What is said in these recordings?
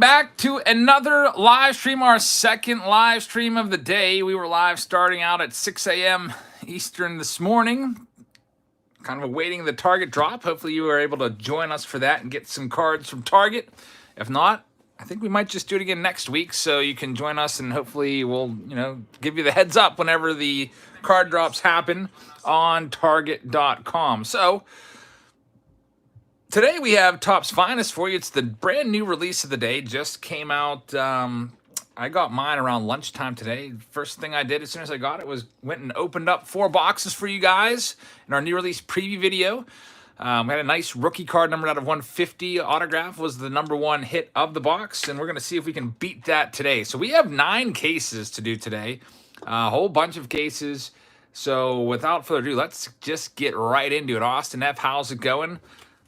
back to another live stream, our second live stream of the day. We were live starting out at 6 a.m. Eastern this morning, kind of awaiting the Target drop. Hopefully you were able to join us for that and get some cards from Target. If not, I think we might just do it again next week, so you can join us and hopefully we'll, give you the heads up whenever the card drops happen on Target.com. So today we have Topps Finest for you. It's the brand new release of the day. Just came out. I got mine around lunchtime today. First thing I did as soon as I got it was went and opened up 4 boxes for you guys in our new release preview video. We had a nice rookie card numbered out of 150. Autograph was the #1 hit of the box, and we're going to see if we can beat that today. So we have 9 cases to do today, a whole bunch of cases. So without further ado, let's just get right into it. Austin F., how's it going?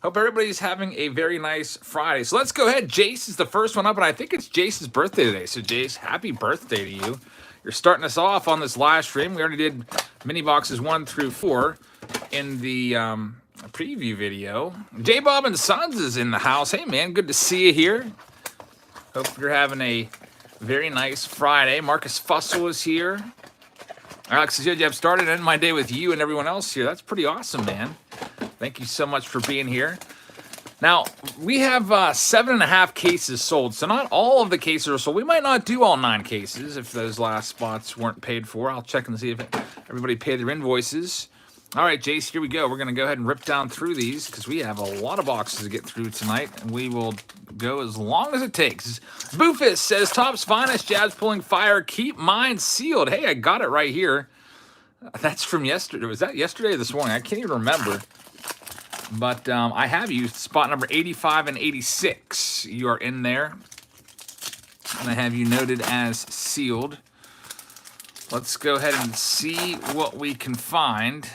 Hope everybody's having a very nice Friday. So let's go ahead. Jace is the first one up, and I think it's Jace's birthday today. So Jace, happy birthday to you. You're starting us off on this live stream. We already did mini boxes 1 through 4 in the preview video. J Bob and Sons is in the house. Hey man, good to see you here. Hope you're having a very nice Friday. Marcus Fussell is here. Alex says, I've started in my day with you and everyone else here. That's pretty awesome, man. Thank you so much for being here. Now, we have 7.5 cases sold, so not all of the cases are sold. We might not do all 9 cases if those last spots weren't paid for. I'll check and see if everybody paid their invoices. All right, Jace, here we go. We're going to go ahead and rip down through these because we have a lot of boxes to get through tonight, and we will go as long as it takes. Boofus says, Topps Finest, Jabs pulling fire, keep mine sealed. Hey, I got it right here. That's from yesterday. Was that yesterday or this morning? I can't even remember. But I have you spot number 85 and 86. You are in there. And I have you noted as sealed. Let's go ahead and see what we can find.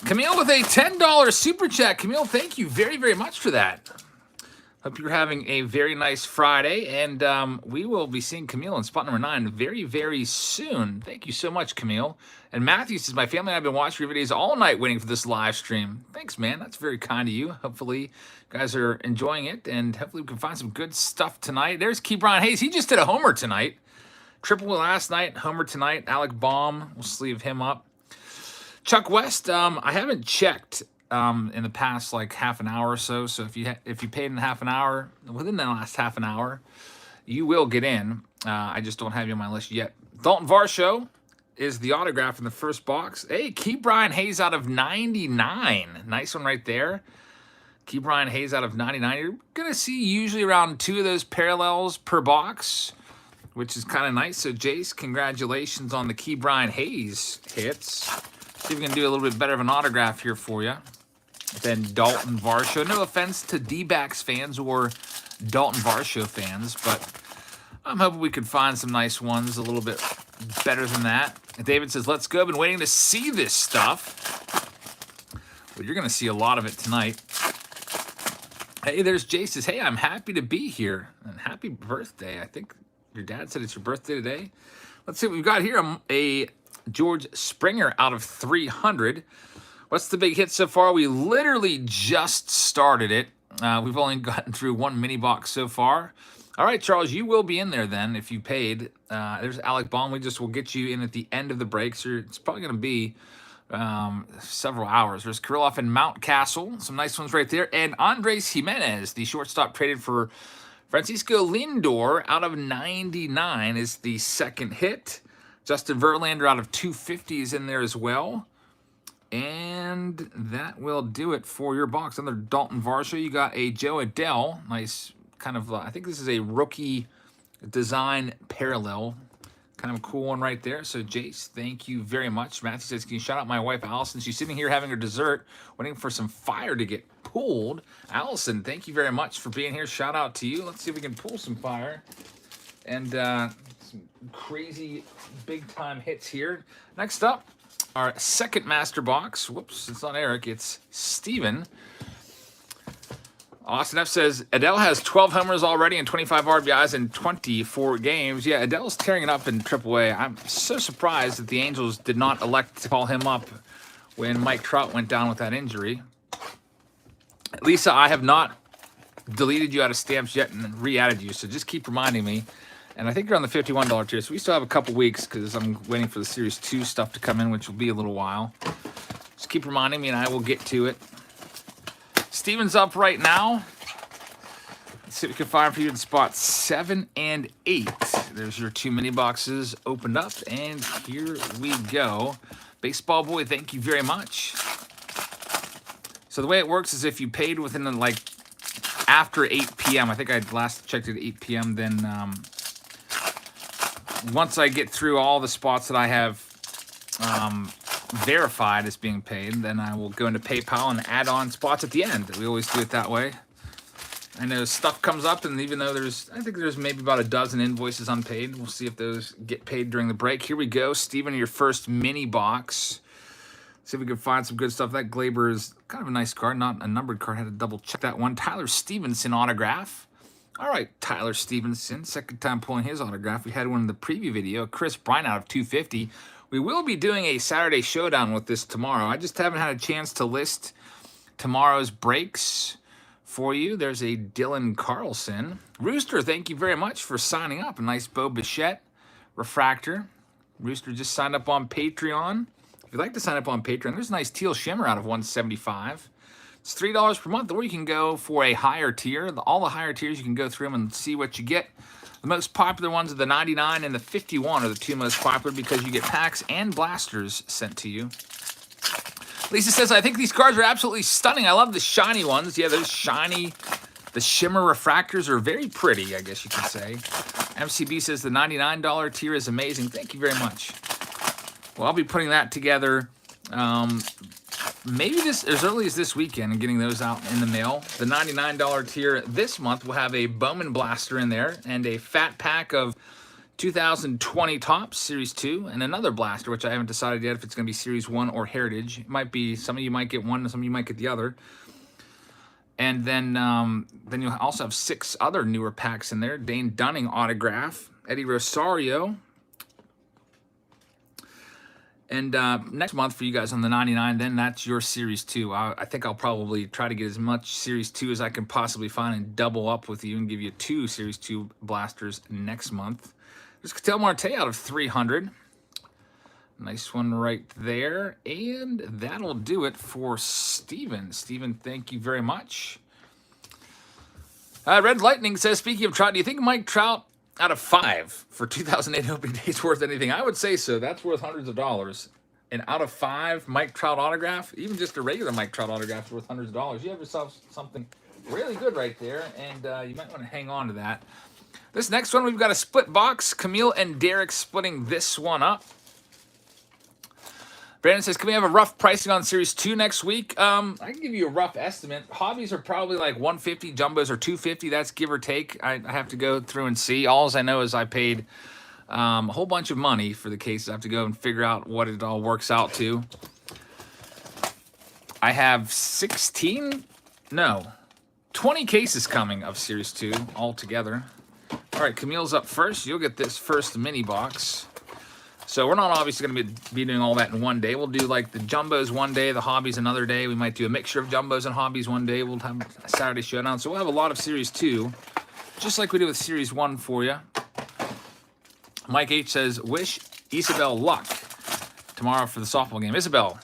Camille with a $10 super chat. Camille, thank you very, very much for that. Hope you're having a very nice Friday, and we will be seeing Camille in spot number 9 very, very soon. Thank you so much, Camille. And Matthew says, my family and I have been watching your videos all night waiting for this live stream. Thanks, man. That's very kind of you. Hopefully, you guys are enjoying it, and hopefully we can find some good stuff tonight. There's Key Brian Hayes. He just did a homer tonight. Triple last night, homer tonight. Alec Baum, we'll sleeve him up. Chuck West, I haven't checked in the past like half an hour or so. So if you paid in half an hour, within the last half an hour, you will get in. I just don't have you on my list yet. Dalton Varsho is the autograph in the first box. Hey, Key Brian Hayes out of 99. Nice one right there. Key Brian Hayes out of 99. You're going to see usually around 2 of those parallels per box, which is kind of nice. So, Jace, congratulations on the Key Brian Hayes hits. See if we can do a little bit better of an autograph here for you than Dalton Varsho. No offense to D-backs fans or Dalton Varsho fans, but I'm hoping we could find some nice ones a little bit better than that. David says, let's go. I've been waiting to see this stuff. Well, you're going to see a lot of it tonight. Hey, there's Jace says, hey, I'm happy to be here. And happy birthday. I think your dad said it's your birthday today. Let's see what we've got here. A George Springer out of 300. What's the big hit so far? We literally just started it. We've only gotten through 1 mini box so far. All right, Charles, you will be in there then if you paid. There's Alec Baum. We just will get you in at the end of the break. So it's probably going to be several hours. There's Kirilloff and Mountcastle. Some nice ones right there. And Andres Jimenez, the shortstop traded for Francisco Lindor out of 99 is the second hit. Justin Verlander out of 250 is in there as well. And that will do it for your box. Under Dalton Varsho, you got a Joe Adele. Nice kind of, I think this is a rookie design parallel. Kind of a cool one right there. So, Jace, thank you very much. Matthew says, can you shout out my wife, Allison? She's sitting here having her dessert, waiting for some fire to get pulled. Allison, thank you very much for being here. Shout out to you. Let's see if we can pull some fire. And some crazy big-time hits here. Next up, our second master box. Whoops, it's not Eric, it's Steven. Austin F. says, Adele has 12 homers already and 25 RBIs in 24 games. Yeah, Adele's tearing it up in AAA. I'm so surprised that the Angels did not elect to call him up when Mike Trout went down with that injury. Lisa, I have not deleted you out of stamps yet and re-added you, so just keep reminding me. And I think you're on the $51 tier, so we still have a couple weeks because I'm waiting for the Series 2 stuff to come in, which will be a little while. Just keep reminding me and I will get to it. Steven's up right now. Let's see what we can find for you in spots 7 and 8. There's your 2 mini boxes opened up, and here we go. Baseball Boy, thank you very much. So the way it works is if you paid within like after 8 p.m., I think I last checked at 8 p.m., then once I get through all the spots that I have verified as being paid, then I will go into PayPal and add on spots at the end. We always do it that way. I know stuff comes up, and even though I think there's maybe about a dozen invoices unpaid. We'll see if those get paid during the break. Here we go, Steven, your first mini box. See if we can find some good stuff. That Glaber is kind of a nice card, not a numbered card. Had to double check that one. Tyler Stevenson autograph. All right, Tyler Stevenson, second time pulling his autograph. We had one in the preview video. Chris Bryant out of 250. We will be doing a Saturday showdown with this tomorrow. I just haven't had a chance to list tomorrow's breaks for you. There's a Dylan Carlson. Rooster, thank you very much for signing up. A nice Bo Bichette refractor. Rooster just signed up on Patreon. If you'd like to sign up on Patreon, there's a nice teal shimmer out of 175. It's $3 per month, or you can go for a higher tier. All the higher tiers, you can go through them and see what you get. The most popular ones are the 99 and the 51 are the 2 most popular because you get packs and blasters sent to you. Lisa says, I think these cards are absolutely stunning. I love the shiny ones. Yeah, those shiny, the shimmer refractors are very pretty, I guess you could say. MCB says the $99 tier is amazing. Thank you very much. Well, I'll be putting that together maybe as early as this weekend and getting those out in the mail. The $99 tier this month will have a Bowman blaster in there and a fat pack of 2020 Topps Series 2 and another blaster, which I haven't decided yet if it's going to be Series 1 or Heritage. It might be, some of you might get one, some of you might get the other. And then you'll also have 6 other newer packs in there. Dane Dunning autograph, Eddie Rosario. And next month for you guys on the 99, then that's your Series 2. I think I'll probably try to get as much Series 2 as I can possibly find and double up with you and give you 2 Series 2 blasters next month. There's Ketel Marte out of 300. Nice one right there. And that'll do it for Steven. Steven, thank you very much. Red Lightning says, speaking of Trout, do you think Mike Trout out of 5 for 2008 opening day is worth anything? I would say so. That's worth hundreds of dollars. And out of 5 Mike Trout autograph, even just a regular Mike Trout autograph is worth hundreds of dollars. You have yourself something really good right there, and you might want to hang on to that. This next one, we've got a split box. Camille and Derek splitting this one up. Brandon says, can we have a rough pricing on Series 2 next week? I can give you a rough estimate. Hobbies are probably like $150. Jumbos are $250. That's give or take. I have to go through and see. All I know is I paid a whole bunch of money for the cases. I have to go and figure out what it all works out to. I have 20 cases coming of Series 2 altogether. All right, Camille's up first. You'll get this first mini box. So we're not obviously going to be doing all that in one day. We'll do like the Jumbos one day, the Hobbies another day. We might do a mixture of Jumbos and Hobbies one day. We'll have a Saturday showdown. So we'll have a lot of Series 2, just like we did with Series 1 for you. Mike H says, wish Isabel luck tomorrow for the softball game. Isabel,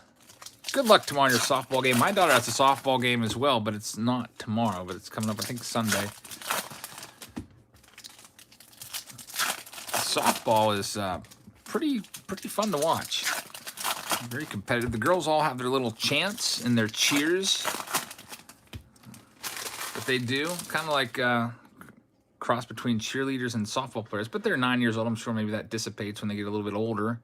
good luck tomorrow in your softball game. My daughter has a softball game as well, but it's not tomorrow, but it's coming up, I think, Sunday. Softball is pretty fun to watch. Very competitive. The girls all have their little chants and their cheers that they do, kind of like cross between cheerleaders and softball players, but they're 9 years old. I'm sure maybe that dissipates when they get a little bit older.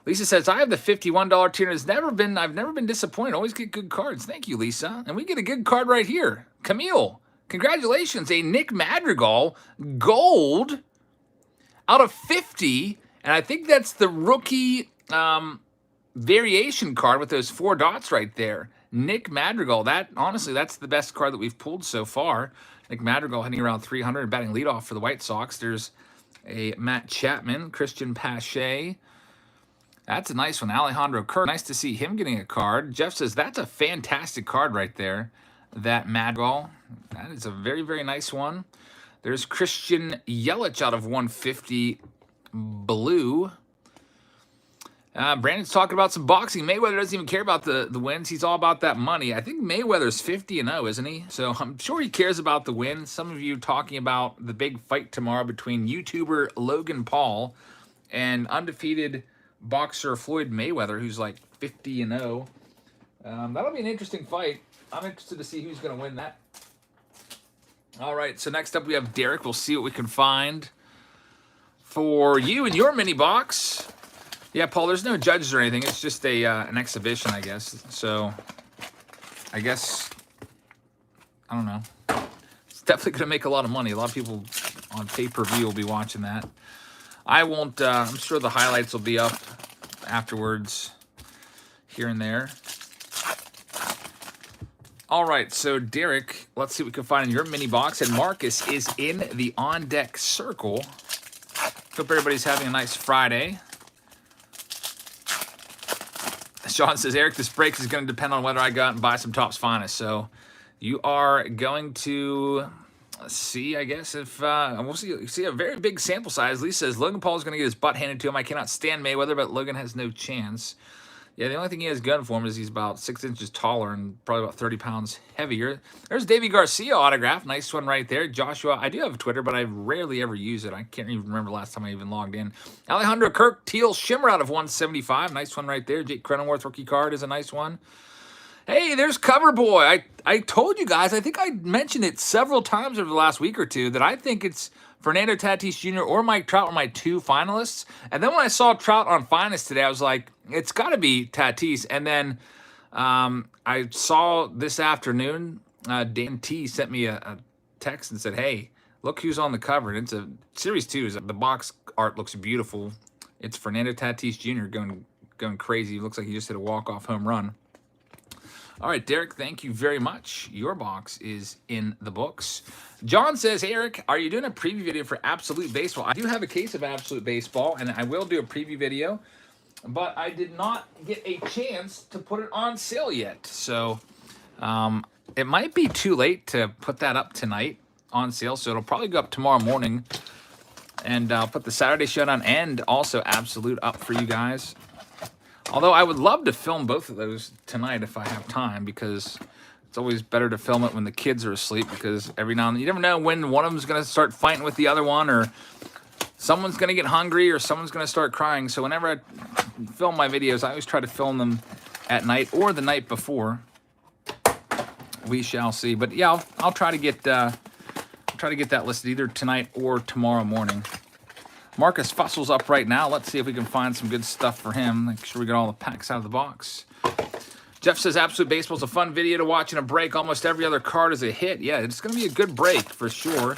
Lisa says, I have the $51 tier. I've never been disappointed. Always get good cards. Thank you, Lisa. And we get a good card right here. Camille, congratulations. A Nick Madrigal gold out of 50. And I think that's the rookie variation card with those 4 dots right there. Nick Madrigal. Honestly, that's the best card that we've pulled so far. Nick Madrigal hitting around 300 and batting leadoff for the White Sox. There's a Matt Chapman, Christian Pache. That's a nice one. Alejandro Kerr. Nice to see him getting a card. Jeff says, that's a fantastic card right there. that Madrigal. That is a very, very nice one. There's Christian Yelich out of 150 blue. Brandon's talking about some boxing. Mayweather doesn't even care about the wins. He's all about that money. I think Mayweather's 50-0, isn't he? So I'm sure he cares about the win. Some of you talking about the big fight tomorrow between YouTuber Logan Paul and undefeated boxer Floyd Mayweather, who's like 50-0. That'll be an interesting fight. I'm interested to see who's going to win that. All right, so next up we have Derek. We'll see what we can find for you in your mini box. Yeah, Paul, there's no judges or anything. It's just an exhibition, I guess. So, I guess, I don't know. It's definitely going to make a lot of money. A lot of people on pay-per-view will be watching that. I won't, I'm sure the highlights will be up afterwards here and there. All right, so Derek, let's see what we can find in your mini box. And Marcus is in the on-deck circle. Hope everybody's having a nice Friday. Sean says, Eric, this break is going to depend on whether I go out and buy some Topps Finest. So you are going to see, I guess, if we'll see a very big sample size. Lee says, Logan Paul is going to get his butt handed to him. I cannot stand Mayweather, but Logan has no chance. Yeah, the only thing he has going for him is he's about 6 inches taller and probably about 30 pounds heavier. There's Davey Garcia autograph. Nice one right there. Joshua, I do have a Twitter, but I rarely ever use it. I can't even remember the last time I even logged in. Alejandro Kirk, Teal Shimmer out of 175. Nice one right there. Jake Cronenworth rookie card is a nice one. Hey, there's Cover Boy. I told you guys, I think I mentioned it several times over the last week or two, that I think it's Fernando Tatis Jr. or Mike Trout were my 2 finalists. And then when I saw Trout on Finest today, I was like, it's got to be Tatis. And then I saw this afternoon, Dan T sent me a text and said, hey, look who's on the cover. And it's a Series 2. The box art looks beautiful. It's Fernando Tatis Jr. going crazy. It looks like he just hit a walk-off home run. All right, Derek, thank you very much. Your box is in the books. John says, hey, Eric, are you doing a preview video for Absolute Baseball? I do have a case of Absolute Baseball, and I will do a preview video, but I did not get a chance to put it on sale yet. So it might be too late to put that up tonight on sale, so it'll probably go up tomorrow morning. And I'll put the Saturday Showdown and also Absolute up for you guys. Although I would love to film both of those tonight if I have time, because it's always better to film it when the kids are asleep, because every now and then you never know when one of them's going to start fighting with the other one, or someone's going to get hungry, or someone's going to start crying. So whenever I film my videos, I always try to film them at night or the night before. We shall see. But yeah, I'll try to get that listed either tonight or tomorrow morning. Marcus Fussel's up right now. Let's see if we can find some good stuff for him. Make sure we get all the packs out of the box. Jeff says, Absolute Baseball is a fun video to watch in a break. Almost every other card is a hit. Yeah, it's going to be a good break for sure.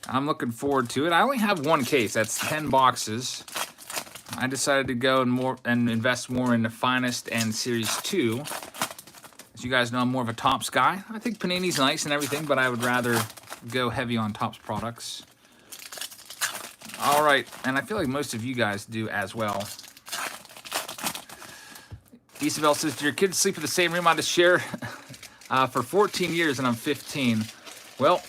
I'm looking forward to it. I only have one case. That's 10 boxes. I decided to go and invest more into Finest and Series 2. As you guys know, I'm more of a Topps guy. I think Panini's nice and everything, but I would rather go heavy on Topps products. All right, and I feel like most of you guys do as well. Isabel says, do your kids sleep in the same room I just share? For 14 years, and I'm 15. Well,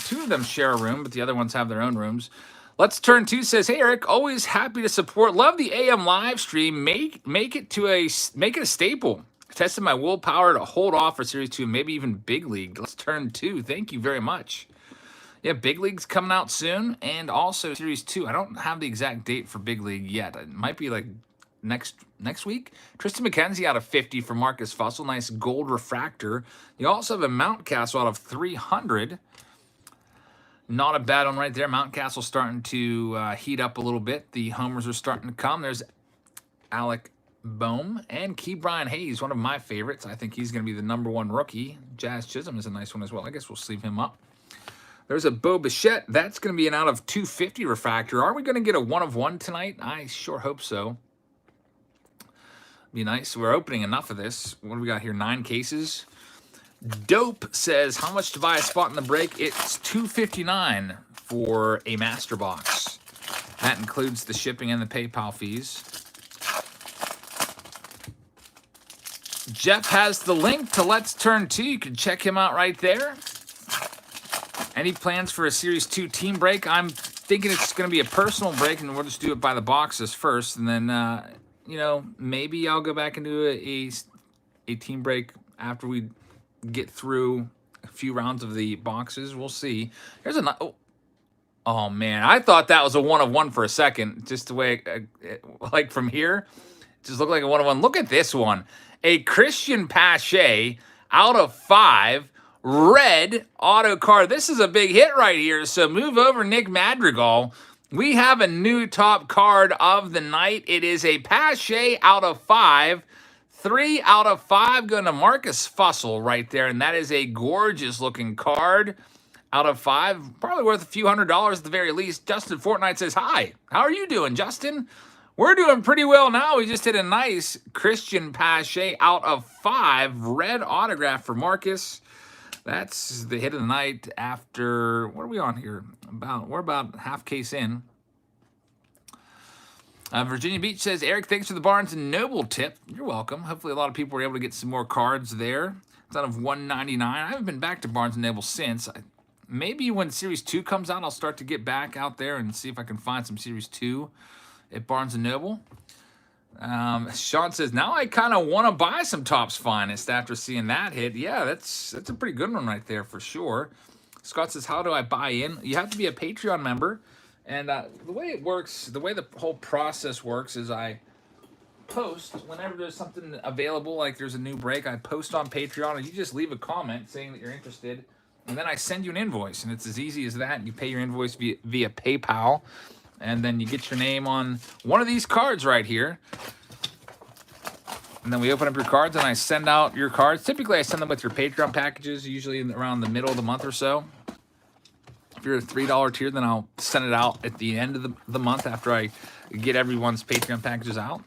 2 of them share a room, but the other ones have their own rooms. Let's Turn 2 says, hey, Eric, always happy to support. Love the AM live stream. Make it a staple. Tested my willpower to hold off for Series 2, maybe even Big League. Let's Turn 2. Thank you very much. Yeah, Big League's coming out soon, and also Series 2. I don't have the exact date for Big League yet. It might be like next week. Tristan McKenzie out of 50 for Marcus Fussell. Nice gold refractor. You also have a Mountcastle out of 300. Not a bad one right there. Mountcastle starting to heat up a little bit. The homers are starting to come. There's Alec Boehm and Key Brian Hayes, one of my favorites. I think he's going to be the #1 rookie. Jazz Chisholm is a nice one as well. I guess we'll sleeve him up. There's a Bo Bichette. That's going to be an out of 250 refractor. Are we going to get a 1 of 1 tonight? I sure hope so. Be nice. We're opening enough of this. What do we got here? 9 cases. Dope says, how much to buy a spot in the break? It's $2.59 for a master box. That includes the shipping and the PayPal fees. Jeff has the link to Let's Turn 2. You can check him out right there. Any plans for a Series 2 team break? I'm thinking it's going to be a personal break, and we'll just do it by the boxes first. And then, you know, maybe I'll go back and do a team break after we get through a few rounds of the boxes. We'll see. Here's a... Oh, man. I thought that was a 1 of 1 for a second. Just the way, like from here, it just looked like a 1 of 1. Look at this one. A Christian Pache out of 5. Red auto card. This is a big hit right here. So move over, Nick Madrigal. We have a new top card of the night. It is a Pache out of 5. 3 out of 5 going to Marcus Fussell right there. And that is a gorgeous looking card out of 5. Probably worth a few $100s at the very least. Justin Fortnite says, hi. How are you doing, Justin? We're doing pretty well now. We just did a nice Christian Pache out of 5. Red autograph for Marcus. That's the hit of the night after, what are we on here? We're about half case in. Virginia Beach says, Eric, thanks for the Barnes & Noble tip. You're welcome. Hopefully a lot of people were able to get some more cards there. It's out of $199. I haven't been back to Barnes & Noble since. Maybe when Series 2 comes out, I'll start to get back out there and see if I can find some Series 2 at Barnes & Noble. Sean says, now I kind of want to buy some Topps Finest after seeing that hit. Yeah, that's a pretty good one right there for sure. Scott says, how do I buy in? You have to be a Patreon member. And the way it works, the way the whole process works is I post whenever there's something available, like there's a new break, I post on Patreon, and you just leave a comment saying that you're interested, and then I send you an invoice, and it's as easy as that. You pay your invoice via PayPal. And then you get your name on one of these cards right here. And then we open up your cards, and I send out your cards. Typically, I send them with your Patreon packages, usually around the middle of the month or so. If you're a $3 tier, then I'll send it out at the end of the month after I get everyone's Patreon packages out.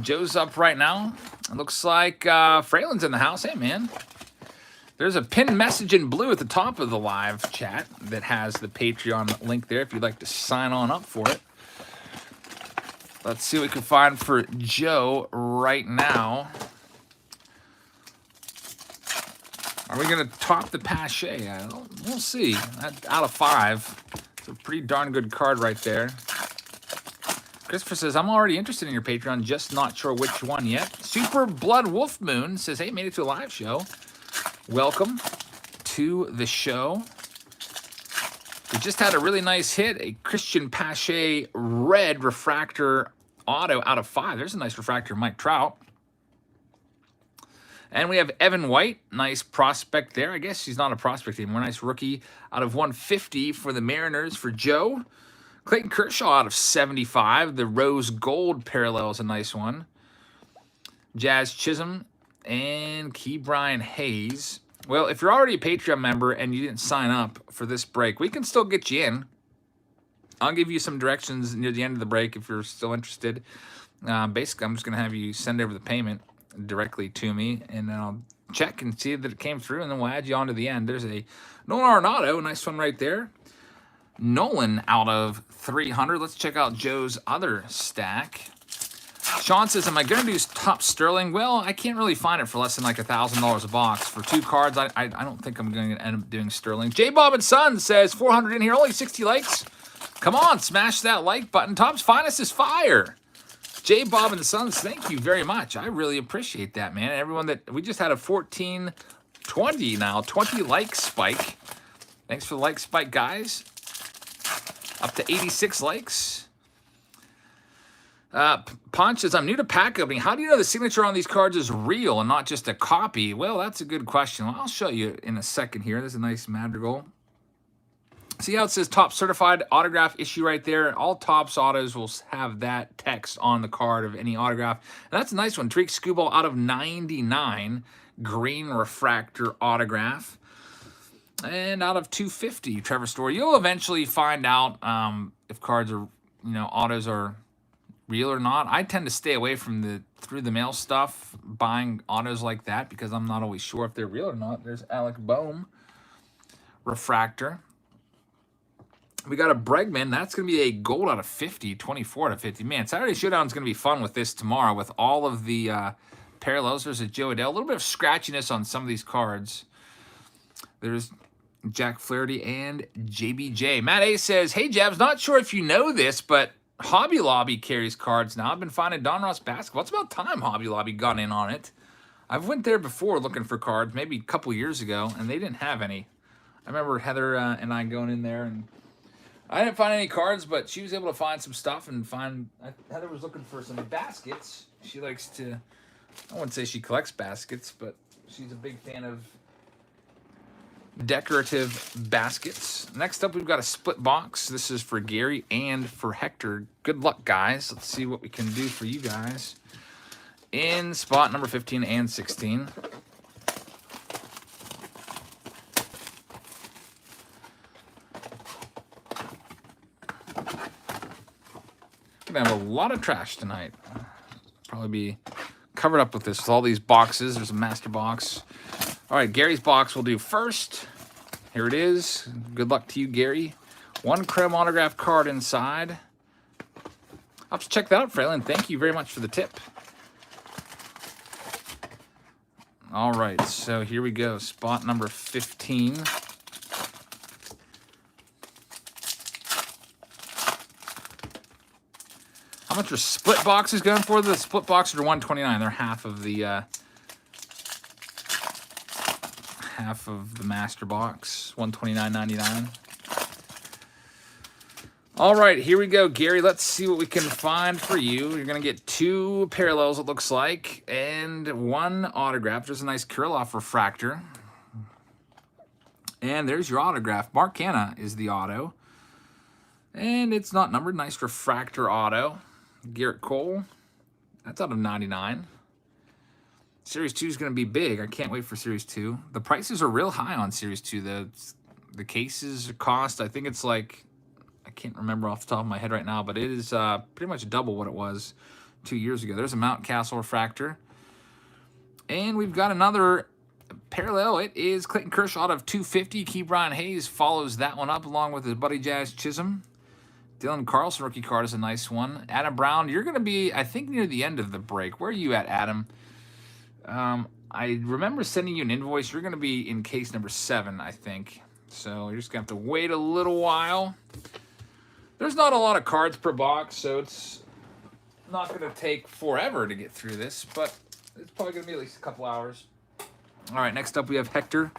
Joe's up right now. It looks like Freyland's in the house. Hey, man. There's a pinned message in blue at the top of the live chat that has the Patreon link there if you'd like to sign on up for it. Let's see what we can find for Joe right now. Are we going to top the Pache? We'll see. Out of 5. It's a pretty darn good card right there. Christopher says, I'm already interested in your Patreon, just not sure which one yet. Super Blood Wolf Moon says, hey, made it to a live show. Welcome to the show. We just had a really nice hit, a Christian Pache red refractor auto out of 5. There's a nice refractor, Mike Trout. And we have Evan White, nice prospect there. I guess he's not a prospect anymore. Nice rookie out of 150 for the Mariners for Joe. Clayton Kershaw out of 75. The rose gold parallel is a nice one. Jazz Chisholm and Key Brian Hayes. Well, if you're already a Patreon member and you didn't sign up for this break, we can still get you in. I'll give you some directions near the end of the break if you're still interested. Basically, I'm just going to have you send over the payment directly to me, and then I'll check and see that it came through, and then we'll add you on to the end. There's a Nolan Arenado, nice one right there. Nolan out of 300. Let's check out Joe's other stack. Sean says, am I going to do Top Sterling? Well, I can't really find it for less than like $1,000 a box. For 2 cards, I don't think I'm going to end up doing Sterling. J. Bob and Son says, 400 in here, only 60 likes. Come on, smash that like button. Topps Finest is fire. J. Bob and Sons, thank you very much. I really appreciate that, man. Everyone that, we just had a 1420 now, 20 like spike. Thanks for the like spike, guys. Up to 86 likes. Ponch says, I'm new to pack opening. How do you know the signature on these cards is real and not just a copy? Well, that's a good question. I'll show you in a second here. There's a nice Madrigal. See how it says Topps Certified Autograph Issue right there? All Topps autos will have that text on the card of any autograph. And that's a nice one. Tariq Skubal out of 99. Green refractor autograph. And out of 250, Trevor Story. You'll eventually find out if cards are, autos are real or not. I tend to stay away from the through the mail stuff, buying autos like that, because I'm not always sure if they're real or not. There's Alec Boehm refractor. We got a Bregman. That's going to be a gold out of 50, 24 out of 50. Man, Saturday Showdown is going to be fun with this tomorrow with all of the parallels. There's a Joe Adele. A little bit of scratchiness on some of these cards. There's Jack Flaherty and JBJ. Matt A says, hey, Jabs, not sure if you know this, but Hobby Lobby carries cards now. I've been finding Don Ross basketball. It's about time Hobby Lobby got in on it. I've went there before looking for cards, maybe a couple years ago, and they didn't have any. I remember Heather and I going in there, and I didn't find any cards, but she was able to find some stuff and find... Heather was looking for some baskets. She likes to... I wouldn't say she collects baskets, but she's a big fan of decorative baskets. Next up, we've got a split box. This is for Gary and for Hector. Good luck, guys. Let's see what we can do for you guys in spot number 15 and 16. Gonna have a lot of trash tonight. Probably be covered up with this, with all these boxes. There's a master box. All right, Gary's box we'll do first. Here it is. Good luck to you, Gary. One Chrome autograph card inside. I'll have to check that out, Fraylin. Thank you very much for the tip. All right, so here we go. Spot number 15. How much are split boxes going for? The split boxes are $129. They're half of the master box. $129.99. All right, here we go, Gary. Let's see what we can find for you. You're gonna get 2 parallels, it looks like, and 1 autograph. There's a nice Kirilloff refractor. And there's your autograph. Mark Hanna is the auto. And it's not numbered. Nice refractor auto. Garrett Cole, that's out of 99. Series 2 is going to be big. I can't wait for Series 2. The prices are real high on Series 2. The cases cost, I think it's like, I can't remember off the top of my head right now, but it is pretty much double what it was 2 years ago. There's a Mount Castle refractor. And we've got another parallel. It is Clayton Kershaw out of 250. Key Brian Hayes follows that one up along with his buddy Jazz Chisholm. Dylan Carlson rookie card is a nice one. Adam Brown, you're going to be, I think, near the end of the break. Where are you at, Adam? I remember sending you an invoice. You're going to be in case number 7, I think. So you're just going to have to wait a little while. There's not a lot of cards per box, so it's not going to take forever to get through this, but it's probably going to be at least a couple hours. All right, next up we have Hector.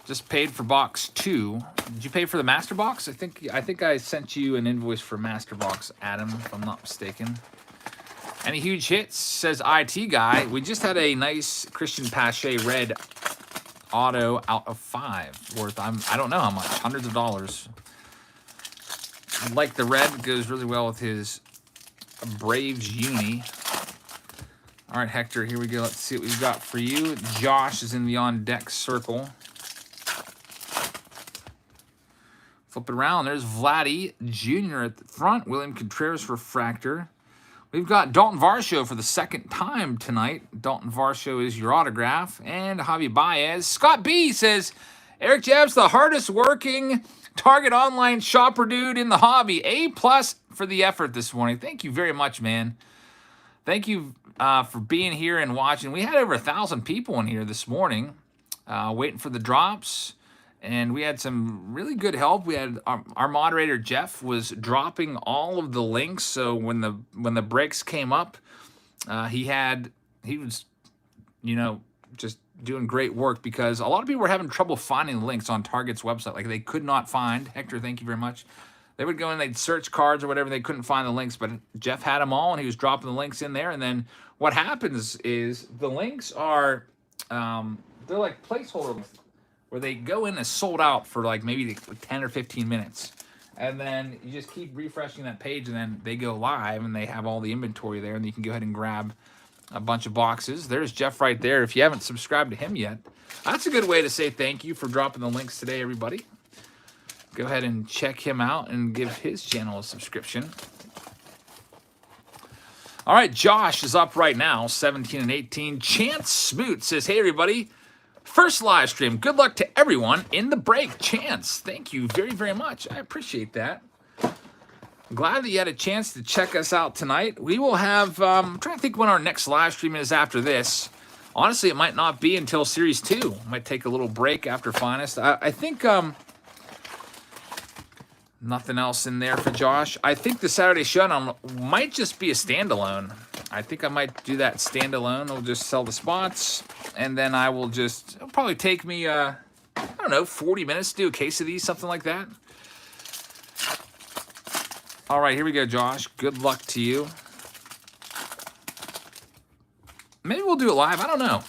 Just paid for box 2. Did you pay for the master box? I think I sent you an invoice for master box, Adam, if I'm not mistaken. Any huge hits? Says IT guy. We just had a nice Christian Pache red auto out of 5 worth. I don't know how much. Hundreds of dollars. I like the red. It goes really well with his Braves uni. All right, Hector. Here we go. Let's see what we've got for you. Josh is in the on deck circle. Flip it around. There's Vlady Jr. at the front. William Contreras refractor. We've got Dalton Varsho for the second time tonight. Dalton Varsho is your autograph. And Javi Baez. Scott B says, Eric Jabs, the hardest working Target online shopper dude in the hobby. A+ for the effort this morning. Thank you very much, man. Thank you for being here and watching. We had over 1,000 people in here this morning waiting for the drops. And we had some really good help. We had our moderator Jeff was dropping all of the links. So when the breaks came up, he was, just doing great work because a lot of people were having trouble finding links on Target's website. Like they could not find. Hector, thank you very much. They would go in, they'd search cards or whatever. They couldn't find the links, but Jeff had them all, and he was dropping the links in there. And then what happens is the links are they're like placeholder links, where they go in as sold out for like maybe 10 or 15 minutes. And then you just keep refreshing that page, and then they go live, and they have all the inventory there, and you can go ahead and grab a bunch of boxes. There's Jeff right there. If you haven't subscribed to him yet, that's a good way to say thank you for dropping the links today, everybody. Go ahead and check him out and give his channel a subscription. All right, Josh is up right now, 17 and 18. Chance Smoot says, hey, everybody. First live stream. Good luck to everyone in the break. Chance, thank you very, very much. I appreciate that. Glad that you had a chance to check us out tonight. We will have, I'm trying to think when our next live stream is after this. Honestly, it might not be until Series 2. Might take a little break after Finest. I think, nothing else in there for Josh. I think the Saturday Showdown might just be a standalone. I think I might do that standalone. I'll just sell the spots, and then I will just, it'll probably take me, I don't know, 40 minutes to do a case of these, something like that. All right, here we go, Josh. Good luck to you. Maybe we'll do it live. I don't know.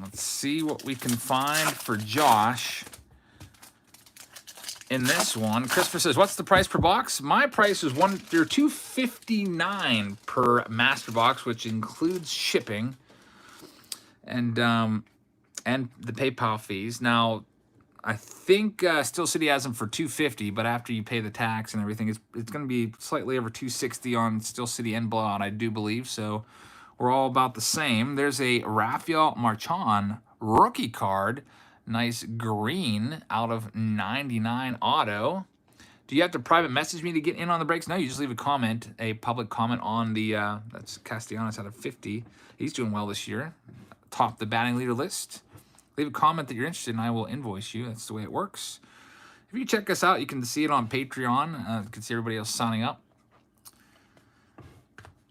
Let's see what we can find for Josh in this one. Christopher says, what's the price per box? My price is $259 per master box, which includes shipping and the PayPal fees. Now, I think Steel City has them for $250, but after you pay the tax and everything, it's going to be slightly over $260 on Steel City and Blowout, I do believe. So we're all about the same. There's a Rafael Marchand rookie card, nice green out of 99 auto. Do you have to private message me to get in on the breaks? No, you just leave a comment, a public comment on the, that's Castellanos out of 50. He's doing well this year. Top the batting leader list. Leave a comment that you're interested and I will invoice you. That's the way it works. If you check us out, you can see it on Patreon. You can see everybody else signing up.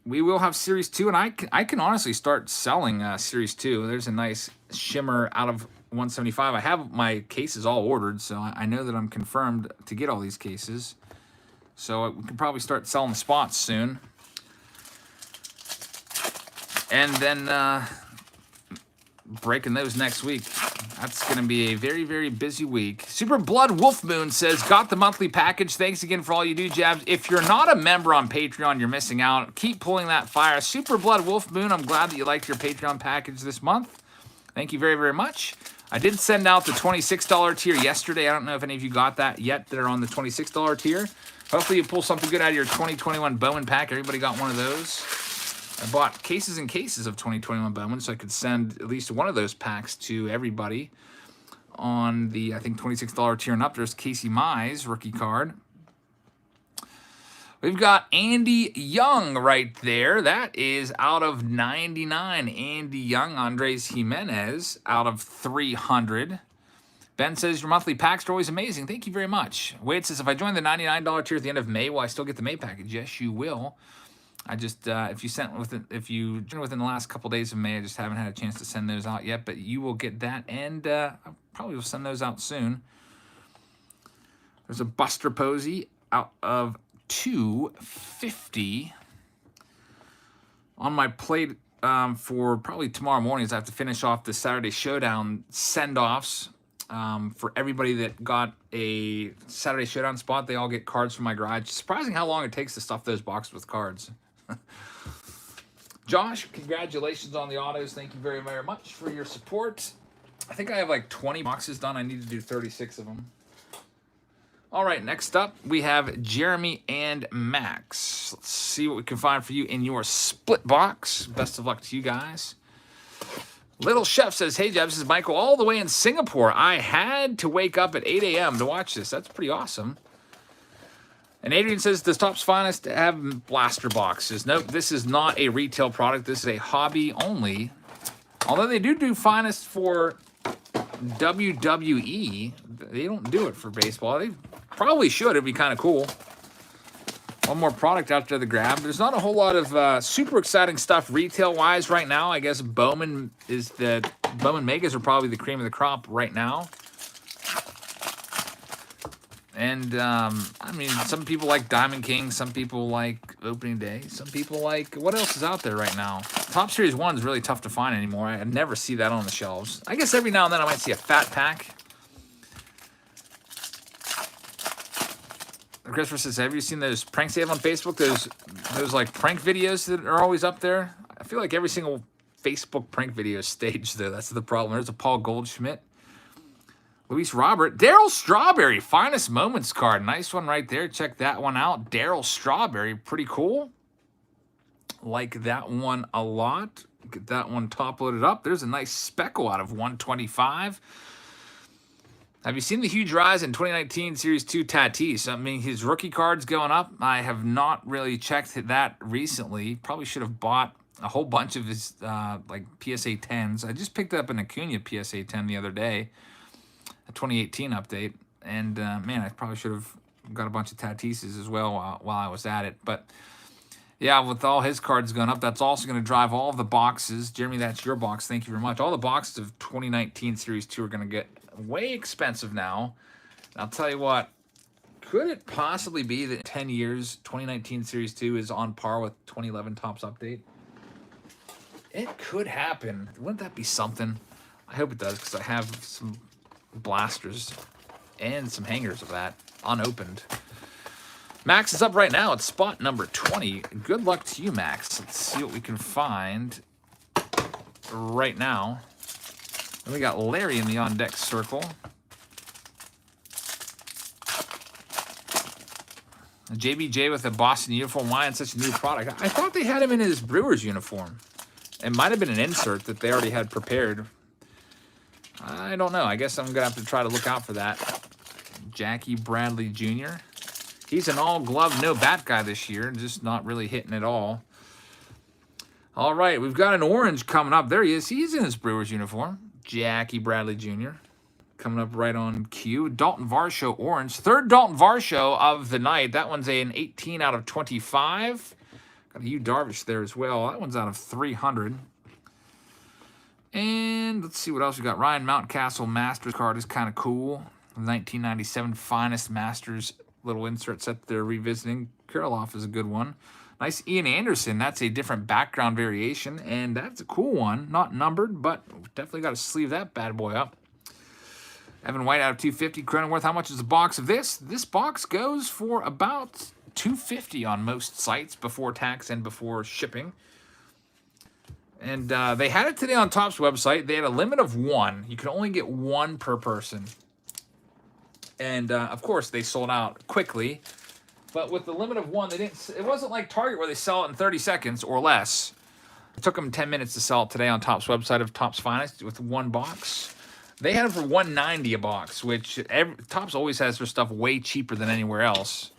We will have Series 2, and I can honestly start selling Series 2. There's a nice shimmer out of 175. I have my cases all ordered, so I know that I'm confirmed to get all these cases. So we can probably start selling the spots soon. And then breaking those next week. That's going to be a very, very busy week. Super Blood Wolf Moon says, got the monthly package. Thanks again for all you do, Jabs. If you're not a member on Patreon, you're missing out. Keep pulling that fire. Super Blood Wolf Moon, I'm glad that you liked your Patreon package this month. Thank you very, very much. I did send out the $26 tier yesterday. I don't know if any of you got that yet that are on the $26 tier. Hopefully you pull something good out of your 2021 Bowman pack. Everybody got one of those. I bought cases and cases of 2021 Bowman, so I could send at least one of those packs to everybody on the, I think, $26 tier and up. There's Casey Mize, rookie card. We've got Andy Young right there. That is out of 99. Andy Young, Andres Jimenez, out of 300. Ben says, your monthly packs are always amazing. Thank you very much. Wade says, if I join the $99 tier at the end of May, will I still get the May package? Yes, you will. I just, if you join within the last couple days of May, I just haven't had a chance to send those out yet, but you will get that, and I probably will send those out soon. There's a Buster Posey out of 250 on my plate for probably tomorrow morning. I have to finish off the Saturday Showdown send-offs for everybody that got a Saturday Showdown spot. They all get cards from my garage. It's surprising how long it takes to stuff those boxes with cards. Josh, congratulations on the autos. Thank you very, very much for your support. I think I have like 20 boxes done. I need to do 36 of them. All right, next up, we have Jeremy and Max. Let's see what we can find for you in your split box. Best of luck to you guys. Little Chef says, hey, Jeb, this is Michael all the way in Singapore. I had to wake up at 8 a.m. to watch this. That's pretty awesome. And Adrian says, does Topps Finest have blaster boxes? Nope, this is not a retail product. This is a hobby only. Although they do Finest for WWE, they don't do it for baseball. They probably should. It'd be kind of cool. One more product out there to grab. There's not a whole lot of super exciting stuff retail-wise right now. I guess Bowman Megas are probably the cream of the crop right now. And, I mean, some people like Diamond King. Some people like Opening Day. Some people like... What else is out there right now? Top Series 1 is really tough to find anymore. I never see that on the shelves. I guess every now and then I might see a fat pack. Christopher says, have you seen those pranks they have on Facebook? Those like prank videos that are always up there? I feel like every single Facebook prank video is staged, though. That's the problem. There's a Paul Goldschmidt. Luis Robert. Darryl Strawberry. Finest Moments card. Nice one right there. Check that one out. Darryl Strawberry. Pretty cool. Like that one a lot. Get that one top loaded up. There's a nice speckle out of 125. Have you seen the huge rise in 2019 Series 2 Tatis? I mean, his rookie card's going up. I have not really checked that recently. Probably should have bought a whole bunch of his like PSA 10s. I just picked up an Acuna PSA 10 the other day, a 2018 update. And man, I probably should have got a bunch of Tatises as well while I was at it. But yeah, with all his cards going up, that's also going to drive all of the boxes. Jeremy, that's your box. Thank you very much. All the boxes of 2019 Series 2 are going to get way expensive now. I'll tell you what, could it possibly be that in 10 years, 2019 Series 2 is on par with 2011 Topps Update? It could happen. Wouldn't that be something? I hope it does, because I have some blasters and some hangers of that unopened. Max is up right now at spot number 20. Good luck to you, Max. Let's see what we can find right now. And we got Larry in the on-deck circle. JBJ with a Boston uniform. Why in such a new product? I thought they had him in his Brewers uniform. It might have been an insert that they already had prepared. I don't know. I guess I'm going to have to try to look out for that. Jackie Bradley Jr. He's an all-glove, no-bat guy this year. Just not really hitting at all. All right, we've got an orange coming up. There he is. He's in his Brewers uniform. Jackie Bradley Jr. coming up right on cue. Dalton Varsho orange. Third Dalton Varsho of the night. That one's an 18 out of 25. Got a Yu Darvish there as well. That one's out of 300. And let's see what else we got. Ryan Mountcastle Masters card is kind of cool. 1997 Finest Masters little insert set they're revisiting. Kirilloff is a good one. Nice Ian Anderson. That's a different background variation, and that's a cool one. Not numbered, but definitely got to sleeve that bad boy up. Evan White out of 250. Cronenworth, how much is a box of this? This box goes for about $250 on most sites before tax and before shipping. And they had it today on Topps website. They had a limit of one. You could only get one per person. And, of course, they sold out quickly. But with the limit of one, they didn't. It wasn't like Target where they sell it in 30 seconds or less. It took them 10 minutes to sell it today on Topps website of Topps Finest with one box. They had it for $190 a box, which Topps always has their stuff way cheaper than anywhere else.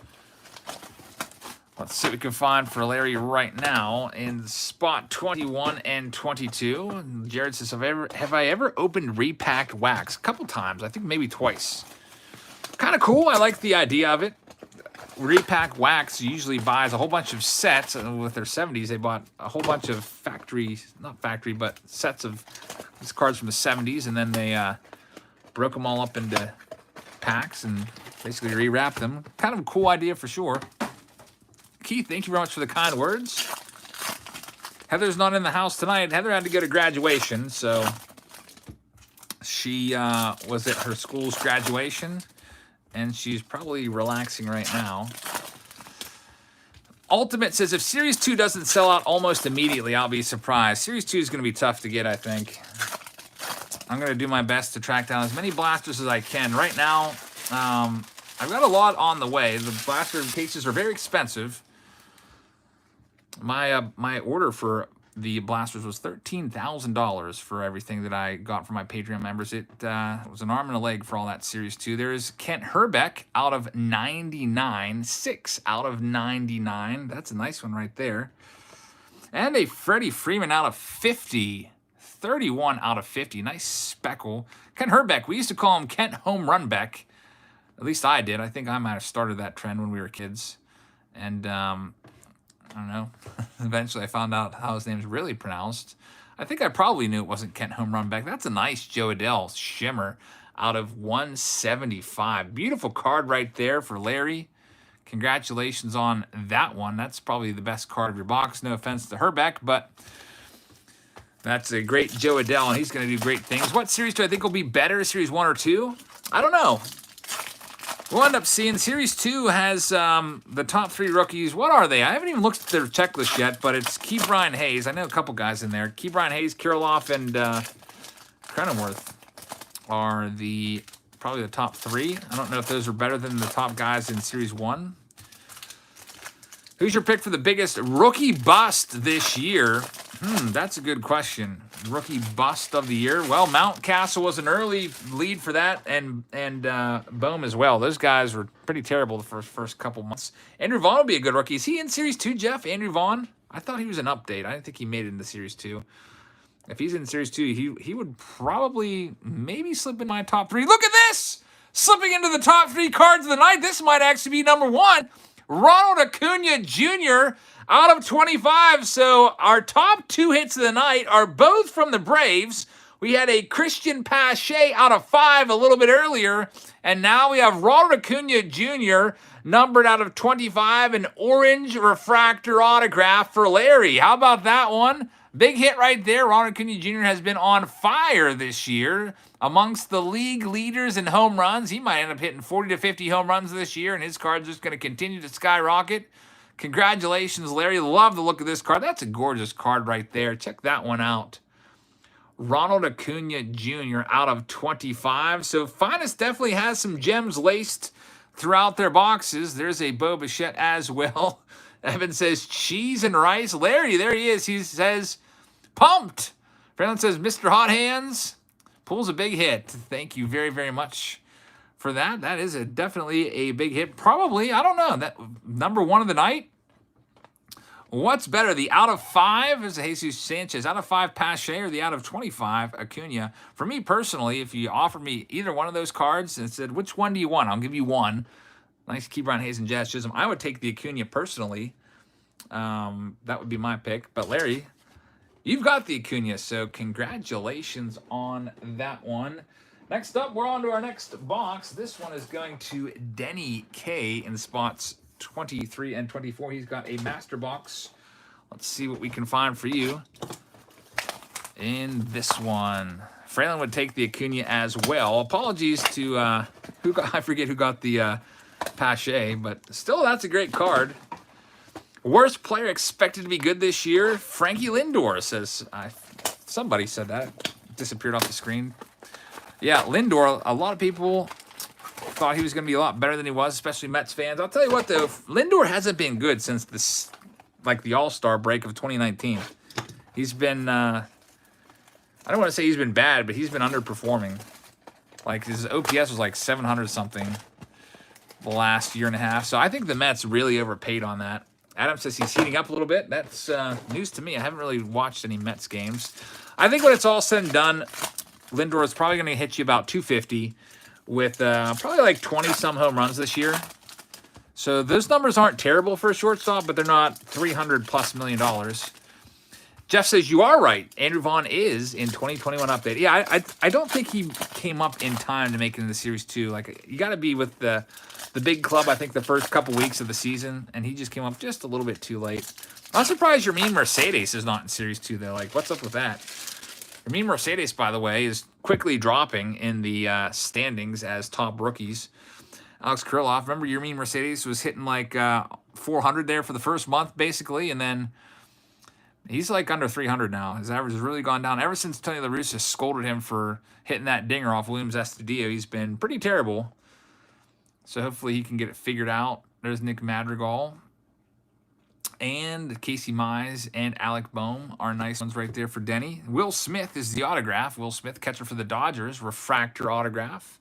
Let's see what we can find for Larry right now in spot 21 and 22. Jared says, have I ever opened repacked wax? A couple times. I think maybe twice. Kind of cool. I like the idea of it. Repack Wax usually buys a whole bunch of sets. With their 70s, they bought a whole bunch of but sets of these cards from the 70s, and then they broke them all up into packs and basically rewrapped them. Kind of a cool idea for sure. Keith, thank you very much for the kind words. Heather's not in the house tonight. Heather had to go to graduation, so she was at her school's graduation. And she's probably relaxing right now. Ultimate says, if Series 2 doesn't sell out almost immediately, I'll be surprised. Series 2 is going to be tough to get, I think. I'm going to do my best to track down as many blasters as I can. Right now, I've got a lot on the way. The blaster cases are very expensive. My order for the blasters was $13,000 for everything that I got from my Patreon members. It was an arm and a leg for all that Series 2. There's Kent Herbeck out of 99. 6 out of 99. That's a nice one right there. And a Freddie Freeman out of 50. 31 out of 50. Nice speckle. Kent Herbeck. We used to call him Kent Home Run Beck. At least I did. I think I might have started that trend when we were kids. And I don't know. Eventually, I found out how his name's really pronounced. I think I probably knew it wasn't Kent Home Run Back. That's a nice Joe Adele shimmer out of 175. Beautiful card right there for Larry. Congratulations on that one. That's probably the best card of your box. No offense to Herbeck, but that's a great Joe Adele, and he's going to do great things. What series do I think will be better, Series 1 or 2? I don't know. We'll end up seeing Series 2 has the top 3 rookies. What are they? I haven't even looked at their checklist yet, but it's Ke'Bryan Hayes. I know a couple guys in there. Ke'Bryan Hayes, Kirilloff, and Cronenworth are probably the top 3. I don't know if those are better than the top guys in Series 1. Who's your pick for the biggest rookie bust this year? That's a good question. rookie bust of the year. Well, Mountcastle was an early lead for that, and Bohm as well. Those guys were pretty terrible the first couple months. Andrew Vaughn will be a good rookie. Is he in Series 2, Jeff? Andrew Vaughn? I thought he was an update. I didn't think he made it into Series 2. If he's in Series 2, he would probably maybe slip in my top 3. Look at this! Slipping into the top 3 cards of the night. This might actually be number 1. Ronald Acuna Jr. out of 25. So our top 2 hits of the night are both from the Braves. We had a Christian Pache out of 5 a little bit earlier. And now we have Ronald Acuna Jr. numbered out of 25, an orange refractor autograph for Larry. How about that one? Big hit right there. Ronald Acuna Jr. has been on fire this year. Amongst the league leaders in home runs. He might end up hitting 40 to 50 home runs this year, and his card's just going to continue to skyrocket. Congratulations, Larry. Love the look of this card. That's a gorgeous card right there. Check that one out. Ronald Acuna Jr. out of 25. So Finest definitely has some gems laced throughout their boxes. There's a Bo Bichette as well. Evan says cheese and rice. Larry, there he is. He says pumped. Franklin says Mr. Hot Hands pulls a big hit. Thank you very, very much for that. That is definitely a big hit. Probably, I don't know, that number 1 of the night. What's better, the out of 5 is Jesus Sanchez, out of 5 Pache, or the out of 25 Acuna? For me personally, if you offered me either one of those cards and said, which one do you want? I'll give you one. Nice Key Brown Hayes and Jazz Chisholm. I would take the Acuna personally. That would be my pick. But Larry, you've got the Acuna, so congratulations on that one. Next up, we're on to our next box. This one is going to Denny K in spots 23 and 24. He's got a master box. Let's see what we can find for you in this one. Fralin would take the Acuna as well. Apologies to I forget who got the Pache, but still, that's a great card. Worst player expected to be good this year? Frankie Lindor says. Somebody said that. Disappeared off the screen. Yeah, Lindor, a lot of people thought he was going to be a lot better than he was, especially Mets fans. I'll tell you what, though, Lindor hasn't been good since this, like the All-Star break of 2019. He's been, I don't want to say he's been bad, but he's been underperforming. Like, his OPS was like 700 something the last year and a half. So I think the Mets really overpaid on that. Adam says he's heating up a little bit. That's news to me. I haven't really watched any Mets games. I think when it's all said and done, Lindor is probably going to hit you about 250 with probably like 20-some home runs this year. So those numbers aren't terrible for a shortstop, but they're not $300+ million. Jeff says, you are right. Andrew Vaughn is in 2021 update. Yeah, I don't think he came up in time to make it into Series 2. Like, you got to be with the big club, I think, the first couple weeks of the season, and he just came up just a little bit too late. I'm surprised Yermin Mercedes is not in Series 2, though. Like, what's up with that? Yermin Mercedes, by the way, is quickly dropping in the standings as top rookies. Alex Kirilloff, remember Yermin Mercedes was hitting like 400 there for the first month, basically, and then he's like under 300 now. His average has really gone down. Ever since Tony La Russa scolded him for hitting that dinger off Williams Astudillo, he's been pretty terrible. So hopefully he can get it figured out. There's Nick Madrigal. And Casey Mize and Alec Bohm are nice ones right there for Denny. Will Smith is the autograph. Will Smith, catcher for the Dodgers, refractor autograph.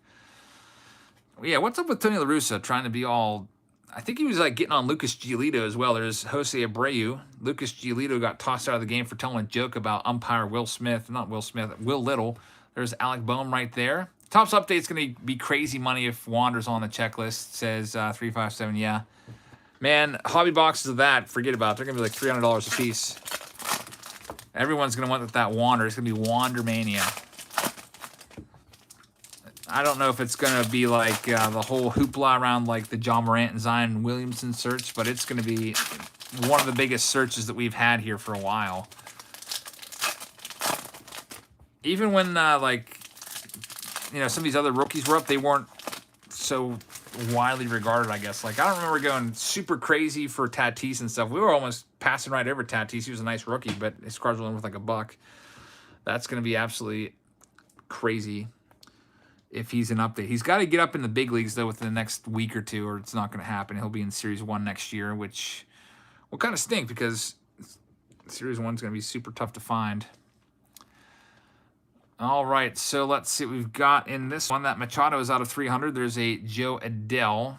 Yeah, what's up with Tony La Russa trying to be all... I think he was like getting on Lucas Giolito as well. There's Jose Abreu. Lucas Giolito got tossed out of the game for telling a joke about umpire Will Smith. Not Will Smith, Will Little. There's Alec Bohm right there. Topps update's going to be crazy money if Wander's on the checklist. Says 357, yeah. Man, hobby boxes of that, forget about it. They're going to be like $300 a piece. Everyone's going to want that Wander. It's going to be Wander Mania. I don't know if it's going to be like the whole hoopla around like the John Morant and Zion Williamson search, but it's going to be one of the biggest searches that we've had here for a while. Even when, like, you know, some of these other rookies were up, they weren't so widely regarded, I guess. Like, I don't remember going super crazy for Tatis and stuff. We were almost passing right over Tatis. He was a nice rookie, but his cards were only worth like $1. That's going to be absolutely crazy if he's an update. He's got to get up in the big leagues, though, within the next week or two, or it's not going to happen. He'll be in Series 1 next year, which will kind of stink because Series 1 is going to be super tough to find. All right, so let's see what we've got in this one. That Machado is out of 300. There's a Joe Adele.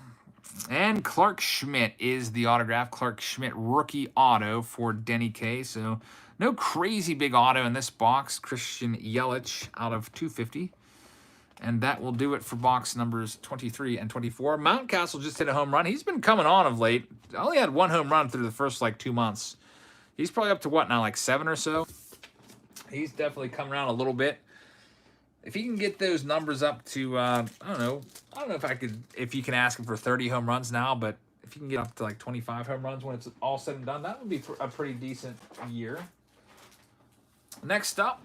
And Clark Schmidt is the autograph. Clark Schmidt rookie auto for Denny K. So no crazy big auto in this box. Christian Yelich out of 250. And that will do it for box numbers 23 and 24. Mountcastle just hit a home run. He's been coming on of late. Only had one home run through the first, 2 months. He's probably up to, what now, 7 or so? He's definitely come around a little bit. If he can get those numbers up to, I don't know if you can ask him for 30 home runs now, but if you can get up to 25 home runs when it's all said and done, that would be a pretty decent year. Next up,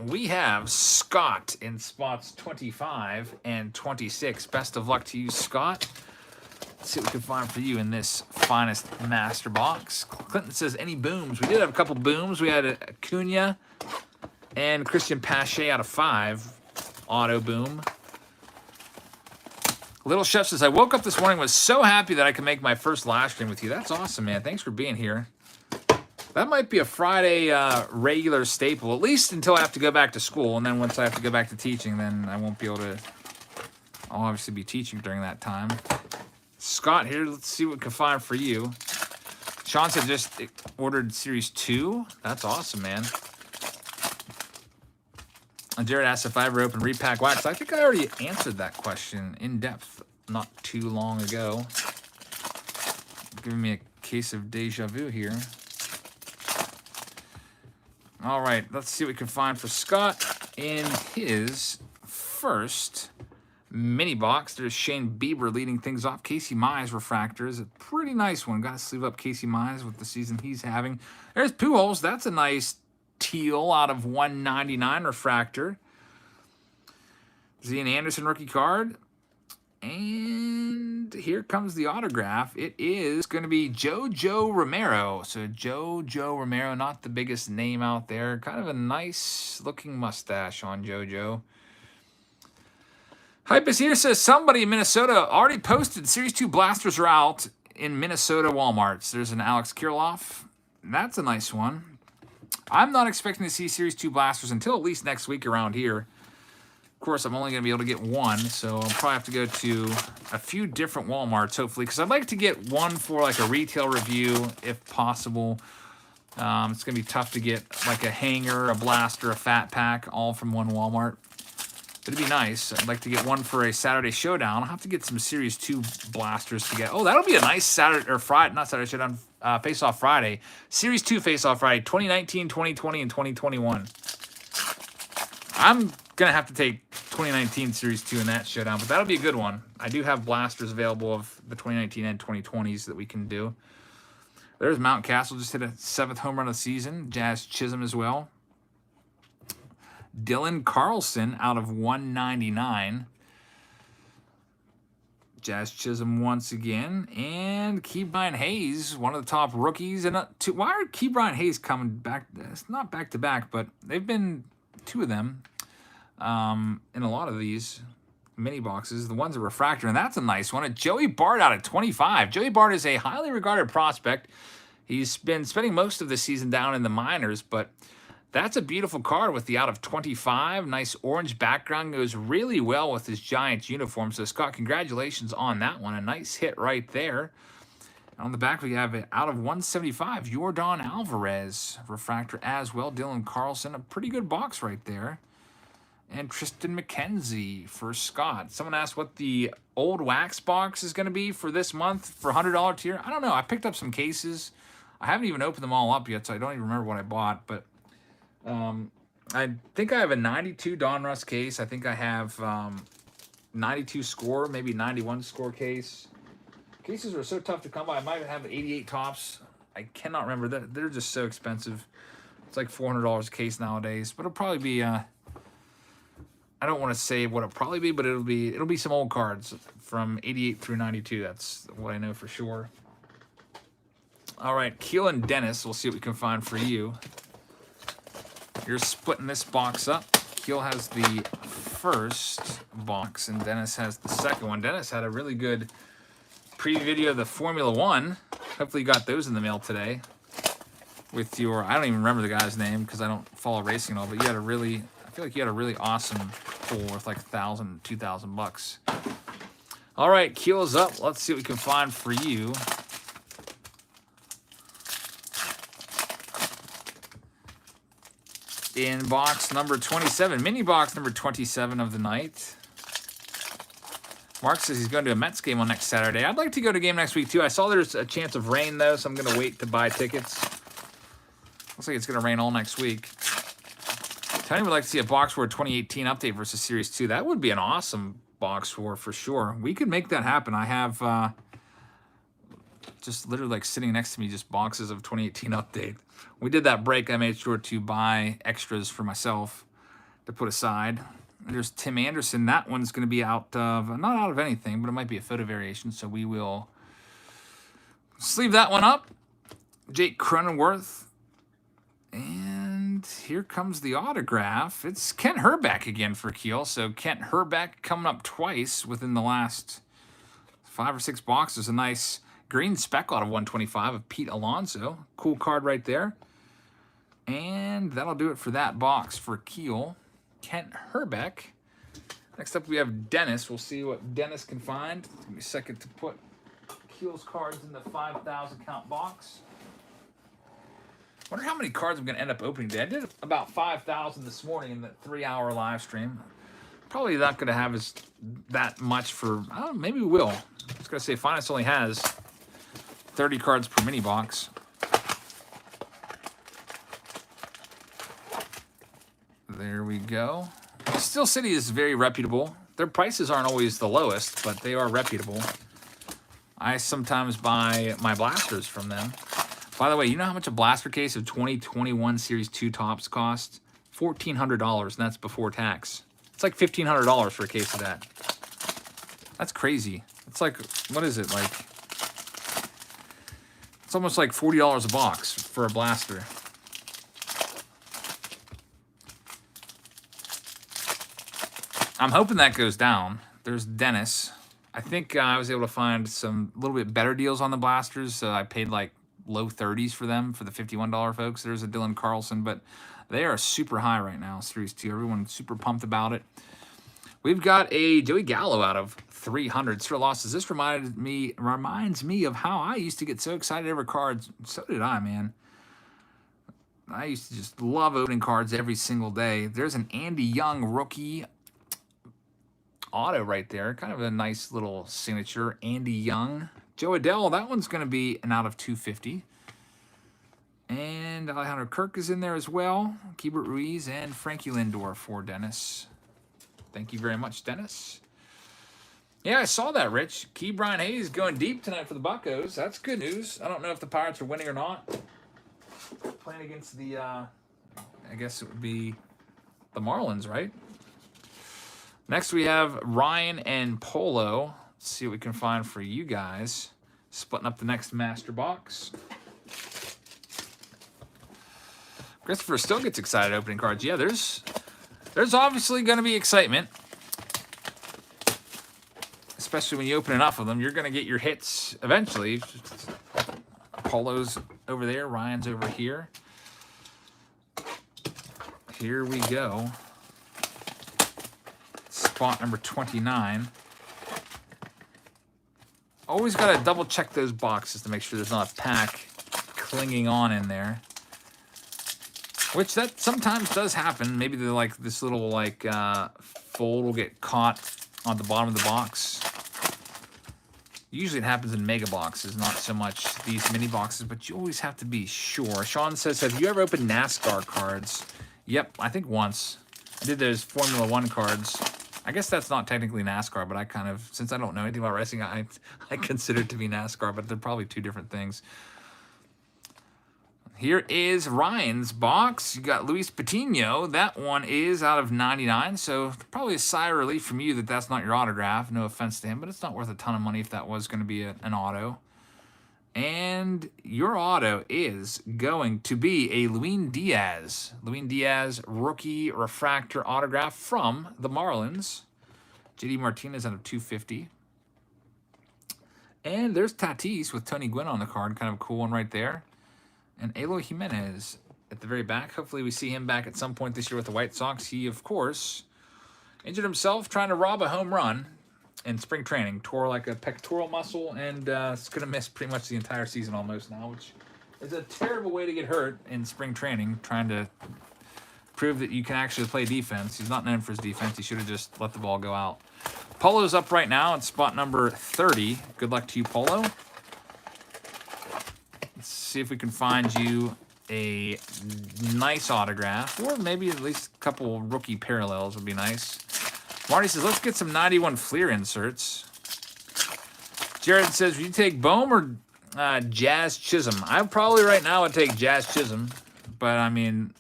we have Scott in spots 25 and 26. Best of luck to you, Scott. Let's see what we can find for you in this finest master box. Clinton says, any booms? We did have a couple booms. We had Acuna and Christian Pache out of 5. Auto boom. Little Chef says, I woke up this morning, was so happy that I could make my first live stream with you. That's awesome, man. Thanks for being here. That might be a Friday regular staple, at least until I have to go back to school. And then once I have to go back to teaching, then I won't be able to. I'll obviously be teaching during that time. Scott here, let's see what we can find for you. Sean said just ordered Series 2. That's awesome, man. And Jared asked if I ever opened repack wax. I think I already answered that question in depth not too long ago. Giving me a case of deja vu here. All right, let's see what we can find for Scott in his first mini box. There's Shane Bieber leading things off. Casey Mize refractors, a pretty nice one. Got to sleeve up Casey Mize with the season he's having. There's Pujols. That's a nice teal out of 199 refractor. Zian Anderson rookie card. And here comes the autograph. It is going to be JoJo Romero. So JoJo Romero, not the biggest name out there. Kind of a nice looking mustache on JoJo. Hypus here says somebody in Minnesota already posted Series 2 blasters are out in Minnesota Walmarts. There's an Alex Kirilloff. That's a nice one. I'm not expecting to see Series 2 blasters until at least next week around here. Of course, I'm only going to be able to get one, so I'll probably have to go to a few different Walmarts, hopefully, because I'd like to get one for a retail review, if possible. It's going to be tough to get a hanger, a blaster, a fat pack, all from one Walmart. But it'd be nice. I'd like to get one for a Saturday Showdown. I'll have to get some Series 2 blasters to get. Oh, that'll be a nice Saturday, or Friday, not Saturday Showdown, Face-Off Friday. Series 2 Face-Off Friday, 2019, 2020, and 2021. I'm going to have to take 2019 Series 2 in that Showdown, but that'll be a good one. I do have blasters available of the 2019 and 2020s that we can do. There's Mountcastle, just hit a 7th home run of the season. Jazz Chisholm as well. Dylan Carlson out of 199. Jazz Chisholm once again. And Ke'Bryan Hayes, one of the top rookies. And why are Ke'Bryan Hayes coming back? It's not back-to-back, but they've been 2 of them in a lot of these mini boxes. The one's a refractor, and that's a nice one. A Joey Bart out of 25. Joey Bart is a highly regarded prospect. He's been spending most of the season down in the minors, but that's a beautiful card with the out of 25. Nice orange background. Goes really well with his Giants uniform. So, Scott, congratulations on that one. A nice hit right there. On the back, we have it out of 175. Yordan Alvarez. Refractor as well. Dylan Carlson. A pretty good box right there. And Tristan McKenzie for Scott. Someone asked what the old wax box is going to be for this month for $100 tier. I don't know. I picked up some cases. I haven't even opened them all up yet, so I don't even remember what I bought. But I think I have a 92 Donruss case. I think I have 92 score, maybe 91 score case. Cases are so tough to come by. I might have 88 tops. I cannot remember. They're just so expensive. It's like $400 a case nowadays. But it'll probably be I don't want to say what it'll probably be, but it'll be some old cards from 88 through 92. That's what I know for sure. All right, Keel and Dennis. We'll see what we can find for you. You're splitting this box up. Keel has the first box, and Dennis has the second one. Dennis had a really good preview video of the Formula One. Hopefully you got those in the mail today. With your, I don't even remember the guy's name because I don't follow racing at all, but you had a really feel like you had a really awesome pull worth like $1,000, $2,000. All right, Keel is up. Let's see what we can find for you. In box number 27, mini box number 27 of the night. Mark says he's going to a Mets game on next Saturday. I'd like to go to a game next week, too. I saw there's a chance of rain, though, so I'm going to wait to buy tickets. Looks like it's going to rain all next week. Tony would like to see a box war 2018 update versus Series 2. That would be an awesome box war for sure. We could make that happen. I have just literally like sitting next to me just boxes of 2018 update. We did that break. I made sure to buy extras for myself to put aside. There's Tim Anderson. That one's going to be out of, not out of anything, but it might be a photo variation. So we will sleeve that one up. Jake Cronenworth. And here comes the autograph. It's Kent Herbeck again for Keel. So Kent Herbeck coming up twice within the last 5 or 6 boxes. A nice green spec out of 125 of Pete Alonso. Cool card right there. And that'll do it for that box for Keel. Kent Herbeck. Next up we have Dennis. We'll see what Dennis can find. Give me a second to put Keel's cards in the 5,000 count box. Wonder how many cards I'm going to end up opening today. I did about 5,000 this morning in the 3-hour live stream. Probably not going to have that much for, I don't know, maybe we will. I was going to say Finest only has 30 cards per mini box. There we go. Steel City is very reputable. Their prices aren't always the lowest, but they are reputable. I sometimes buy my blasters from them. By the way, you know how much a blaster case of 2021 Series 2 tops cost? $1,400, and that's before tax. It's like $1,500 for a case of that. That's crazy. It's like, what is it, like? It's almost like $40 a box for a blaster. I'm hoping that goes down. There's Dennis. I think I was able to find some little bit better deals on the blasters. I paid like low 30s for them for the $51 folks. There's a Dylan Carlson, but they are super high right now, Series 2. Everyone's super pumped about it. We've got a Joey Gallo out of 300. Sir Losses. This reminds me of how I used to get so excited over cards. So did I, man. I used to just love opening cards every single day. There's an Andy Young rookie auto right there. Kind of a nice little signature. Andy Young. Joe Adell, that one's going to be an out of 250. And Alejandro Kirk is in there as well. Keibert Ruiz and Frankie Lindor for Dennis. Thank you very much, Dennis. Yeah, I saw that, Rich. Key Brian Hayes going deep tonight for the Buccos. That's good news. I don't know if the Pirates are winning or not. Playing against the, I guess it would be the Marlins, right? Next we have Ryan and Polo. Let's see what we can find for you guys. Splitting up the next master box. Christopher still gets excited opening cards. Yeah, there's obviously going to be excitement. Especially when you open enough of them. You're going to get your hits eventually. Polo's over there. Ryan's over here. Here we go. Spot number 29. Always got to double check those boxes to make sure there's not a pack clinging on in there. Which that sometimes does happen. Maybe the like this little like fold will get caught on the bottom of the box. Usually it happens in mega boxes, not so much these mini boxes, but you always have to be sure. Sean says, have you ever opened NASCAR cards? Yep, I think once. I did those Formula 1 cards. I guess that's not technically NASCAR, but I kind of, since I don't know anything about racing, I consider it to be NASCAR, but they're probably two different things. Here is Ryan's box. You got Luis Patino. That one is out of 99, so probably a sigh of relief from you that that's not your autograph. No offense to him, but it's not worth a ton of money if that was going to be an auto. And your auto is going to be a Luis Diaz. Luis Diaz rookie refractor autograph from the Marlins. JD Martinez out of 250. And there's Tatis with Tony Gwynn on the card. Kind of a cool one right there. And Eloy Jimenez at the very back. Hopefully we see him back at some point this year with the White Sox. He, of course, injured himself trying to rob a home run in spring training. Tore like a pectoral muscle, and is going to miss pretty much the entire season almost now, which is a terrible way to get hurt in spring training, trying to prove that you can actually play defense. He's not known for his defense. He should have just let the ball go out. Polo's up right now at spot number 30. Good luck to you, Polo. Let's see if we can find you a nice autograph, or maybe at least a couple rookie parallels would be nice. Marty says, let's get some 91 Fleer inserts. Jared says, would you take Bohm or Jazz Chisholm? I probably right now would take Jazz Chisholm, but I mean,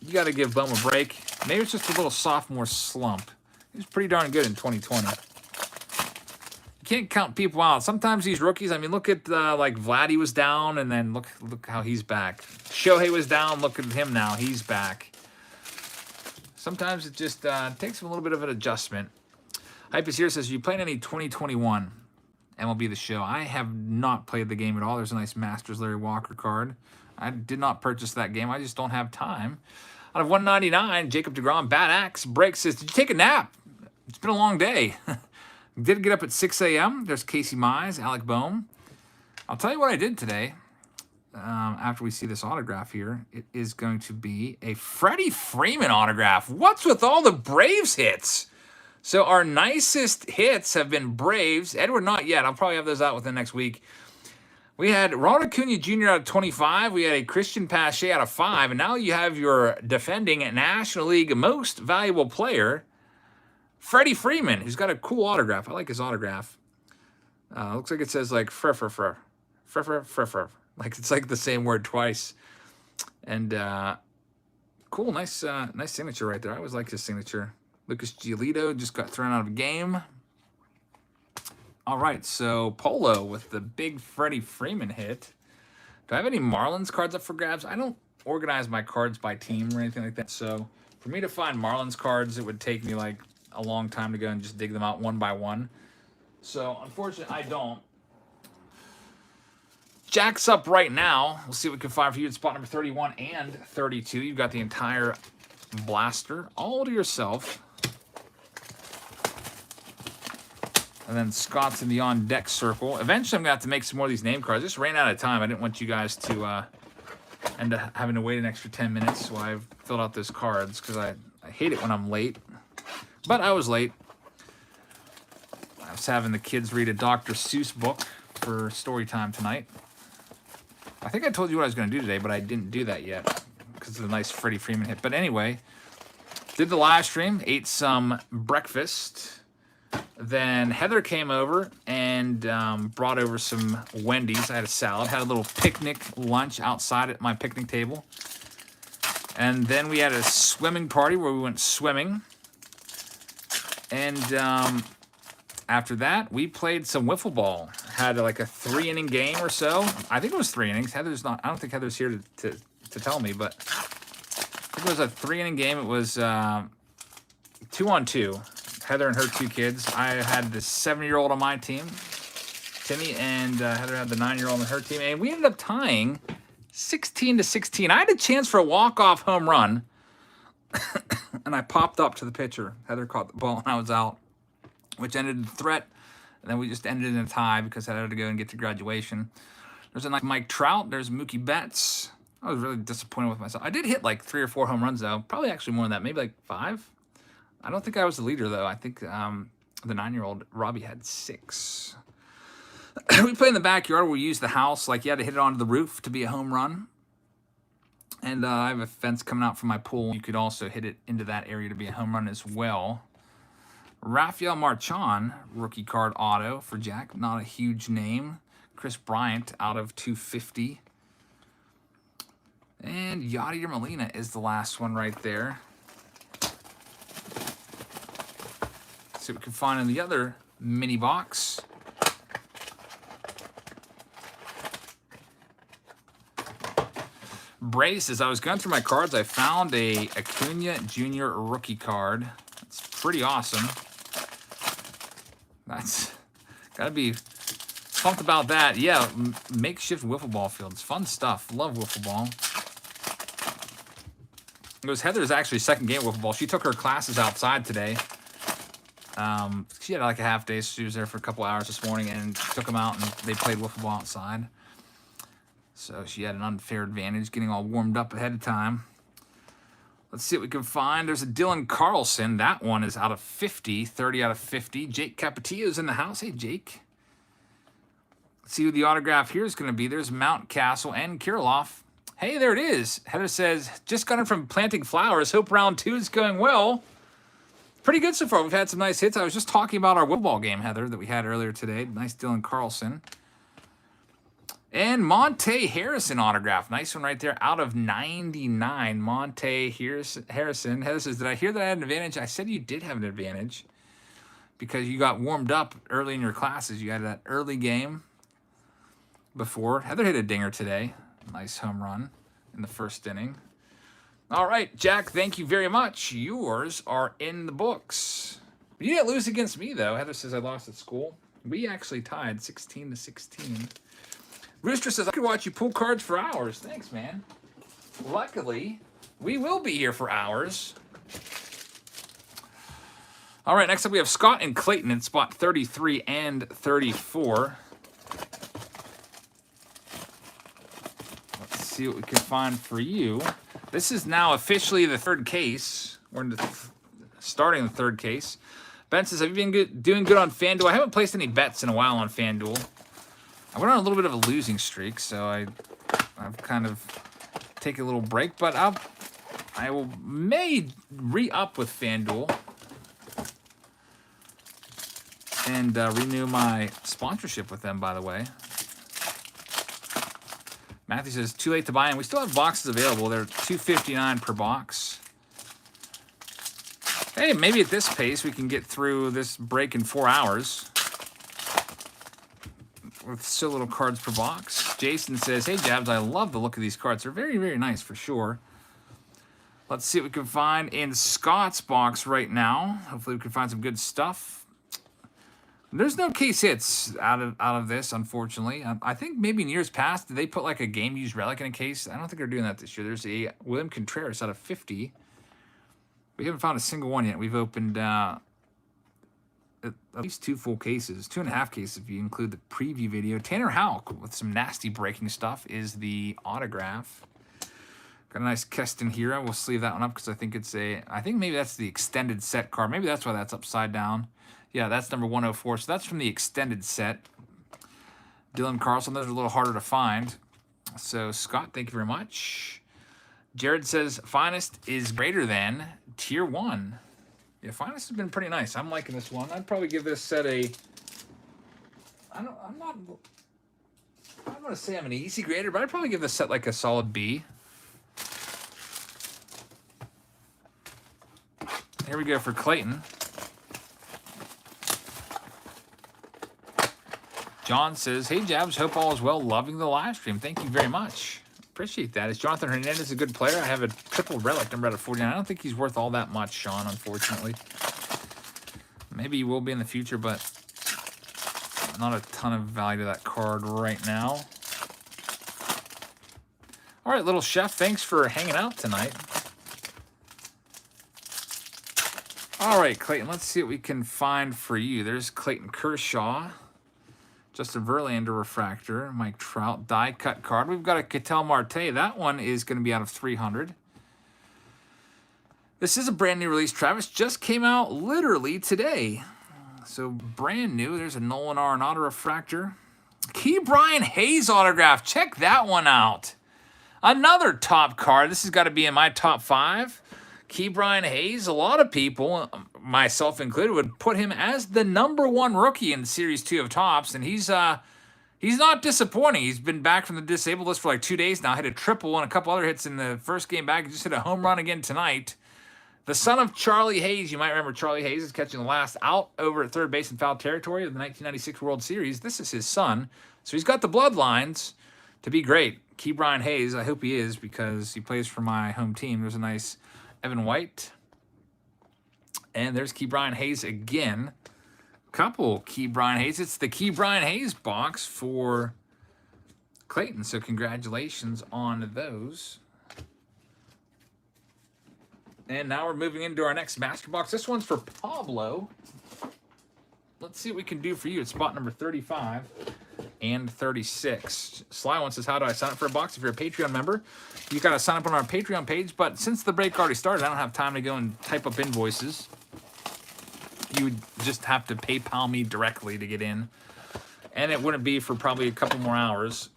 you got to give Bohm a break. Maybe it's just a little sophomore slump. He was pretty darn good in 2020. You can't count people out. Sometimes these rookies, I mean, look at like Vlady was down, and then look how he's back. Shohei was down. Look at him now. He's back. Sometimes it just takes him a little bit of an adjustment. Hype is here says, you playing any 2021 MLB The Show? I have not played the game at all. There's a nice Masters Larry Walker card. I did not purchase that game. I just don't have time. Out of 199, Jacob DeGrom, Bad Axe, Break says, did you take a nap? It's been a long day. Did get up at 6 a.m. There's Casey Mize, Alec Bohm. I'll tell you what I did today. After we see this autograph here, it is going to be a Freddie Freeman autograph. What's with all the Braves hits? So our nicest hits have been Braves. Edward, not yet. I'll probably have those out within the next week. We had Ronald Acuna Jr. out of 25. We had a Christian Pache out of 5. And now you have your defending National League most valuable player, Freddie Freeman, who's got a cool autograph. I like his autograph. Looks like it says like fr. Like it's like the same word twice. And cool, nice signature right there. I always like his signature. Lucas Giolito just got thrown out of a game. All right, so Polo with the big Freddie Freeman hit. Do I have any Marlins cards up for grabs? I don't organize my cards by team or anything like that. So for me to find Marlins cards, it would take me like a long time to go and just dig them out one by one. So unfortunately, I don't. Jack's up right now. We'll see what we can find for you at spot number 31 and 32. You've got the entire blaster all to yourself. And then Scott's in the on-deck circle. Eventually, I'm going to have to make some more of these name cards. I just ran out of time. I didn't want you guys to end up having to wait an extra 10 minutes while I filled out those cards, because I hate it when I'm late. But I was late. I was having the kids read a Dr. Seuss book for story time tonight. I think I told you what I was going to do today, but I didn't do that yet because of the nice Freddie Freeman hit. But anyway, did the live stream, ate some breakfast. Then Heather came over and brought over some Wendy's. I had a salad, had a little picnic lunch outside at my picnic table. And then we had a swimming party where we went swimming. And after that, we played some wiffle ball. Had like a 3-inning game or so. I think it was 3 innings. Heather's not. I don't think Heather's here to tell me, but I think it was a 3-inning game. It was 2-on-2. Heather and her 2 kids. I had the 7-year-old on my team, Timmy, and Heather had the 9-year-old on her team, and we ended up tying 16-16. I had a chance for a walk-off home run, and I popped up to the pitcher. Heather caught the ball, and I was out, which ended in the threat, and then we just ended in a tie because I had to go and get to graduation. There's a Mike Trout. There's Mookie Betts. I was really disappointed with myself. I did hit like 3 or 4 home runs, though. Probably actually more than that. Maybe like 5. I don't think I was the leader, though. I think the 9-year-old Robbie had 6. We play in the backyard. We use the house. Like, you had to hit it onto the roof to be a home run. And I have a fence coming out from my pool. You could also hit it into that area to be a home run as well. Rafael Marchand, rookie card auto for Jack. Not a huge name. Chris Bryant out of 250. And Yadier Molina is the last one right there. See what we can find in the other mini box. Brace, as I was going through my cards, I found a Acuna Jr. rookie card. It's pretty awesome. That's gotta be pumped about that. Yeah, makeshift wiffle ball fields. Fun stuff. Love wiffle ball. It was Heather's actually second game of wiffle ball. She took her classes outside today. She had like a half day, so she was there for a couple hours this morning and took them out and they played wiffle ball outside. So she had an unfair advantage getting all warmed up ahead of time. Let's see what we can find. There's a Dylan Carlson. That one is out of 50, 30 out of 50. Jake Capetillo's in the house. Hey, Jake. Let's see who the autograph here is going to be. There's Mountcastle and Kirilloff. Hey, there it is. Heather says, just got it from planting flowers. Hope round 2 is going well. Pretty good so far. We've had some nice hits. I was just talking about our wiffle game, Heather, that we had earlier today. Nice Dylan Carlson. And Monte Harrison autograph. Nice one right there. Out of 99. Monte Harrison. Heather says, did I hear that I had an advantage? I said you did have an advantage because you got warmed up early in your classes. You had that early game before. Heather hit a dinger today. Nice home run in the first inning. All right, Jack, thank you very much. Yours are in the books. You didn't lose against me, though. Heather says I lost at school. We actually tied 16-16. Rooster says, I could watch you pull cards for hours. Thanks, man. Luckily, we will be here for hours. All right, next up we have Scott and Clayton in spot 33 and 34. Let's see what we can find for you. This is now officially the third case. We're in starting the third case. Ben says, have you been doing good on FanDuel? I haven't placed any bets in a while on FanDuel. I went on a little bit of a losing streak, so I've kind of taken a little break, but I may re-up with FanDuel and renew my sponsorship with them, by the way. Matthew says, too late to buy in. We still have boxes available. They're $2.59 per box. Hey, maybe at this pace we can get through this break in 4 hours. With still little cards per box. Jason says, hey, Jabs, I love the look of these cards. They're very, very nice for sure. Let's see what we can find in Scott's box right now. Hopefully we can find some good stuff. There's no case hits out of this, unfortunately. I think maybe in years past, did they put like a game-used relic in a case? I don't think they're doing that this year. There's a William Contreras out of 50. We haven't found a single one yet. We've opened at least 2 full cases, 2.5 cases if you include the preview video. Tanner Houck with some nasty breaking stuff is the autograph. Got a nice Keston Hira. We'll sleeve that one up because I think I think maybe that's the extended set card. Maybe that's why that's upside down. Yeah, that's number 104. So that's from the extended set. Dylan Carlson, those are a little harder to find. So Scott, thank you very much. Jared says, finest is greater than tier 1. Yeah, finest has been pretty nice. I'm liking this one. I'd probably give this set a... I'm not going to say I'm an easy grader, but I'd probably give this set like a solid B. Here we go for Clayton. John says, hey, Jabs, hope all is well. Loving the live stream. Thank you very much. Appreciate that. Is Jonathan Hernandez a good player? I have a triple relic number out of 49. I don't think he's worth all that much, Sean, unfortunately. Maybe he will be in the future, but not a ton of value to that card right now. All right, little chef, thanks for hanging out tonight. All right, Clayton, let's see what we can find for you. There's Clayton Kershaw. Justin Verlander refractor, Mike Trout die cut card. We've got a Ketel Marte. That one is going to be out of 300. This is a brand new release. Travis just came out literally today. So brand new. There's a Nolan Arenado refractor. Key Brian Hayes autograph. Check that one out. Another top card. This has got to be in my top 5. Key Brian Hayes. A lot of people, myself included, would put him as the #1 rookie in Series 2 of Topps, and he's not disappointing. He's been back from the disabled list for like 2 days now. Hit a triple and a couple other hits in the first game back. He just hit a home run again tonight. The son of Charlie Hayes. You might remember Charlie Hayes is catching the last out over at third base in foul territory of the 1996 World Series. This is his son, so he's got the bloodlines to be great. Key Brian Hayes, I hope he is, because he plays for my home team. There's a nice Evan White. And there's Key Brian Hayes again. Couple Key Brian Hayes. It's the Key Brian Hayes box for Clayton. So congratulations on those. And now we're moving into our next master box. This one's for Pablo. Let's see what we can do for you at spot number 35 and 36. Sly one says, how do I sign up for a box? If you're a Patreon member, you got to sign up on our Patreon page. But since the break already started, I don't have time to go and type up invoices. You would just have to PayPal me directly to get in. And it wouldn't be for probably a couple more hours.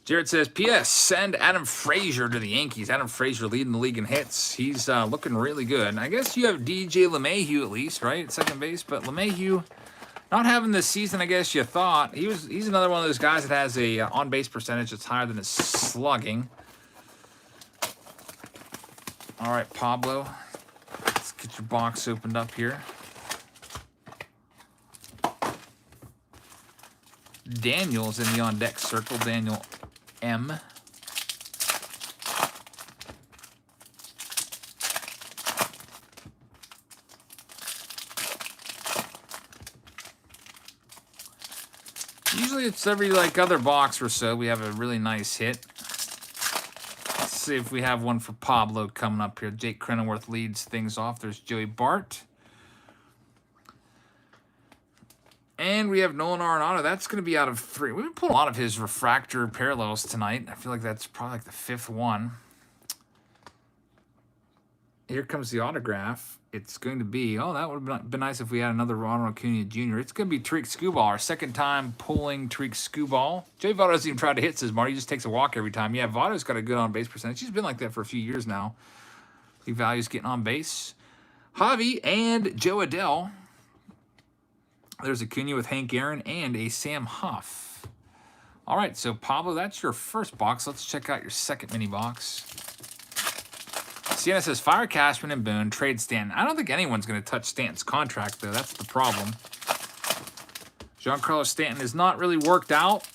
Jared says, P.S. Send Adam Frazier to the Yankees. Adam Frazier leading the league in hits. He's looking really good. I guess you have DJ LeMahieu at least, right, at second base. But LeMahieu not having the season I guess you thought. He's another one of those guys that has a on-base percentage that's higher than his slugging. All right, Pablo. Let's get your box opened up here. Daniel's in the on-deck circle. Daniel M. Usually it's every other box or so we have a really nice hit. Let's see if we have one for Pablo coming up here. Jake Cronenworth leads things off. There's Joey Bart. And we have Nolan Arenado. That's going to be out of 3. We've been pulling a lot of his refractor parallels tonight. I feel like that's probably the 5th one. Here comes the autograph. It's going to be, oh, that would have been nice if we had another Ronald Acuna Jr. It's going to be Tariq Skubal, our second time pulling Tariq Skubal. Joey Votto doesn't even try to hit, says Marty. He just takes a walk every time. Yeah, Votto's got a good on-base percentage. He's been like that for a few years now. He values getting on base. Javi and Joe Adell. There's Acuna with Hank Aaron and a Sam Huff. All right, so Pablo, that's your first box. Let's check out your second mini box. Sienna says, fire Cashman and Boone, trade Stanton. I don't think anyone's going to touch Stanton's contract, though. That's the problem. Giancarlo Stanton has not really worked out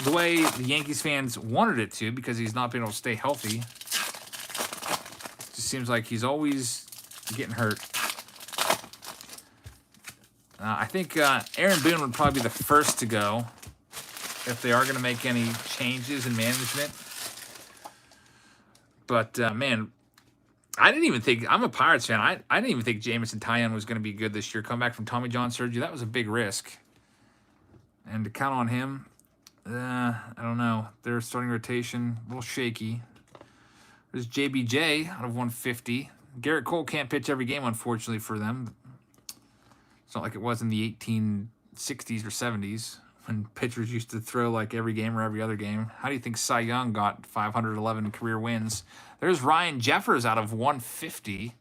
the way the Yankees fans wanted it to because he's not been able to stay healthy. It just seems like he's always getting hurt. I think Aaron Boone would probably be the first to go if they are going to make any changes in management. But, man, I didn't even think – I'm a Pirates fan. I didn't even think Jameson Taillon was going to be good this year. Come back from Tommy John surgery, that was a big risk. And to count on him, I don't know. Their starting rotation, a little shaky. There's JBJ out of 150. Garrett Cole can't pitch every game, unfortunately, for them. It's not like it was in the 1860s or 70s when pitchers used to throw like every game or every other game. How do you think Cy Young got 511 career wins? There's Ryan Jeffers out of 150.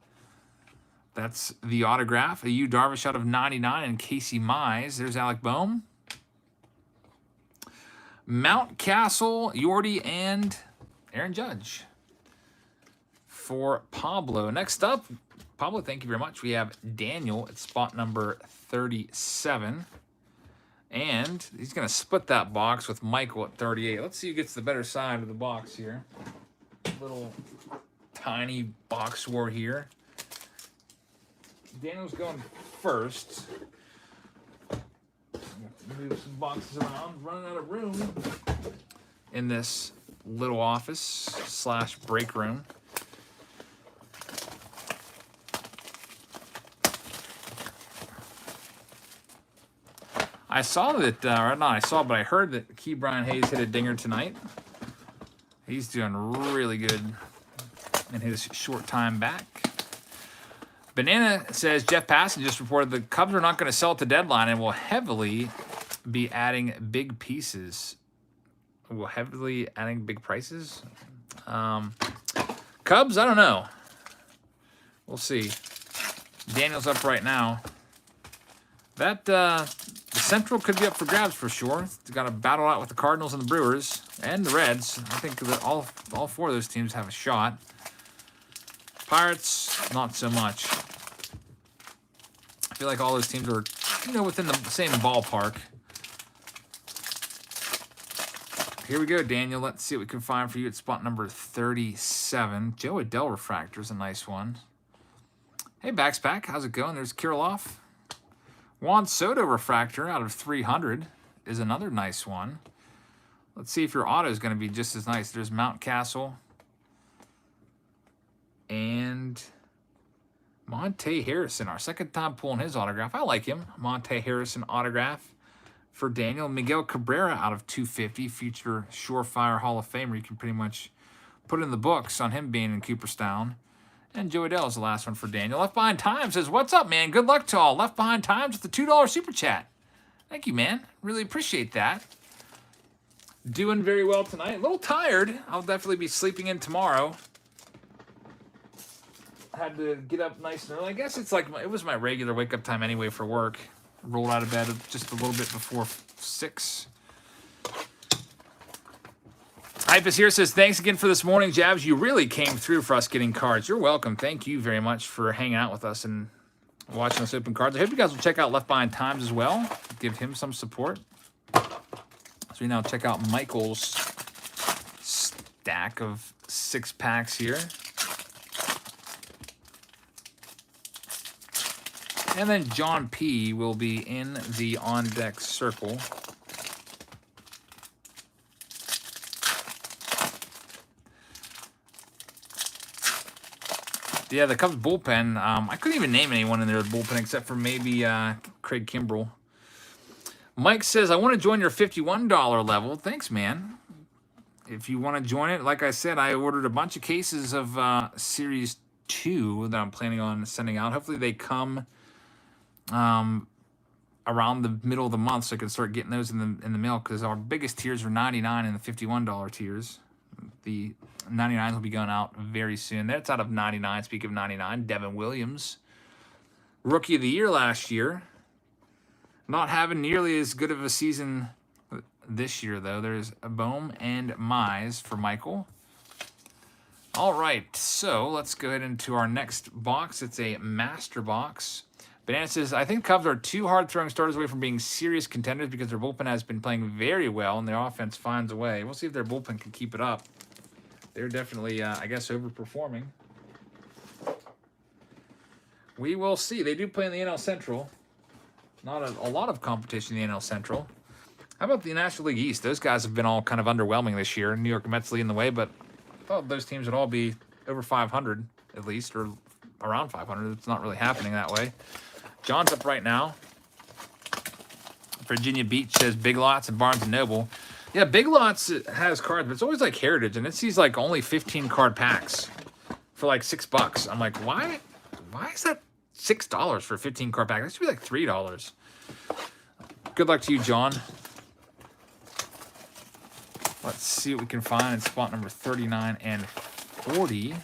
That's the autograph. A Yu Darvish out of 99 and Casey Mize. There's Alec Boehm. Mountcastle, Yordi, and Aaron Judge for Pablo. Next up, Pablo, thank you very much. We have Daniel at spot number 37. And he's going to split that box with Michael at 38. Let's see who gets the better side of the box here. Little tiny box war here. Daniel's going first. Move some boxes around. Running out of room in this little office / break room. I saw that, or not I saw, but I heard that Key Brian Hayes hit a dinger tonight. He's doing really good in his short time back. Banana says, Jeff Passan just reported the Cubs are not going to sell at the deadline and will heavily be adding big pieces. Will heavily adding big prices? Cubs, I don't know. We'll see. Daniel's up right now. That, the Central could be up for grabs for sure. They've got to battle out with the Cardinals and the Brewers and the Reds. I think that all 4 of those teams have a shot. Pirates, not so much. I feel like all those teams are, within the same ballpark. Here we go, Daniel. Let's see what we can find for you at spot number 37. Joe Adell refractor is a nice one. Hey, Baxpack, how's it going? There's Kirilloff. Juan Soto refractor out of 300 is another nice one. Let's see if your auto is going to be just as nice. There's Mountcastle. And Monte Harrison, our second time pulling his autograph. I like him. Monte Harrison autograph for Daniel. Miguel Cabrera out of 250, future surefire Hall of Famer. You can pretty much put in the books on him being in Cooperstown. And Joey Dell is the last one for Daniel. Left Behind Time says, what's up, man? Good luck to all. Left Behind Times with the $2 super chat. Thank you, man. Really appreciate that. Doing very well tonight. A little tired. I'll definitely be sleeping in tomorrow. Had to get up nice and early. I guess it's like it was my regular wake up time anyway for work. Rolled out of bed just a little bit before 6. Hypus here says, thanks again for this morning, Jabs. You really came through for us getting cards. You're welcome. Thank you very much for hanging out with us and watching us open cards. I hope you guys will check out Left Behind Times as well. Give him some support. So we now check out Michael's stack of 6 packs here. And then John P. will be in the on-deck circle. Yeah, the Cubs bullpen, I couldn't even name anyone in their bullpen except for maybe Craig Kimbrell. Mike says, I want to join your $51 level. Thanks, man. If you want to join it, like I said, I ordered a bunch of cases of Series 2 that I'm planning on sending out. Hopefully they come around the middle of the month so I can start getting those in the mail, because our biggest tiers are $99 and the $51 tiers. The 99s will be going out very soon. That's out of 99. Speak of 99, Devin Williams, Rookie of the Year last year. Not having nearly as good of a season this year, though. There's a Bohm and Mize for Michael. All right, so let's go ahead into our next box. It's a master box. Banana says, I think Cubs are 2 hard-throwing starters away from being serious contenders because their bullpen has been playing very well and their offense finds a way. We'll see if their bullpen can keep it up. They're definitely, I guess, overperforming. We will see. They do play in the NL Central. Not a lot of competition in the NL Central. How about the National League East? Those guys have been all kind of underwhelming this year. New York Mets leading the way, but I thought those teams would all be over 500 at least, or around 500. It's not really happening that way. John's up right now. Virginia Beach says Big Lots and Barnes & Noble. Yeah, Big Lots has cards, but it's always like Heritage, and it sees like only 15 card packs for like $6. I'm like, why is that $6 for a 15 card pack? That should be like $3. Good luck to you, John. Let's see what we can find in spot number 39 and 40.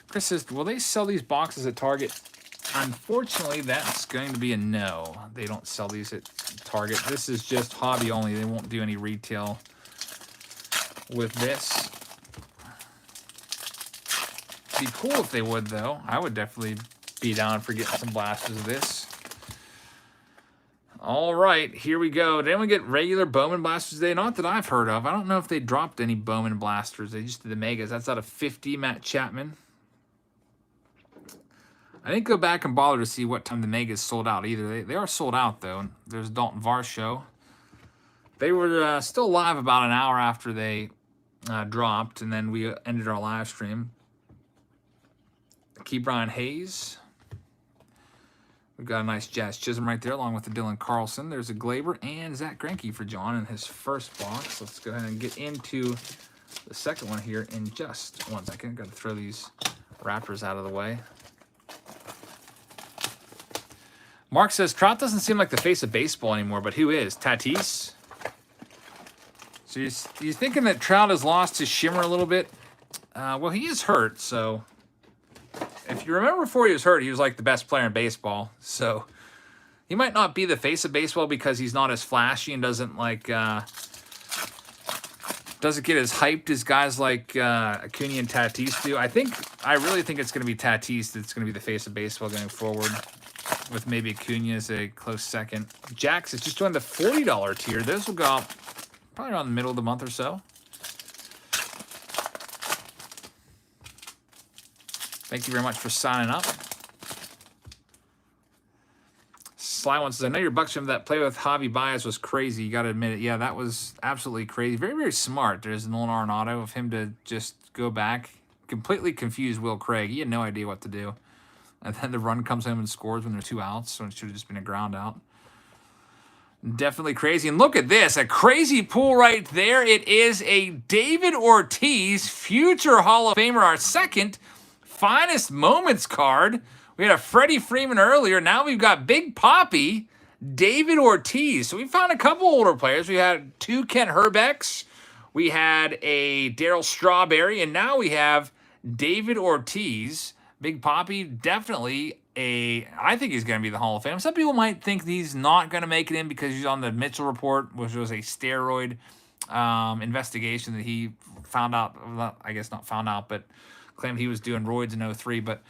Chris says, will they sell these boxes at Target? Unfortunately, that's going to be a no. They don't sell these at Target. This is just hobby only. They won't do any retail with this. Be cool if they would, though. I would definitely be down for getting some blasters of this. All right, here we go. Did anyone get regular Bowman blasters today? Not that I've heard of. I don't know if they dropped any Bowman blasters. They just did the megas. That's out of 50, Matt Chapman. I didn't go back and bother to see what time the megas sold out either. They are sold out, though. There's Dalton Varsho. They were still live about an hour after they dropped, and then we ended our live stream. Key Brian Hayes. We've got a nice Jazz Chisholm right there, along with the Dylan Carlson. There's a Glaber and Zach Greinke for John in his first box. Let's go ahead and get into the second one here in just 1 second. Got to throw these Raptors out of the way. Mark says, Trout doesn't seem like the face of baseball anymore, but who is? Tatis? So you're thinking that Trout has lost his shimmer a little bit? Well, he is hurt, so if you remember before he was hurt, he was like the best player in baseball. So he might not be the face of baseball because he's not as flashy and doesn't like doesn't get as hyped as guys like Acuna and Tatis do. I really think it's going to be Tatis that's going to be the face of baseball going forward, with maybe Acuna as a close second. Jax is just joined the $40 tier. Those will go up probably around the middle of the month or so. Thank you very much for signing up. Fly One says, I know your Bucks from that play with Javi Baez was crazy. You got to admit it. Yeah, that was absolutely crazy. Very, very smart. There's Nolan Arenado of him to just go back. Completely confused Will Craig. He had no idea what to do. And then the run comes home and scores when there's 2 outs, so it should have just been a ground out. Definitely crazy. And look at this, a crazy pull right there. It is a David Ortiz, future Hall of Famer, our second finest moments card. We had a Freddie Freeman earlier. Now we've got Big Papi, David Ortiz. So we found a couple older players. We had 2 Kent Herbecks. We had a Darryl Strawberry. And now we have David Ortiz. Big Papi, definitely I think he's going to be the Hall of Fame. Some people might think he's not going to make it in because he's on the Mitchell Report, which was a steroid investigation that he found out. I guess not found out, but claimed he was doing roids in 03. But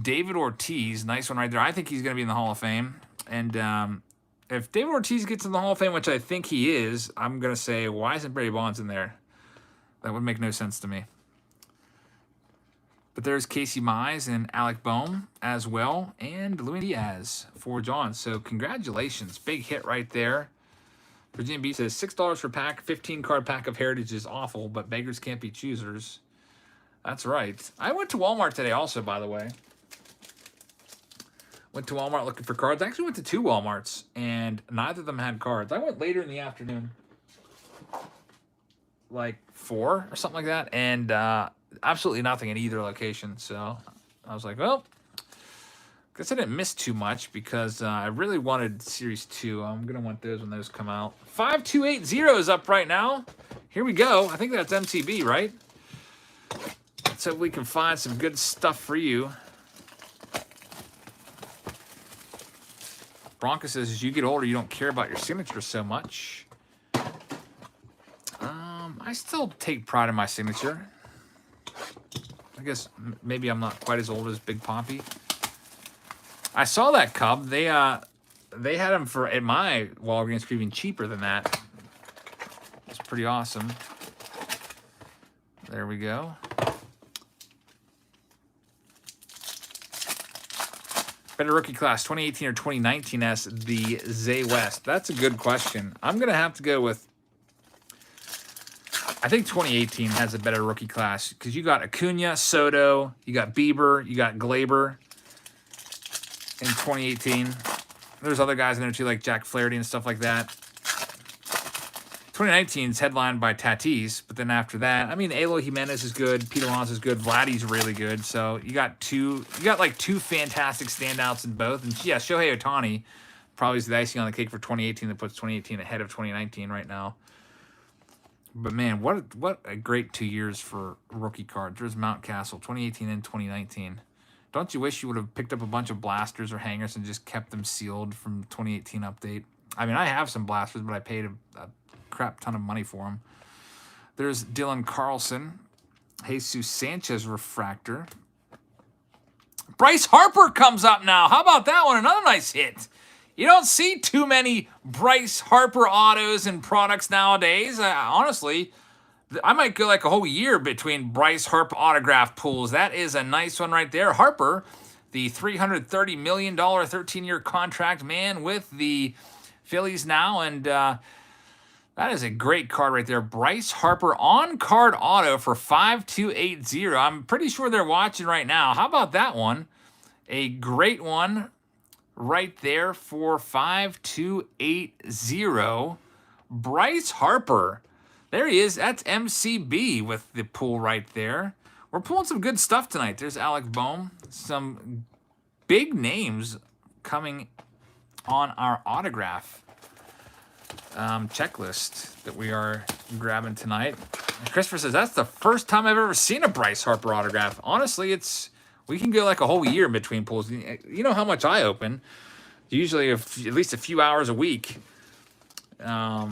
David Ortiz, nice one right there. I think he's going to be in the Hall of Fame. And if David Ortiz gets in the Hall of Fame, which I think he is, I'm going to say, why isn't Barry Bonds in there? That would make no sense to me. But there's Casey Mize and Alec Boehm as well, and Luis Diaz for John. So congratulations. Big hit right there. Virginia B says $6 per pack, 15-card pack of Heritage is awful, but beggars can't be choosers. That's right. I went to Walmart today also, by the way. Went to Walmart looking for cards. I actually went to 2 Walmarts, and neither of them had cards. I went later in the afternoon, like 4 or something like that, and absolutely nothing in either location. So I was like, well, guess I didn't miss too much because I really wanted Series 2. I'm going to want those when those come out. 5280 is up right now. Here we go. I think that's MTB, right? Let's hope we can find some good stuff for you. Bronca says, as you get older, you don't care about your signature so much. I still take pride in my signature. I guess maybe I'm not quite as old as Big Papi. I saw that Cub. They had him at my Walgreens for even cheaper than that. It's pretty awesome. There we go. Better rookie class, 2018 or 2019 as the Zay West? That's a good question. I'm going to have to go with, I think 2018 has a better rookie class because you got Acuna, Soto, you got Bieber, you got Glaber in 2018. There's other guys in there too, like Jack Flaherty and stuff like that. 2019 is headlined by Tatis, but then after that, I mean, Eloy Jimenez is good, Pete Alonso is good, Vladdy's really good. So you got like 2 fantastic standouts in both. And yeah, Shohei Ohtani probably is the icing on the cake for 2018 that puts 2018 ahead of 2019 right now. But man, what a great 2 years for rookie cards. There's Mountcastle, 2018 and 2019. Don't you wish you would have picked up a bunch of blasters or hangers and just kept them sealed from 2018 update? I mean, I have some blasters, but I paid a crap ton of money for them. There's Dylan Carlson, Jesus Sanchez refractor. Bryce Harper comes up now. How about that one? Another nice hit. You don't see too many Bryce Harper autos and products nowadays. Honestly, I might go like a whole year between Bryce Harper autograph pulls. That is a nice one right there. Harper, the $330 million 13-year contract man with the Phillies now. And that is a great card right there. Bryce Harper on-card auto for 5280. I'm pretty sure they're watching right now. How about that one? A great one right there for 5280. Bryce Harper. There he is. That's MCB with the pull right there. We're pulling some good stuff tonight. There's Alec Boehm. Some big names coming on our autograph checklist that we are grabbing tonight. And Christopher says, that's the first time I've ever seen a Bryce Harper autograph. Honestly, we can go like a whole year in between pulls. You know how much I open. Usually at least a few hours a week. I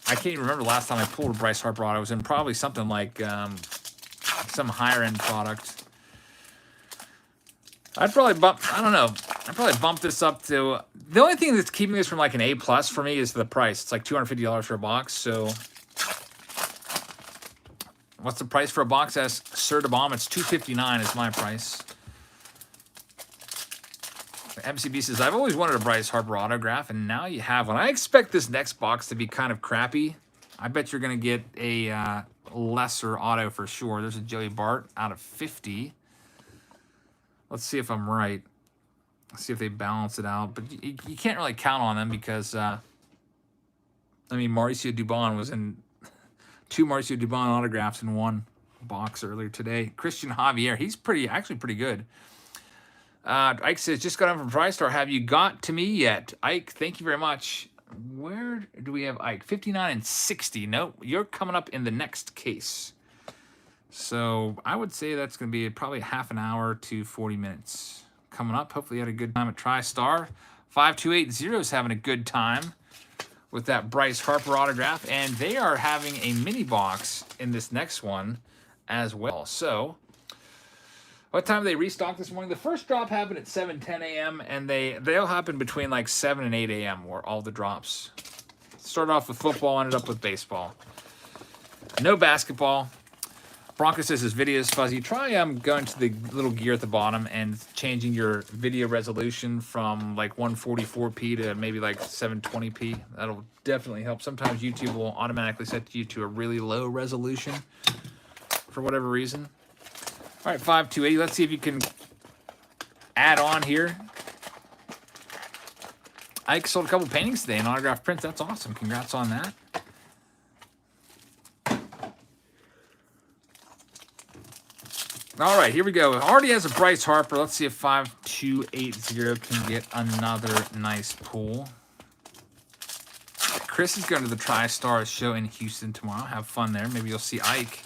can't even remember the last time I pulled a Bryce Harper auto. It was in probably something like some higher end product. I'd probably bump this up to, the only thing that's keeping this from like an A+ for me is the price. It's like $250 for a box. So what's the price for a box? As Sir DeBomb, it's $259 is my price. MCB says, I've always wanted a Bryce Harper autograph, and now you have one. I expect this next box to be kind of crappy. I bet you're going to get a lesser auto for sure. There's a Joey Bart out of 50. Let's see if I'm right. Let's see if they balance it out. But you can't really count on them because, I mean, Mauricio Dubon was in 2 Mauricio Dubon autographs in 1 box earlier today. Christian Javier, he's actually pretty good. Ike says, just got on from TriStar. Have you got to me yet? Ike, thank you very much. Where do we have Ike? 59 and 60. No, you're coming up in the next case. So I would say that's going to be probably half an hour to 40 minutes coming up. Hopefully you had a good time at TriStar. 5280 is having a good time with that Bryce Harper autograph. And they are having a mini box in this next one as well. So what time did they restock this morning? The first drop happened at 7:10 a.m. and they'll happen between like 7 and 8 a.m. where all the drops. Started off with football, ended up with baseball. No basketball. Bronco says his video is fuzzy. Try going to the little gear at the bottom and changing your video resolution from like 144p to maybe like 720p. That'll definitely help. Sometimes YouTube will automatically set you to a really low resolution for whatever reason. All right, 5280. Let's see if you can add on here. Ike sold a couple paintings today and autographed prints. That's awesome. Congrats on that. All right, here we go. It already has a Bryce Harper. Let's see if 5280 can get another nice pull. Chris is going to the TriStar show in Houston tomorrow. Have fun there. Maybe you'll see Ike.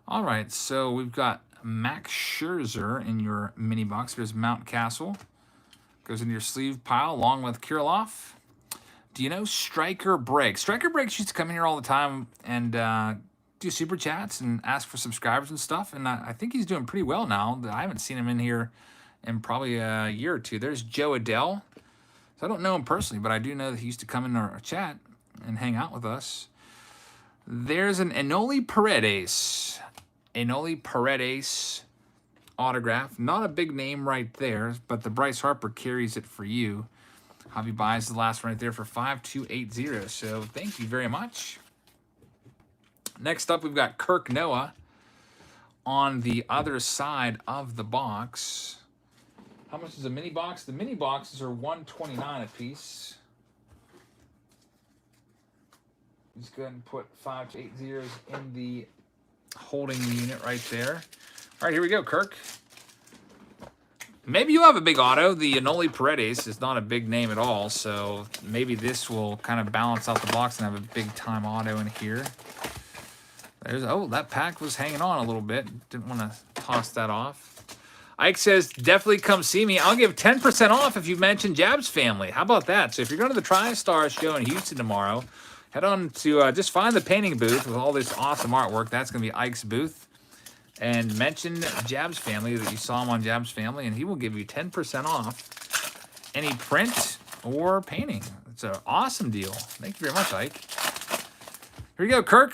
All right, so we've got Max Scherzer in your mini box. There's Mount Castle. Goes into your sleeve pile along with Kirilloff. Do you know Striker Break? Striker Break used to come in here all the time and do super chats and ask for subscribers and stuff. And I think he's doing pretty well now. I haven't seen him in here in probably a year or two. There's Joe Adele. So I don't know him personally, but I do know that he used to come in our chat and hang out with us. There's an Enoli Paredes. Enoli Paredes autograph. Not a big name right there, but the Bryce Harper carries it for you. Javi buys the last one right there for 5280. So thank you very much. Next up, we've got Kirk Noah on the other side of the box. How much is a mini box? The mini boxes are $129 a piece. Just go ahead and put 5280s in the holding unit right there. All right, here we go, Kirk. Maybe you have a big auto. The Enoli Paredes is not a big name at all, so maybe this will kind of balance out the box and have a big-time auto in here. Oh, that pack was hanging on a little bit. Didn't want to toss that off. Ike says, definitely come see me. I'll give 10% off if you mention Jab's family. How about that? So if you're going to the TriStar show in Houston tomorrow, head on to just find the painting booth with all this awesome artwork. That's going to be Ike's booth. And mention Jab's family, that you saw him on Jab's family, and he will give you 10% off any print or painting. It's an awesome deal. Thank you very much, Ike. Here we go, Kirk.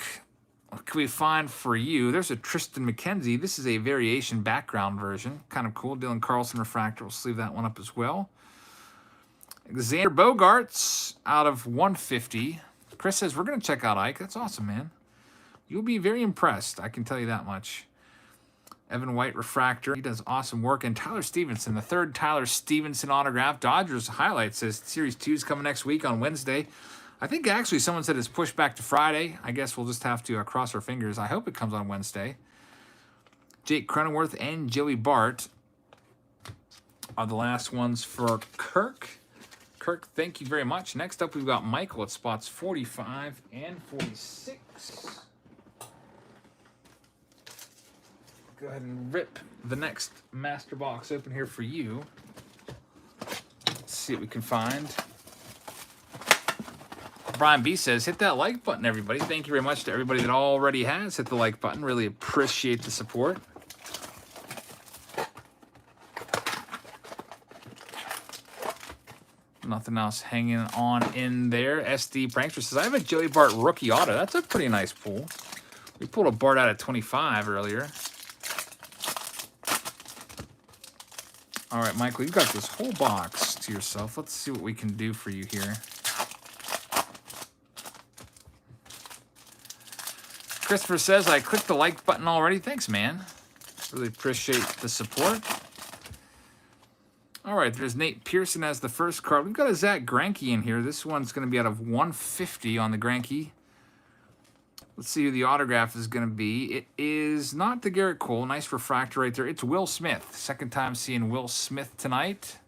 What can we find for you? There's a Tristan McKenzie. This is a variation background version. Kind of cool. Dylan Carlson refractor. We'll sleeve that one up as well. Xander Bogaerts out of 150. Chris says, we're going to check out Ike. That's awesome, man. You'll be very impressed. I can tell you that much. Evan White refractor. He does awesome work. And Tyler Stevenson, the third Tyler Stevenson autograph. Dodgers highlight says Series 2 is coming next week on Wednesday. I think actually someone said it's pushed back to Friday. I guess we'll just have to cross our fingers. I hope it comes on Wednesday. Jake Cronenworth and Joey Bart are the last ones for Kirk. Kirk, thank you very much. Next up, we've got Michael at spots 45 and 46. Go ahead and rip the next master box open here for you. Let's see what we can find. Brian B says, hit that like button, everybody. Thank you very much to everybody that already has hit the like button. Really appreciate the support. Nothing else hanging on in there. SD Prankster says, I have a Joey Bart rookie auto. That's a pretty nice pull. We pulled a Bart out of 25 earlier. All right, Michael, you've got this whole box to yourself. Let's see what we can do for you here. Christopher says, I clicked the like button already. Thanks, man. Really appreciate the support. All right, there's Nate Pearson as the first card. We've got a Zach Greinke in here. This one's going to be out of 150 on the Greinke. Let's see who the autograph is going to be. It is not the Garrett Cole. Nice refractor right there. It's Will Smith. Second time seeing Will Smith tonight.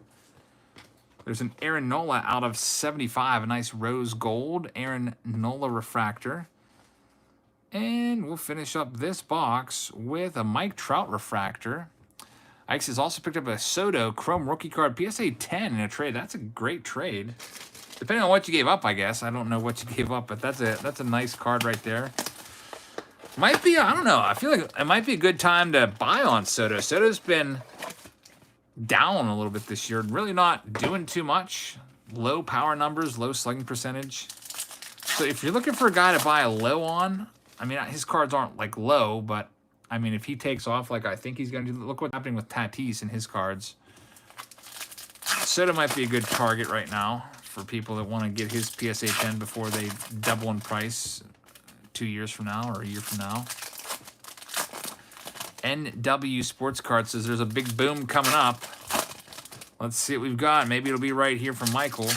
There's an Aaron Nola out of 75. A nice rose gold Aaron Nola refractor. And we'll finish up this box with a Mike Trout refractor. Ike's has also picked up a Soto Chrome rookie card PSA 10 in a trade. That's a great trade. Depending on what you gave up, I guess. I don't know what you gave up, but that's a nice card right there. Might be, I don't know. I feel like it might be a good time to buy on Soto. Soto's been down a little bit this year. Really not doing too much. Low power numbers, low slugging percentage. So if you're looking for a guy to buy a low on, I mean, his cards aren't like low, but I mean, if he takes off like I think he's going to do, look what's happening with Tatis in his cards. Soto might be a good target right now for people that want to get his PSA 10 before they double in price 2 years from now or a year from now. NW Sports Card says there's a big boom coming up. Let's see what we've got. Maybe it'll be right here from Michael.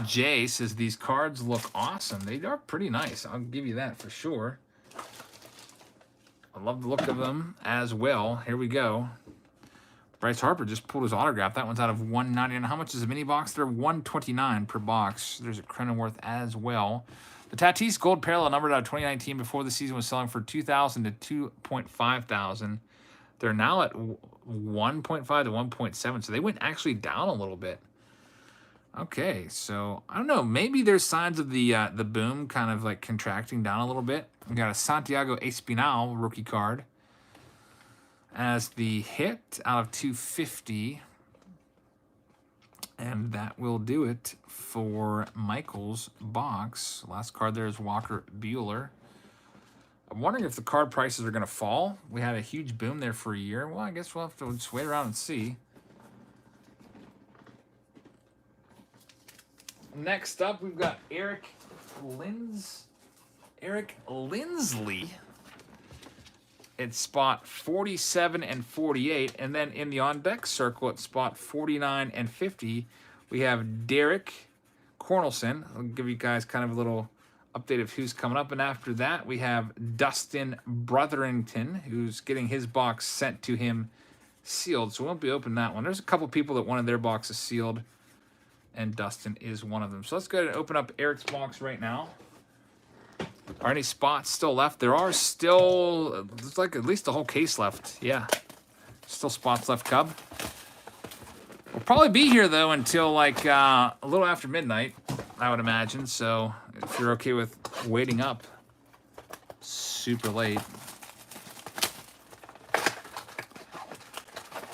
Jay says these cards look awesome. They are pretty nice. I'll give you that for sure. I love the look of them as well. Here we go. Bryce Harper just pulled his autograph. That one's out of 199. How much is a mini box? They're $129 per box. There's a Cronenworth as well. The Tatis Gold Parallel numbered out of 2019 before the season was selling for $2,000 to $2,500. They're now at 1.5 to 1.7, so they went actually down a little bit. Okay, so I don't know. Maybe there's signs of the boom kind of like contracting down a little bit. We got a Santiago Espinal rookie card as the hit out of 250. And that will do it for Michael's box. Last card there is Walker Buehler. I'm wondering if the card prices are going to fall. We had a huge boom there for a year. Well, I guess we'll have to just wait around and see. Next up, we've got Eric Lindsley. It's spot 47 and 48. And then in the on-deck circle at spot 49 and 50, we have Derek Cornelson. I'll give you guys kind of a little update of who's coming up. And after that, we have Dustin Brotherington, who's getting his box sent to him sealed. So we won't be opening that one. There's a couple people that wanted their boxes sealed, and Dustin is one of them. So let's go ahead and open up Eric's box right now. Are any spots still left? There are still, there's like at least a whole case left. Yeah, still spots left, Cub. We'll probably be here, though, until like a little after midnight, I would imagine. So if you're okay with waiting up super late.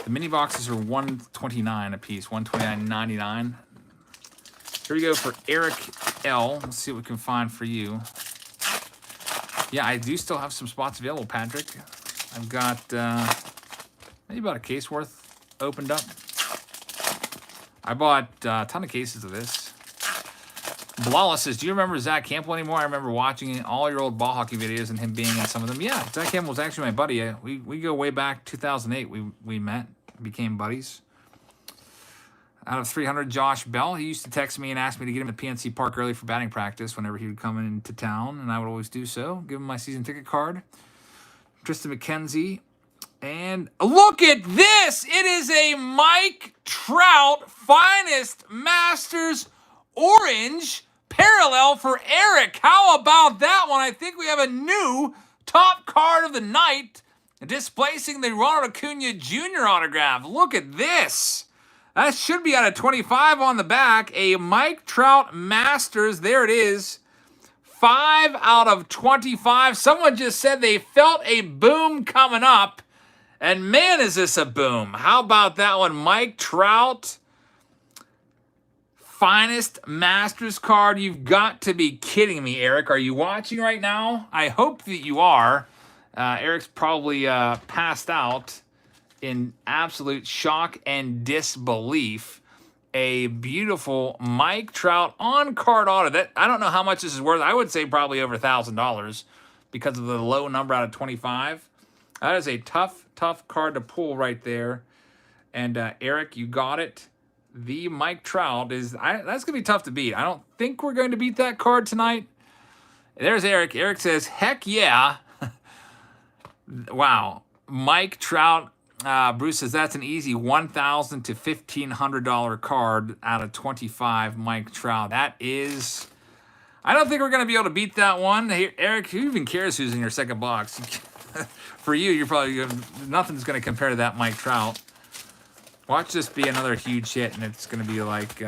The mini boxes are $129 a piece, $129.99. Here we go for Eric L. Let's see what we can find for you. Yeah, I do still have some spots available, Patrick. I've got maybe about a case worth opened up. I bought a ton of cases of this. Blala says, do you remember Zach Campbell anymore? I remember watching all your old ball hockey videos and him being in some of them. Yeah, Zach Campbell was actually my buddy. We go way back 2008. We met, became buddies. Out of 300, Josh Bell. He used to text me and ask me to get him to PNC Park early for batting practice whenever he would come into town, and I would always do so. Give him my season ticket card. Tristan McKenzie. And look at this! It is a Mike Trout Finest Masters Orange parallel for Eric. How about that one? I think we have a new top card of the night, displacing the Ronald Acuna Jr. autograph. Look at this. That should be out of 25 on the back. A Mike Trout Masters. There it is. 5 out of 25. Someone just said they felt a boom coming up. And man, is this a boom. How about that one? Mike Trout. Finest Masters card. You've got to be kidding me, Eric. Are you watching right now? I hope that you are. Eric's probably passed out in absolute shock and disbelief. A beautiful Mike Trout on-card auto. That I don't know how much this is worth. I would say probably over $1,000 because of the low number out of 25. That is a tough card to pull right there. And Eric, you got it. The Mike Trout that's going to be tough to beat. I don't think we're going to beat that card tonight. There's Eric. Eric says, heck yeah. Wow. Mike Trout. Bruce says that's an easy $1,000 to $1,500 card out of 25 Mike Trout. That is... I don't think we're going to be able to beat that one. Hey, Eric, who even cares who's in your second box? For you, you're probably... Nothing's going to compare to that Mike Trout. Watch this be another huge hit, and it's going to be like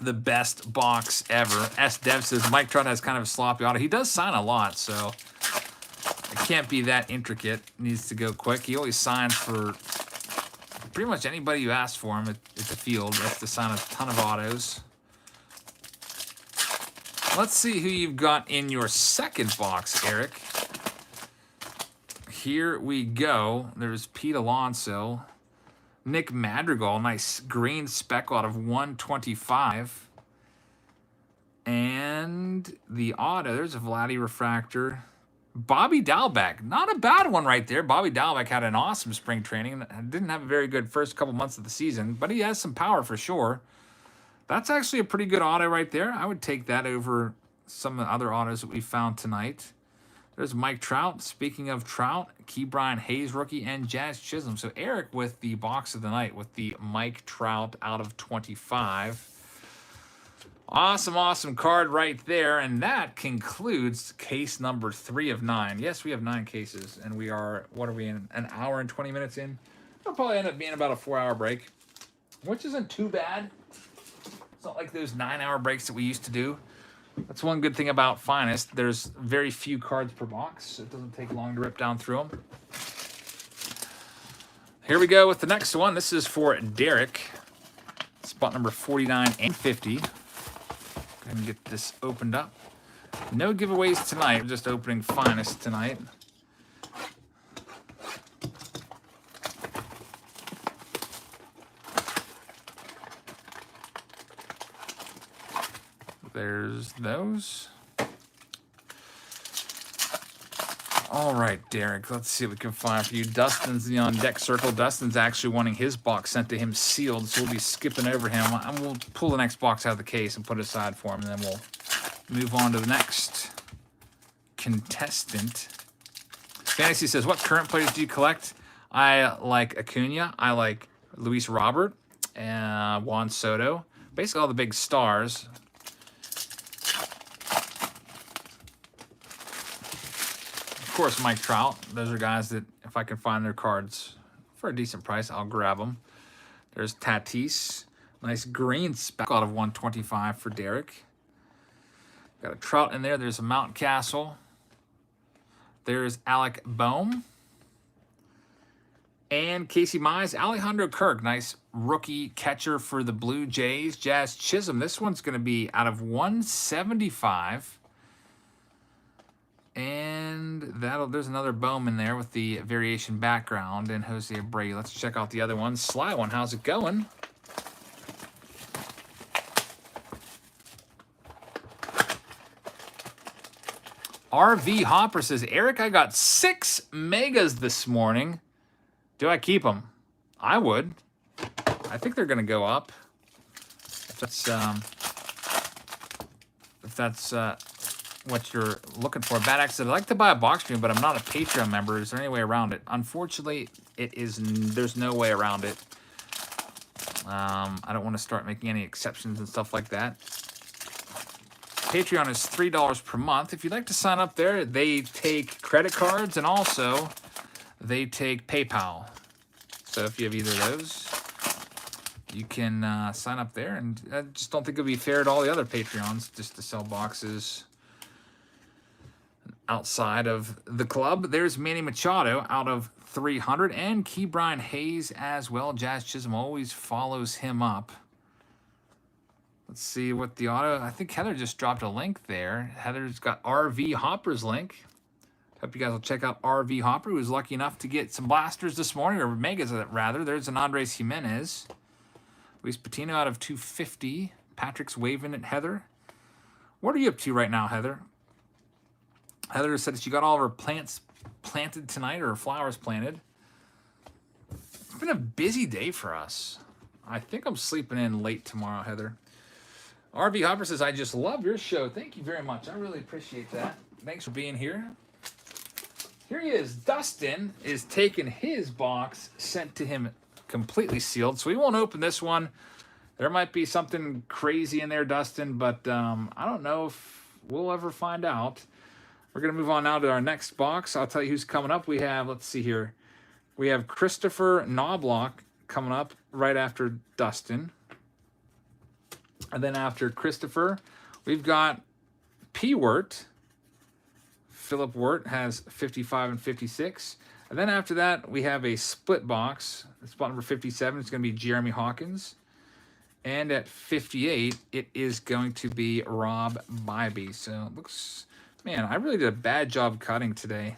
the best box ever. S. Dev says Mike Trout has kind of a sloppy auto. He does sign a lot, so it can't be that intricate. Needs to go quick. He always signs for pretty much anybody you ask for him at the field. He has to sign a ton of autos. Let's see who you've got in your second box, Eric. Here we go. There's Pete Alonso. Nick Madrigal, nice green speckle out of 125. And the auto, there's a Vlady refractor. Bobby Dalbec, not a bad one right there. Bobby Dalbec had an awesome spring training. Didn't have a very good first couple months of the season, but he has some power for sure. That's actually a pretty good auto right there. I would take that over some of the other autos that we found tonight. There's Mike Trout. Speaking of Trout, Ke'Bryan Hayes rookie and Jazz Chisholm. So Eric with the box of the night with the Mike Trout out of 25. Awesome card right there. And that concludes case number 3 of 9. Yes, we have 9 cases. And we are, what are we in, an hour and 20 minutes in? It'll probably end up being about a 4-hour break, which isn't too bad. It's not like those 9-hour breaks that we used to do. That's one good thing about Finest. There's very few cards per box. It doesn't take long to rip down through them. Here we go with the next one. This is for Derek. Spot number 49 and 50. Go ahead and get this opened up. No giveaways tonight. We're just opening Finest tonight. There's those. All right, Derek, let's see what we can find for you. Dustin's the on deck circle. Dustin's actually wanting his box sent to him sealed, so we'll be skipping over him. And we'll pull the next box out of the case and put it aside for him, and then we'll move on to the next contestant. Fantasy says, what current players do you collect? I like Acuna. I like Luis Robert and Juan Soto. Basically all the big stars. Of course, Mike Trout. Those are guys that if I can find their cards for a decent price, I'll grab them. There's Tatis. Nice green speck out of 125 for Derek. Got a Trout in there. There's a Mountcastle. There's Alec Boehm. And Casey Mize. Alejandro Kirk. Nice rookie catcher for the Blue Jays. Jazz Chisholm. This one's going to be out of 175. And there's another Boehm in there with the variation background and Jose Abreu. Let's check out the other one. Sly one, how's it going? RV Hopper says, Eric, I got 6 megas this morning. Do I keep them? I would. I think they're going to go up. If that's what you're looking for. Bad Axe said, I'd like to buy a box stream, but I'm not a Patreon member. Is there any way around it? Unfortunately, there's no way around it. I don't want to start making any exceptions and stuff like that. Patreon is $3 per month. If you'd like to sign up there, they take credit cards and also they take PayPal. So if you have either of those, you can sign up there. And I just don't think it would be fair to all the other Patreons just to sell boxes. outside of the club. There's Manny Machado out of 300, and Ke'Bryan Hayes as well. Jazz Chisholm always follows him up. Let's see what the auto... I think Heather just dropped a link there. Heather's got RV Hopper's link. Hope you guys will check out RV Hopper, who was lucky enough to get some blasters this morning, or megas rather. There's an Andres Jimenez. Luis Patino out of 250. Patrick's waving at Heather. What are you up to right now, Heather? Heather said that she got all of her plants planted tonight, or her flowers planted. It's been a busy day for us. I think I'm sleeping in late tomorrow, Heather. RV Hopper says, I just love your show. Thank you very much. I really appreciate that. Thanks for being here. Here he is. Dustin is taking his box sent to him completely sealed. So we won't open this one. There might be something crazy in there, Dustin, but I don't know if we'll ever find out. We're going to move on now to our next box. I'll tell you who's coming up. We have, let's see here. We have Christopher Knobloch coming up right after Dustin. And then after Christopher, we've got P. Wirt. Philip Wirt has 55 and 56. And then after that, we have a split box. Spot number 57 is going to be Jeremy Hawkins. And at 58, it is going to be Rob Bybee. So it looks... Man, I really did a bad job cutting today.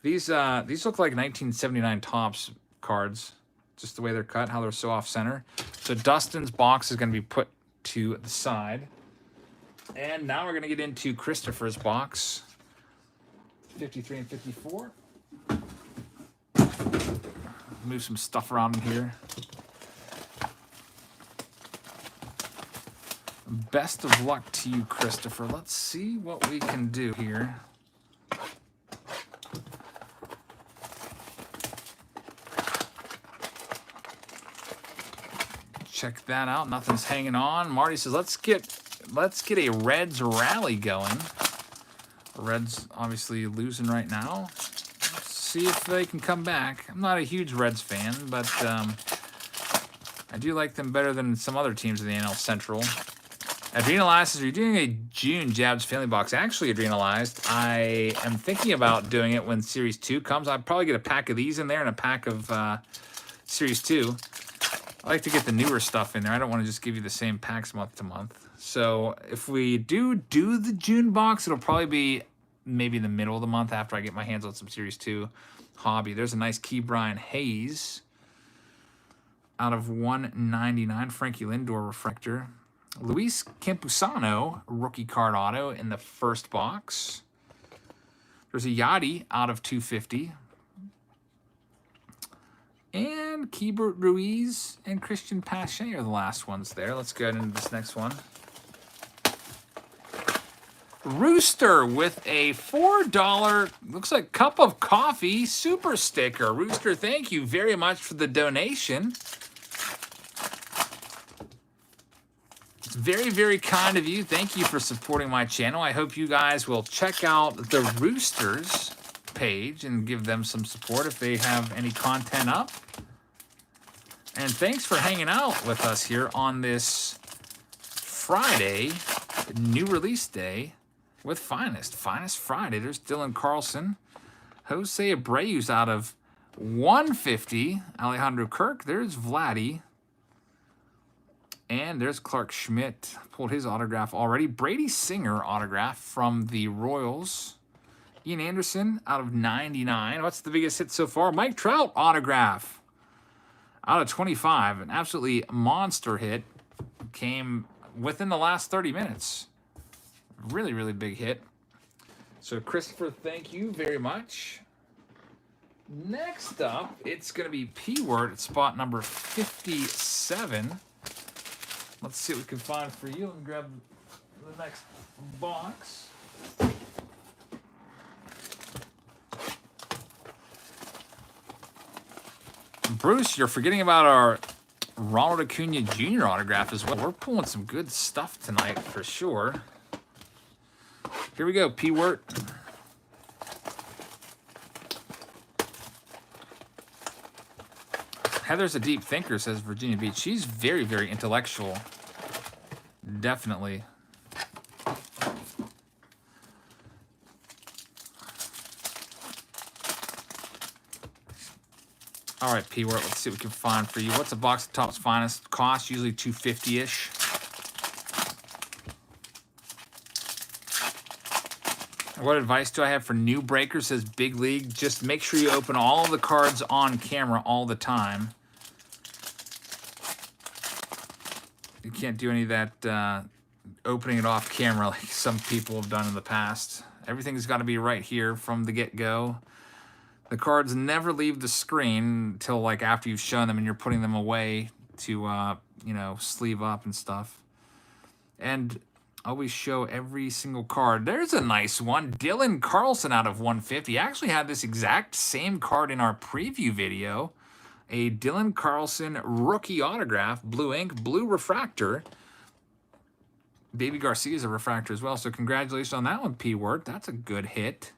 These look like 1979 Topps cards. Just the way they're cut, how they're so off-center. So Dustin's box is going to be put to the side. And now we're going to get into Christopher's box. 53 and 54. Move some stuff around in here. Best of luck to you, Christopher. Let's see what we can do here. Check that out. Nothing's hanging on. Marty says, let's get a Reds rally going. The Reds obviously losing right now. Let's see if they can come back. I'm not a huge Reds fan, but I do like them better than some other teams in the NL Central. Adrenalized says, are you doing a June Jabs Family Box? Actually, Adrenalized, I am thinking about doing it when Series 2 comes. I'll probably get a pack of these in there and a pack of Series 2. I like to get the newer stuff in there. I don't want to just give you the same packs month to month. So if we do the June box, it'll probably be maybe in the middle of the month after I get my hands on some Series 2 hobby. There's a nice Ke'Bryan Hayes out of 199. Frankie Lindor refractor. Luis Campusano rookie card auto in the first box. There's a Yachty out of 250. And Keibert Ruiz and Christian Pache are the last ones there. Let's go into this next one. Rooster with a $4, looks like cup of coffee super sticker. Rooster, thank you very much for the donation. It's very, very kind of you. Thank you for supporting my channel. I hope you guys will check out the Roosters page and give them some support if they have any content up. And thanks for hanging out with us here on this Friday, new release day with Finest Friday. There's Dylan Carlson. Jose Abreu's out of 150. Alejandro Kirk. There's Vlady. And there's Clark Schmidt. Pulled his autograph already. Brady Singer autograph from the Royals. Ian Anderson out of 99. What's the biggest hit so far? Mike Trout autograph out of 25. An absolutely monster hit. Came within the last 30 minutes. Really, really big hit. So, Christopher, thank you very much. Next up, it's going to be P-Word at spot number 57. Let's see what we can find for you. Let me grab the next box. Bruce, you're forgetting about our Ronald Acuna Jr. autograph as well. We're pulling some good stuff tonight for sure. Here we go, P-Word. Heather's a deep thinker, says Virginia Beach. She's very, very intellectual. Definitely. All right, P. Wort, let's see what we can find for you. What's a box of Topps Finest cost? Usually $250-ish. What advice do I have for new breakers? Says Big League. Just make sure you open all the cards on camera all the time. You can't do any of that opening it off camera like some people have done in the past. Everything's got to be right here from the get-go. The cards never leave the screen until like after you've shown them and you're putting them away to, you know, sleeve up and stuff. And always show every single card. There's a nice one. Dylan Carlson out of 150. I actually had this exact same card in our preview video. A Dylan Carlson rookie autograph, blue ink, blue refractor. Baby Garcia is a refractor as well, so congratulations on that one, P. Wort. That's a good hit.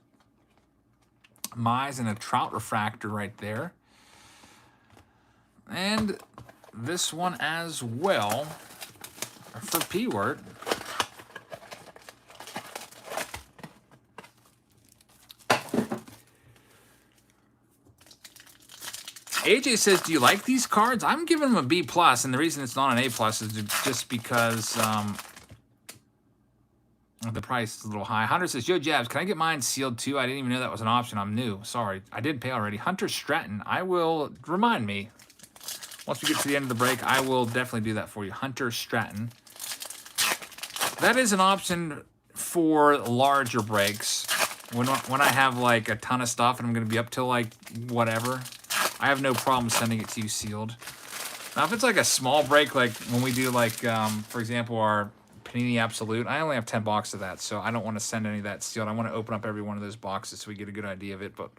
Mize and a Trout refractor right there. And this one as well for P. Wort. AJ says, do you like these cards? I'm giving them a B+, and the reason it's not an A+ is just because the price is a little high. Hunter says, yo, Jabs, can I get mine sealed too? I didn't even know that was an option. I'm new. Sorry. I did pay already. Hunter Stratton, I will remind me. Once we get to the end of the break, I will definitely do that for you. Hunter Stratton. That is an option for larger breaks. When I have like a ton of stuff and I'm going to be up till like whatever, I have no problem sending it to you sealed. Now, if it's like a small break, like when we do like, for example, our Panini Absolute, I only have 10 boxes of that, so I don't want to send any of that sealed. I want to open up every one of those boxes so we get a good idea of it. But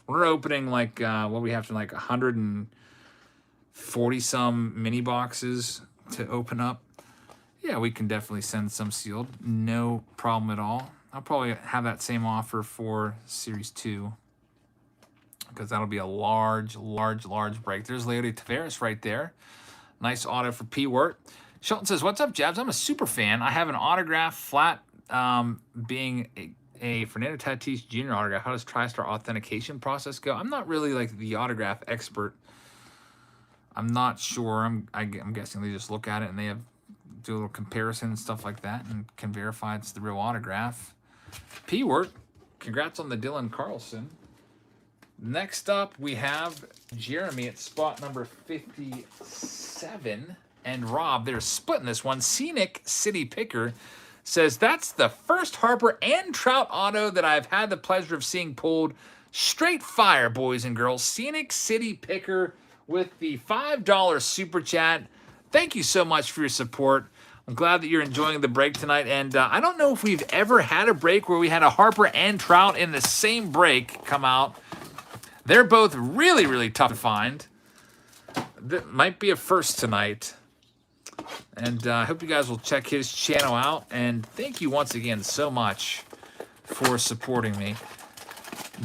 we're opening like, what we have to like 140 some mini boxes to open up. Yeah, we can definitely send some sealed. No problem at all. I'll probably have that same offer for Series 2 because that'll be a large break. There's Leody Taveras right there. Nice auto for P. Wort. Shelton says, what's up, Jabs? I'm a super fan. I have an autograph flat being a Fernando Tatis Jr. autograph. How does TriStar authentication process go? I'm not really like the autograph expert. I'm not sure. I'm guessing they just look at it and they do a little comparison and stuff like that and can verify it's the real autograph. P. Wort, congrats on the Dylan Carlson. Next up, we have Jeremy at spot number 57. And Rob, they're splitting this one. Scenic City Picker says, that's the first Harper and Trout auto that I've had the pleasure of seeing pulled. Straight fire, boys and girls. Scenic City Picker with the $5 super chat. Thank you so much for your support. I'm glad that you're enjoying the break tonight. And I don't know if we've ever had a break where we had a Harper and Trout in the same break come out. They're both really tough to find. That might be a first tonight. And I hope you guys will check his channel out. And thank you once again so much for supporting me.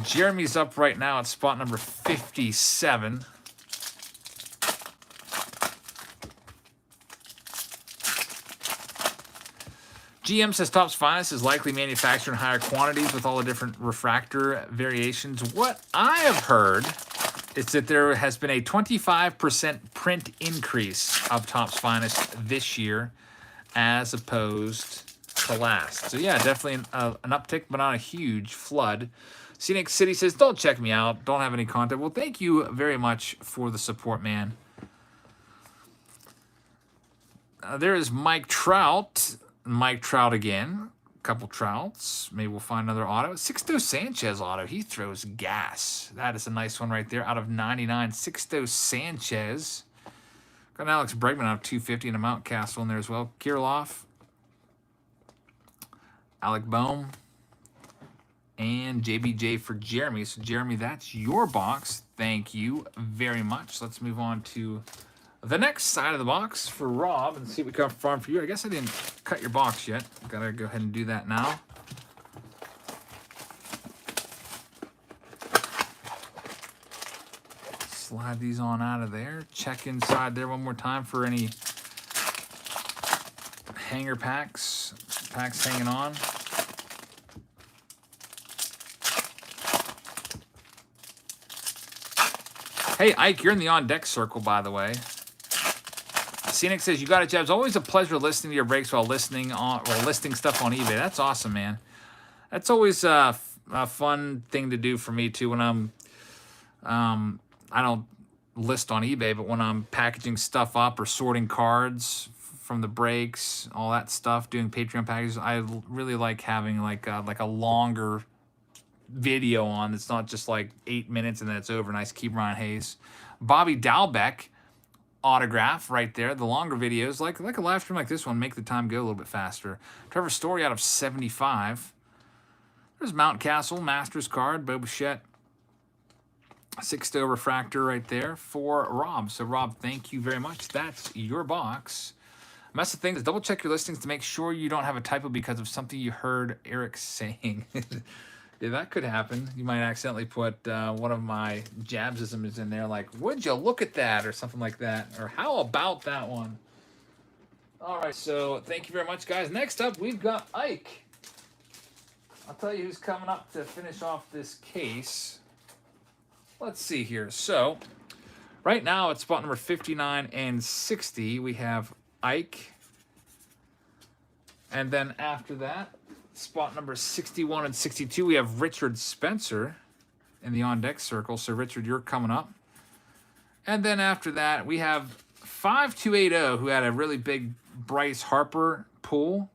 Jeremy's up right now at spot number 57. GM says Topps Finest is likely manufactured in higher quantities with all the different refractor variations. What I have heard is that there has been a 25% print increase of Topps Finest this year as opposed to last. So yeah, definitely an uptick, but not a huge flood. Scenic City says, don't check me out. Don't have any content. Well, thank you very much for the support, man. There is Mike Trout. Mike Trout again. Couple Trouts. Maybe we'll find another auto. Sixto Sanchez auto. He throws gas. That is a nice one right there. Out of 99, Sixto Sanchez. Got an Alex Bregman out of 250 and a Mountcastle in there as well. Kirilloff. Alec Boehm. And JBJ for Jeremy. So, Jeremy, that's your box. Thank you very much. Let's move on to the next side of the box for Rob and see what we can find for you. I guess I didn't cut your box yet. Gotta go ahead and do that now. Slide these on out of there. Check inside there one more time for any hanger packs hanging on. Hey, Ike, you're in the on-deck circle, by the way. Scenic says, you got it, Jabs. Always a pleasure listening to your breaks while listing stuff on eBay. That's awesome, man. That's always a fun thing to do for me, too, when I'm... I don't list on eBay, but when I'm packaging stuff up or sorting cards from the breaks, all that stuff, doing Patreon packages, I really like having like a longer video on. It's not just like 8 minutes and then it's over. Nice, keep Ryan Hayes. Bobby Dalbeck autograph right there. The longer videos, like a live stream like this one, make the time go a little bit faster. Trevor Story out of 75. There's Mountcastle, Masters card, Bo Bichette. 6-0 refractor right there for Rob. So, Rob, thank you very much. That's your box. Mess of things, double check your listings to make sure you don't have a typo because of something you heard Eric saying. Yeah, that could happen. You might accidentally put one of my Jabsisms in there, like, would you look at that, or something like that, or how about that one? All right, so thank you very much, guys. Next up, we've got Ike. I'll tell you who's coming up to finish off this case. Let's see here. So, right now at spot number 59 and 60, we have Ike. And then after that, spot number 61 and 62, we have Richard Spencer in the on-deck circle. So, Richard, you're coming up. And then after that, we have 5280, who had a really big Bryce Harper pull.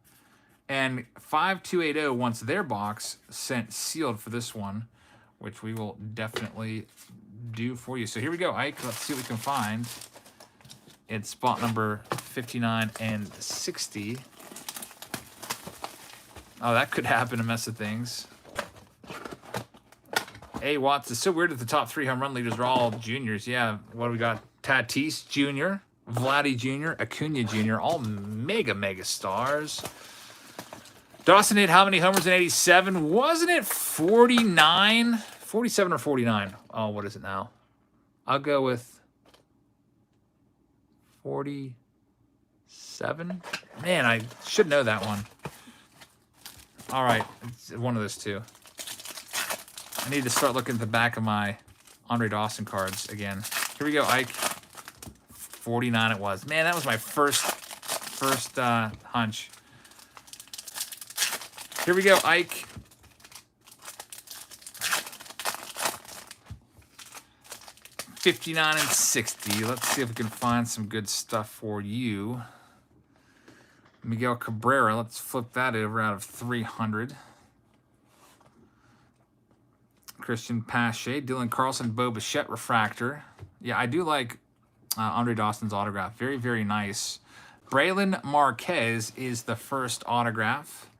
And 5280 wants their box sent sealed for this one, which we will definitely do for you. So here we go, Ike. Let's see what we can find. It's spot number 59 and 60. Oh, that could happen, a mess of things. A. Watts, it's so weird that the top 3 home run leaders are all juniors. Yeah, what do we got? Tatis Jr., Vlady Jr., Acuna Jr., all mega stars. Dawson hit how many homers in 87? Wasn't it 49? 47 or 49? Oh, what is it now? I'll go with 47. Man, I should know that one. All right, it's one of those two. I need to start looking at the back of my Andre Dawson cards again. Here we go, Ike. 49 it was. Man, that was my first hunch. Here we go, Ike. $59 and $60. Let's see if we can find some good stuff for you. Miguel Cabrera, let's flip that over out of 300. Christian Pache, Dylan Carlson, Bo Bichette refractor. Yeah, I do like Andre Dawson's autograph. Very, very nice. Braylon Marquez is the first autograph.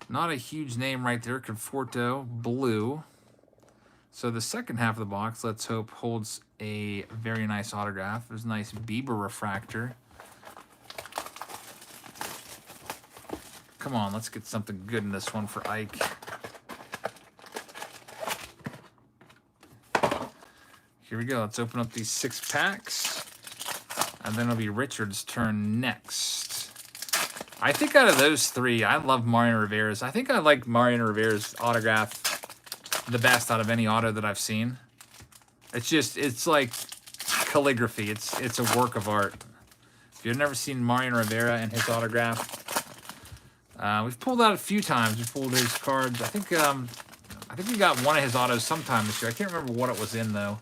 Not a huge name right there. Conforto, blue. So the second half of the box, let's hope, holds a very nice autograph. There's a nice Bieber refractor. Come on, let's get something good in this one for Ike. Here we go. Let's open up these 6 packs. And then it'll be Richard's turn next. I think out of those 3, I love Mariano Rivera's. I think I like Mariano Rivera's autograph the best out of any auto that I've seen. It's like calligraphy. It's a work of art. If you've never seen Mariano Rivera and his autograph, we've pulled out a few times. We pulled his cards. I think we got one of his autos sometime this year. I can't remember what it was in though.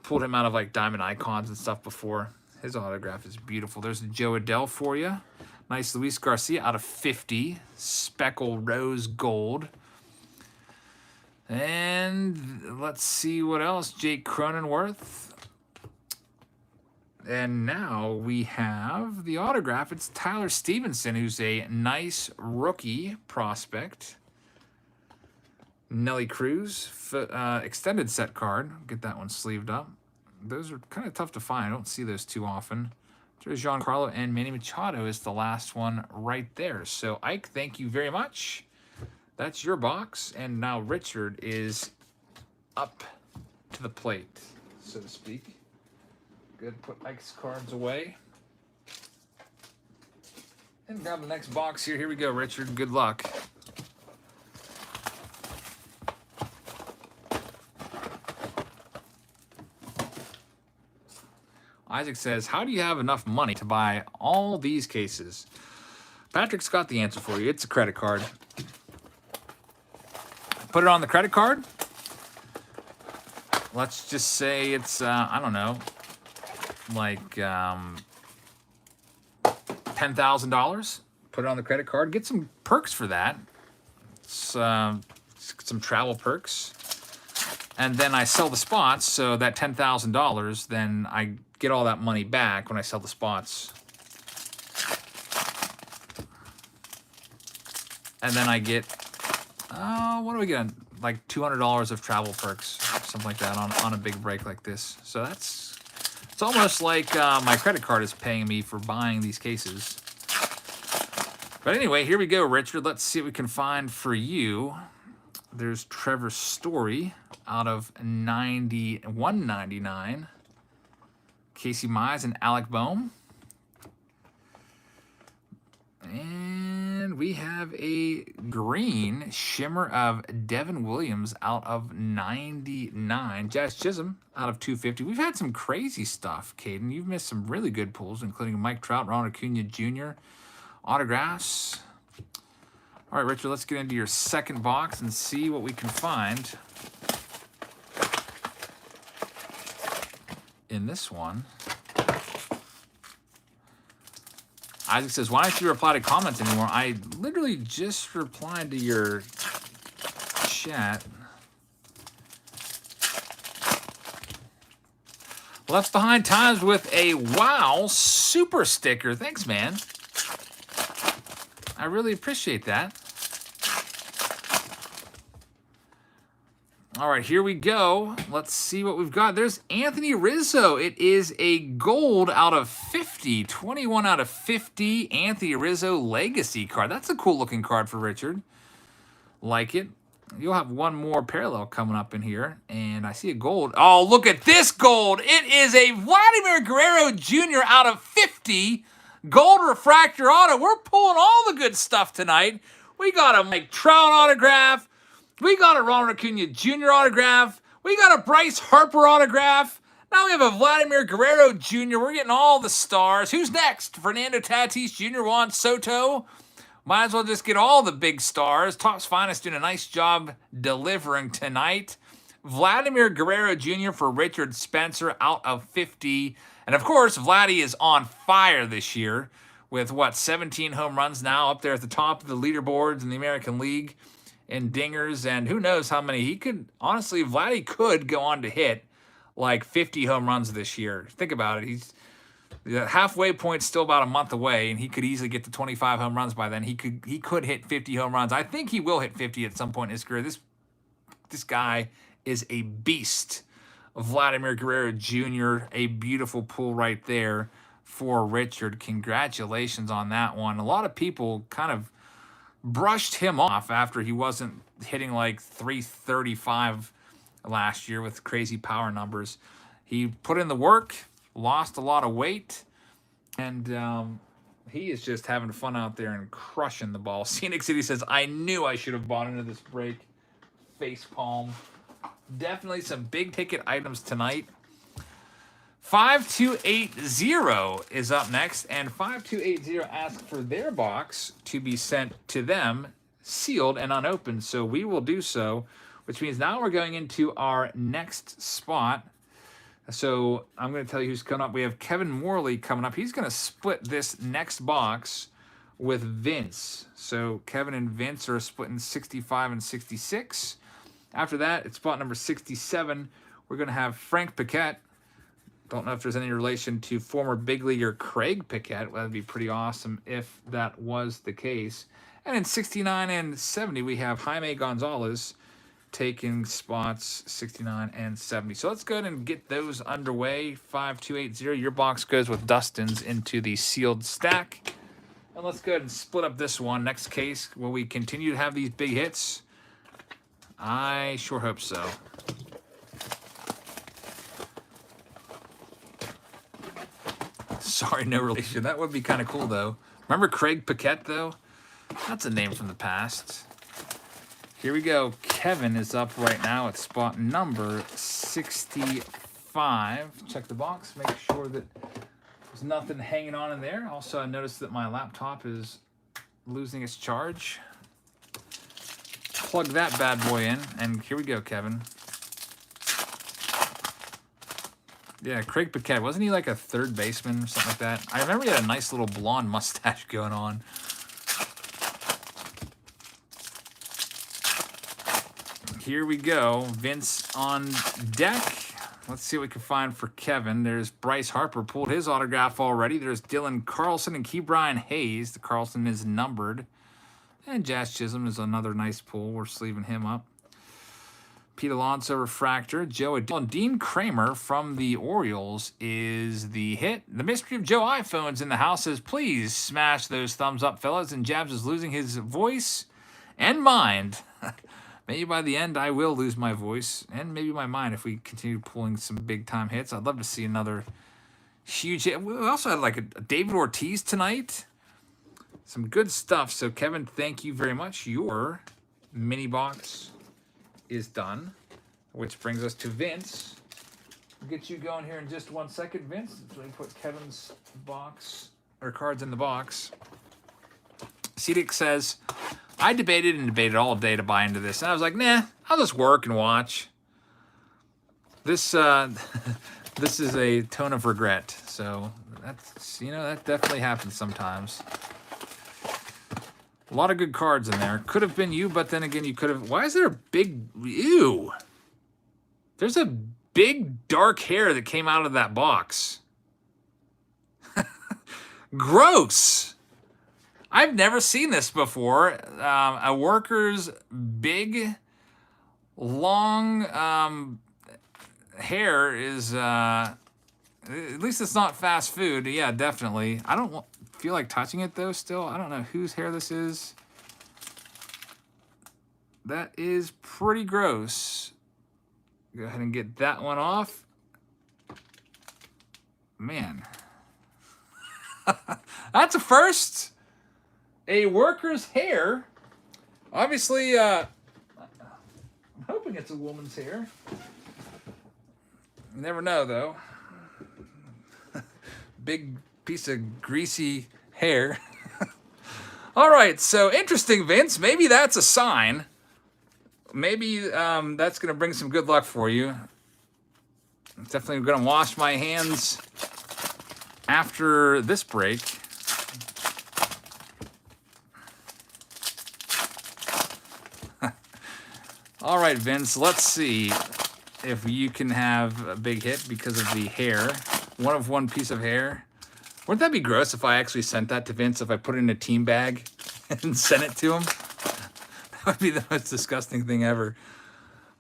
Pulled him out of like Diamond Icons and stuff before. His autograph is beautiful. There's a Joe Adele for you. Nice Luis Garcia out of 50. Speckle Rose Gold. And let's see what else. Jake Cronenworth. And now we have the autograph. It's Tyler Stevenson, who's a nice rookie prospect. Nelly Cruz, extended set card. Get that one sleeved up. Those are kind of tough to find. I don't see those too often. There's Giancarlo, and Manny Machado is the last one right there. So, Ike, thank you very much. That's your box. And now Richard is up to the plate, so to speak. Good. Put Ike's cards away. And grab the next box here. Here we go, Richard. Good luck. Isaac says, how do you have enough money to buy all these cases? Patrick's got the answer for you. It's a credit card. Put it on the credit card. Let's just say it's, I don't know, like $10,000. Put it on the credit card. Get some perks for that. It's, some travel perks. And then I sell the spots, so that $10,000, then I get all that money back when I sell the spots. And then I get, what do we get? Like $200 of travel perks, something like that on a big break like this. So it's almost like my credit card is paying me for buying these cases. But anyway, here we go, Richard. Let's see what we can find for you. There's Trevor Story out of 199. Casey Mize and Alec Boehm. And we have a green shimmer of Devin Williams out of 99. Jazz Chisholm out of 250. We've had some crazy stuff, Caden. You've missed some really good pulls, including Mike Trout, Ronald Acuna Jr. autographs. All right, Richard, let's get into your second box and see what we can find in this one. Isaac says, why don't you reply to comments anymore? I literally just replied to your chat. Left Behind Times with a wow super sticker. Thanks, man. I really appreciate that. All right, here we go. Let's see what we've got. There's Anthony Rizzo. It is a gold out of 50. 21 out of 50. Anthony Rizzo legacy card. That's a cool looking card for Richard. Like it. You'll have one more parallel coming up in here. And I see a gold. Oh, look at this gold. It is a Vladimir Guerrero Jr. out of 50. Gold refractor auto. We're pulling all the good stuff tonight. We got a Mike Trout autograph. We got a Ronald Acuna Jr. autograph. We got a Bryce Harper autograph. Now we have a Vladimir Guerrero Jr. We're getting all the stars. Who's next? Fernando Tatis Jr., Juan Soto. Might as well just get all the big stars. Topps Finest doing a nice job delivering tonight. Vladimir Guerrero Jr. for Richard Spencer out of 50. And of course, Vlady is on fire this year with, 17 home runs now, up there at the top of the leaderboards in the American League. And dingers, and who knows how many he could. Honestly, Vlady could go on to hit like 50 home runs this year. Think about it. The halfway point's still about a month away, and he could easily get to 25 home runs by then. He could hit 50 home runs. I think he will hit 50 at some point in his career. This guy is a beast. Vladimir Guerrero Jr., a beautiful pull right there for Richard. Congratulations on that one. A lot of people kind of brushed him off after he wasn't hitting like 335 last year with crazy power numbers. He put in the work, lost a lot of weight, and he is just having fun out there and crushing the ball. Scenic City says, I knew I should have bought into this break. Face palm. Definitely some big ticket items tonight. 5280 is up next, and 5280 asks for their box to be sent to them, sealed and unopened. So we will do so, which means now we're going into our next spot. So I'm going to tell you who's coming up. We have Kevin Morley coming up. He's going to split this next box with Vince. So Kevin and Vince are splitting 65 and 66. After that, it's spot number 67. We're going to have Frank Paquette. Don't know if there's any relation to former big leaguer Craig Paquette. Well, that'd be pretty awesome if that was the case. And in 69 and 70, we have Jaime Gonzalez taking spots 69 and 70. So let's go ahead and get those underway. 5280. Your box goes with Dustin's into the sealed stack. And let's go ahead and split up this one. Next case, will we continue to have these big hits? I sure hope so. Sorry, no relation. That would be kind of cool, though. Remember Craig Paquette, though? That's a name from the past. Here we go. Kevin is up right now at spot number 65. 5. Check the box, make sure that there's nothing hanging on in there. Also, I noticed that my laptop is losing its charge. Plug that bad boy in, and here we go, Kevin. Yeah, Craig Pache. Wasn't he like a third baseman or something like that? I remember he had a nice little blonde mustache going on. Here we go. Vince on deck. Let's see what we can find for Kevin. There's Bryce Harper. Pulled his autograph already. There's Dylan Carlson and Ke'Bryan Hayes. The Carlson is numbered. And Jazz Chisholm is another nice pull. We're sleeving him up. Pete Alonso refractor. Joe Dean Kramer from the Orioles is the hit. The Mystery of Joe iPhone's in the house. Says, please smash those thumbs up, fellas. And Jabs is losing his voice and mind. Maybe by the end I will lose my voice and maybe my mind if we continue pulling some big-time hits. I'd love to see another huge hit. We also had like a David Ortiz tonight. Some good stuff. So, Kevin, thank you very much. Your mini box is done, which brings us to Vince. We'll get you going here in just 1 second, Vince. So we put Kevin's box or cards in the box. Cedic says, I debated and debated all day to buy into this. And I was like, nah, I'll just work and watch. This this is a tone of regret. So that's, you know, that definitely happens sometimes. A lot of good cards in there. Could have been you, but then again, you could have. Why is there a big, ew? There's a big dark hair that came out of that box. Gross. I've never seen this before. A worker's big, long hair is, at least it's not fast food. Yeah, definitely. I don't feel like touching it, though, still. I don't know whose hair this is. That is pretty gross. Go ahead and get that one off. Man. That's a first. A worker's hair. Obviously, I'm hoping it's a woman's hair. You never know, though. Big piece of greasy hair. All right, so interesting, Vince. Maybe that's a sign. Maybe that's going to bring some good luck for you. I'm definitely going to wash my hands after this break. All right, Vince, let's see if you can have a big hit because of the hair. One piece of hair. Wouldn't that be gross if I actually sent that to Vince, if I put it in a team bag and sent it to him? That would be the most disgusting thing ever.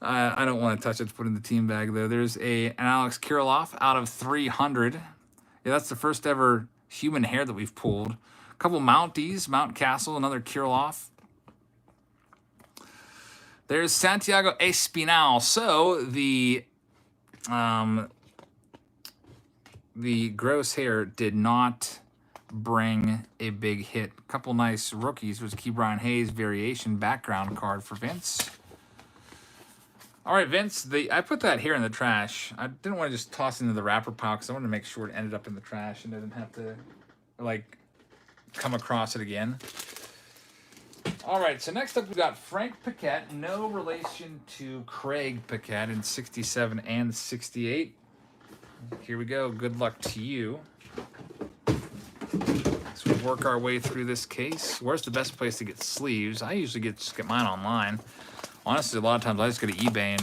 I don't want to touch it to put in the team bag, though. There's an Alex Kirilloff out of 300. Yeah, that's the first ever human hair that we've pulled. A couple Mounties, Mount Castle, another Kirilloff. There's Santiago Espinal. So the gross hair did not bring a big hit. A couple nice rookies. Was Ke'Bryan Hayes variation background card for Vince. All right, Vince. I put that here in the trash. I didn't want to just toss it into the wrapper pile because I wanted to make sure it ended up in the trash and didn't have to like come across it again. All right, so next up we got Frank Pache, no relation to Craig Pache in 67 and 68. Here we go. Good luck to you. So we work our way through this case. Where's the best place to get sleeves? I usually just get mine online. Honestly, a lot of times I just go to eBay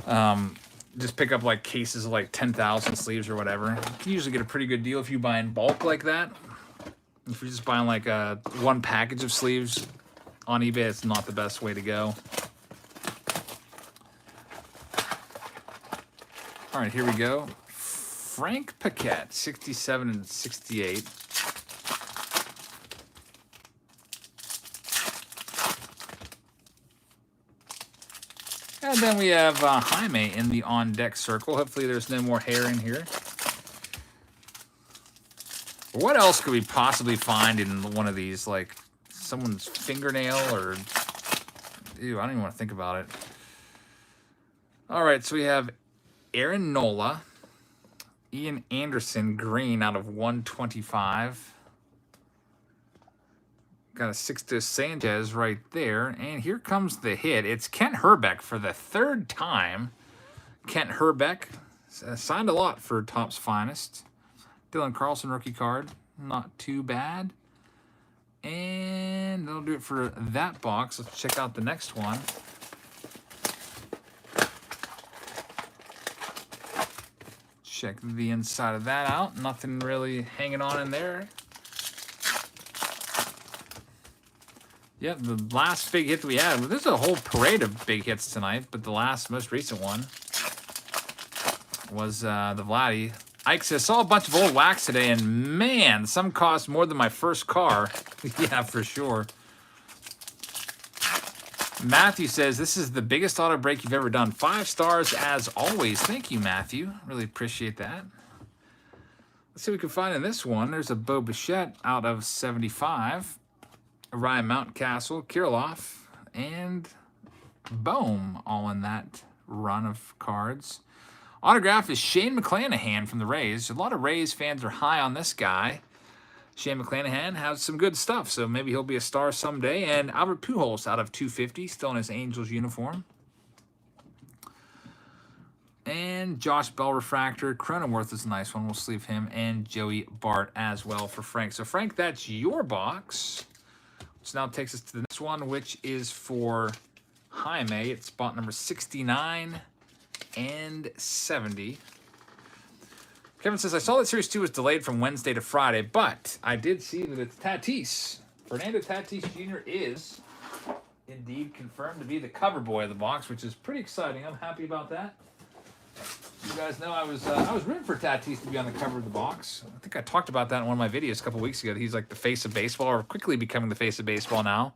and just pick up like cases of like 10,000 sleeves or whatever. You can usually get a pretty good deal if you buy in bulk like that. If you're just buying like one package of sleeves on eBay, it's not the best way to go. All right, here we go. Frank Pache, 67 and 68. And then we have Jaime in the on-deck circle. Hopefully there's no more hair in here. What else could we possibly find in one of these? Like someone's fingernail or... Ew, I don't even want to think about it. All right, so we have Aaron Nola, Ian Anderson, green out of 125. Got a Sixto Sanchez right there. And here comes the hit. It's Kent Herbeck for the third time. Kent Herbeck signed a lot for Topps Finest. Dylan Carlson rookie card. Not too bad. And that'll do it for that box. Let's check out the next one. Check the inside of that out. Nothing really hanging on in there. Yep, the last big hit that we had. Well, there's a whole parade of big hits tonight, but the most recent one was the Vlady. Ike says, saw a bunch of old wax today, and man, some cost more than my first car. Yeah, for sure. Matthew says, this is the biggest auto break you've ever done. 5 stars as always. Thank you, Matthew. Really appreciate that. Let's see what we can find in this one. There's a Bo Bichette out of 75. Ryan Mountcastle, Kirilloff, and Bohm all in that run of cards. Autograph is Shane McClanahan from the Rays. A lot of Rays fans are high on this guy. Shane McClanahan has some good stuff, so maybe he'll be a star someday. And Albert Pujols out of 250, still in his Angels uniform. And Josh Bell refractor. Cronenworth is a nice one. We'll sleeve him. And Joey Bart as well for Frank. So, Frank, that's your box. Which now takes us to the next one, which is for Jaime. It's spot number 69 and 70. Kevin says, I saw that Series 2 was delayed from Wednesday to Friday, but I did see that it's Tatis. Fernando Tatis Jr. is indeed confirmed to be the cover boy of the box, which is pretty exciting. I'm happy about that. You guys know I was rooting for Tatis to be on the cover of the box. I think I talked about that in one of my videos a couple weeks ago. He's like the face of baseball, or quickly becoming the face of baseball now.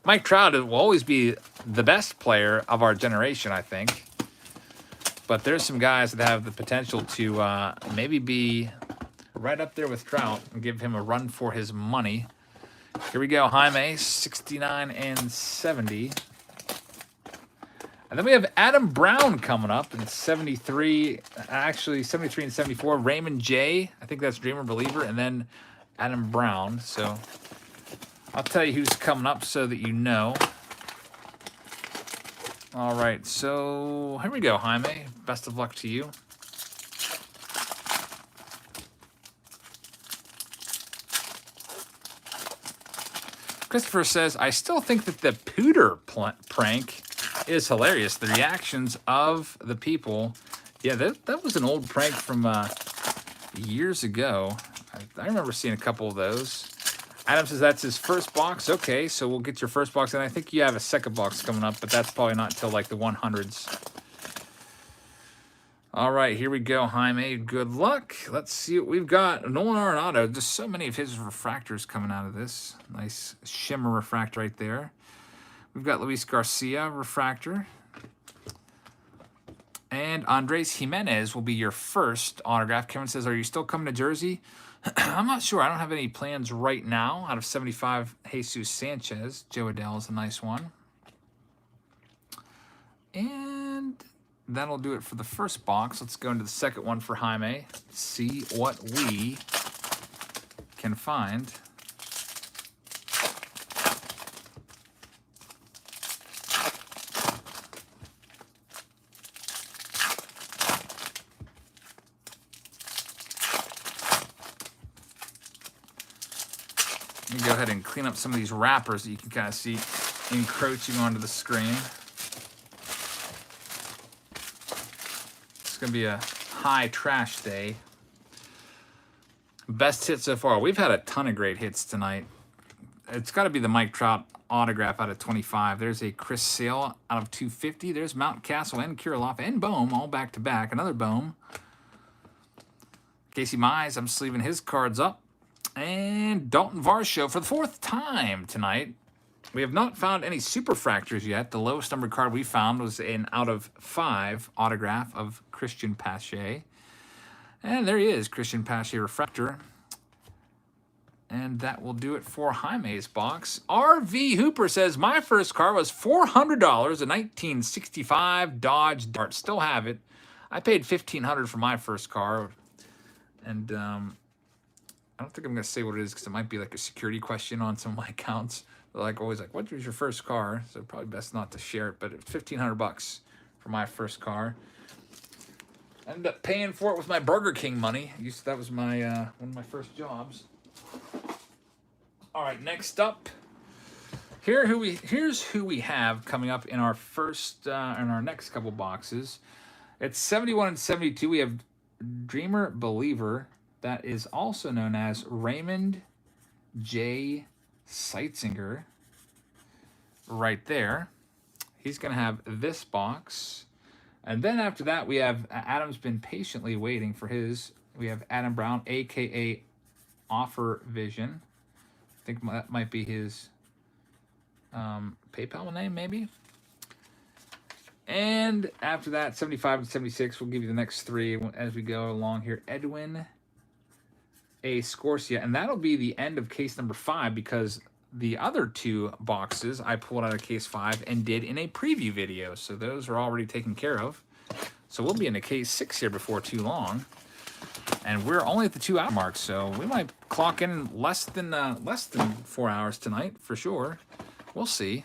Mike Trout will always be the best player of our generation, I think. But there's some guys that have the potential to maybe be right up there with Trout and give him a run for his money. Here we go, Jaime, 69 and 70. And then we have Adam Brown coming up in 73, actually 73 and 74. Raymond J, I think that's Dreamer Believer, and then Adam Brown. So I'll tell you who's coming up so that you know. All right, so here we go, Jaime. Best of luck to you. Christopher says, I still think that the Pooter prank is hilarious. The reactions of the people. Yeah, that was an old prank from years ago. I remember seeing a couple of those. Adam says that's his first box. Okay, so we'll get your first box. And I think you have a second box coming up, but that's probably not until like the 100s. All right, here we go, Jaime. Good luck. Let's see what we've got. Nolan Arenado. Just so many of his refractors coming out of this. Nice shimmer refractor right there. We've got Luis Garcia, refractor. And Andres Jimenez will be your first autograph. Kevin says, are you still coming to Jersey? I'm not sure. I don't have any plans right now. Out of 75, Jesus Sanchez. Joe Adele is a nice one. And that'll do it for the first box. Let's go into the second one for Jaime. See what we can find. Let me go ahead and clean up some of these wrappers that you can kind of see encroaching onto the screen. It's going to be a high trash day. Best hit so far. We've had a ton of great hits tonight. It's got to be the Mike Trout autograph out of 25. There's a Chris Sale out of 250. There's Mountcastle and Kirilloff and Bohm all back to back. Another Bohm. Casey Mize, I'm sleeving his cards up. And Dalton Varsho for the 4th time tonight. We have not found any superfractors yet. The lowest numbered card we found was an out of 5 autograph of Christian Pache. And there he is, Christian Pache refractor. And that will do it for Jaime's box. RV Hooper says, my first car was $400, a 1965 Dodge Dart. Still have it. I paid $1,500 for my first car, and I don't think I'm going to say what it is because it might be like a security question on some of my accounts. They're like always like, what was your first car? So probably best not to share it, but it was $1,500 for my first car. I ended up paying for it with my Burger King money. That was my one of my first jobs. All right, next up, here's who we have coming up in our first in our next couple boxes. It's 71 and 72. We have Dreamer Believer. That is also known as Raymond J. Seitzinger. Right there. He's going to have this box. And then after that, we have Adam's been patiently waiting for his. We have Adam Brown, a.k.a. Offer Vision. I think that might be his PayPal name, maybe. And after that, 75 and 76, we'll give you the next three as we go along here. Edwin A. Scorsia. And that'll be the end of case number 5 because the other 2 boxes I pulled out of case 5 and did in a preview video. So those are already taken care of. So we'll be in a case 6 here before too long. And we're only at the 2 hour mark, so we might clock in less than 4 hours tonight for sure. We'll see.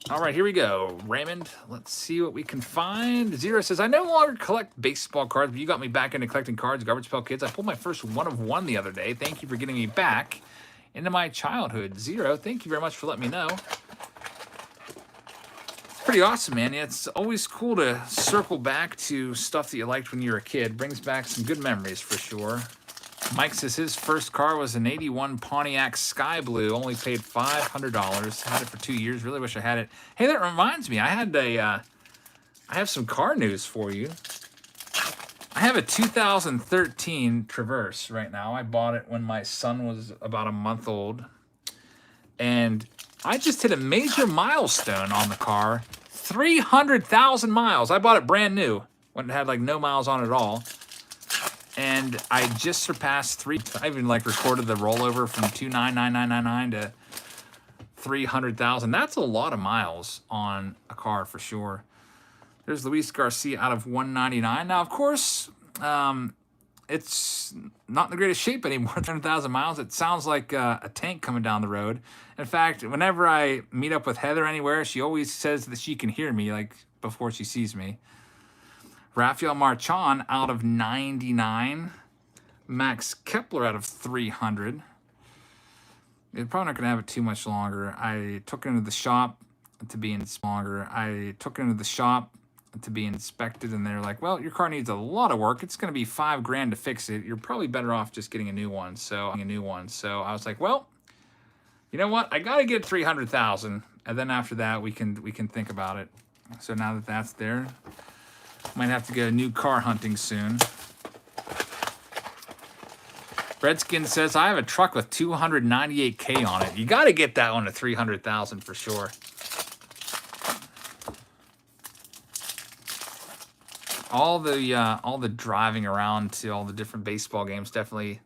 All right, here we go. Raymond, let's see what we can find. Zero says, I no longer collect baseball cards, but you got me back into collecting cards, Garbage Pail Kids. I pulled my first 1 of 1 the other day. Thank you for getting me back into my childhood. Zero, thank you very much for letting me know. It's pretty awesome, man. Yeah, it's always cool to circle back to stuff that you liked when you were a kid. Brings back some good memories for sure. Mike says his first car was an 81 Pontiac Sky Blue. Only paid $500. Had it for 2 years. Really wish I had it. Hey, that reminds me. I have some car news for you. I have a 2013 Traverse right now. I bought it when my son was about a month old. And I just hit a major milestone on the car. 300,000 miles. I bought it brand new when it had like no miles on it at all. And I just surpassed I even like recorded the rollover from 299,999 to 300,000. That's a lot of miles on a car for sure. There's Luis Garcia out of 199. Now, of course, it's not in the greatest shape anymore. 300,000 miles. It sounds like a tank coming down the road. In fact, whenever I meet up with Heather anywhere, she always says that she can hear me like before she sees me. Rafael Marchand out of 99. Max Kepler out of 300. They're probably not going to have it too much longer. I took it into the shop to be inspected, and they're like, well, your car needs a lot of work. It's going to be $5,000 to fix it. You're probably better off just getting a new one. So I was like, well, you know what? I got to get 300,000, and then after that, we can think about it. So now that that's there, might have to go new car hunting soon. Redskin says, I have a truck with 298K on it. You got to get that one to 300,000 for sure. All the driving around to all the different baseball games definitely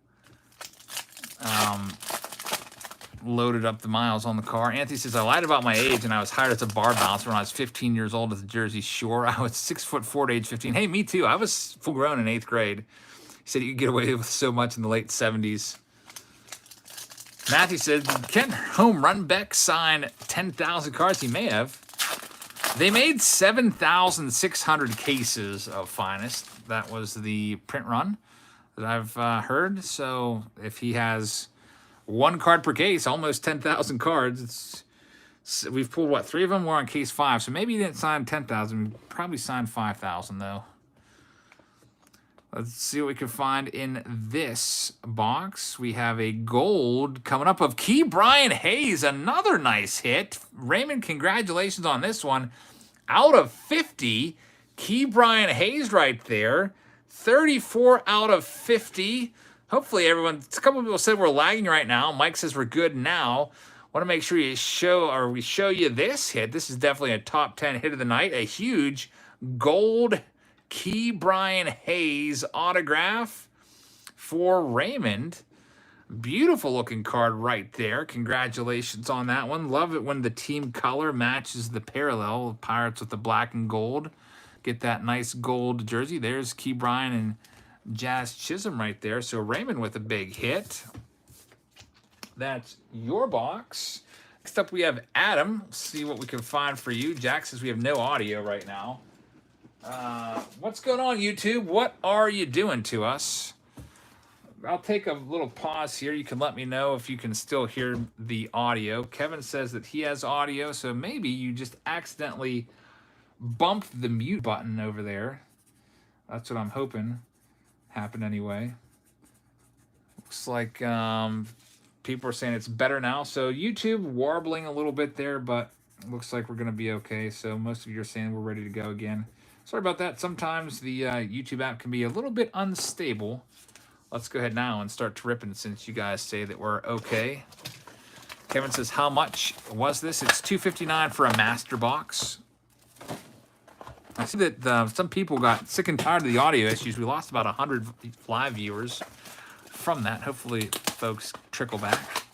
loaded up the miles on the car. Anthony says, I lied about my age and I was hired as a bar bouncer when I was 15 years old at the Jersey Shore. I was 6'4" at age 15. Hey, me too. I was full grown in 8th grade. He said you could get away with so much in the late 70s. Matthew said, can Home Run Beck sign 10,000 cards? He may have. They made 7,600 cases of Finest. That was the print run that I've heard. So if he has 1 card per case, almost 10,000 cards. We've pulled, what, 3 of them? We're on case 5. So maybe he didn't sign 10,000. We probably signed 5,000, though. Let's see what we can find in this box. We have a gold coming up of Key Brian Hayes. Another nice hit. Raymond, congratulations on this one. Out of 50, Key Brian Hayes right there. 34 out of 50. Hopefully everyone, a couple of people said we're lagging right now. Mike says we're good now. Want to make sure we show you this hit. This is definitely a top 10 hit of the night. A huge gold Key Brian Hayes autograph for Raymond. Beautiful looking card right there. Congratulations on that one. Love it when the team color matches the parallel. Pirates with the black and gold. get that nice gold jersey. There's Key Bryan and Jazz Chisholm right there. So Raymond with a big hit. That's your box. Next up, we have Adam. Let's see what we can find for you. Jack says we have no audio right now. What's going on, YouTube? What are you doing to us? I'll take a little pause here. You can let me know if you can still hear the audio. Kevin says that he has audio, so maybe you just accidentally bumped the mute button over there. That's what I'm hoping happened anyway. Looks like people are saying it's better now. So YouTube warbling a little bit there, but it looks like we're going to be okay. So most of you are saying we're ready to go again. Sorry about that. Sometimes the YouTube app can be a little bit unstable. Let's go ahead now and start ripping since you guys say that we're okay. Kevin says, how much was this? It's $2.59 for a master box. I see that some people got sick and tired of the audio issues. We lost about 100 live viewers from that. Hopefully folks trickle back.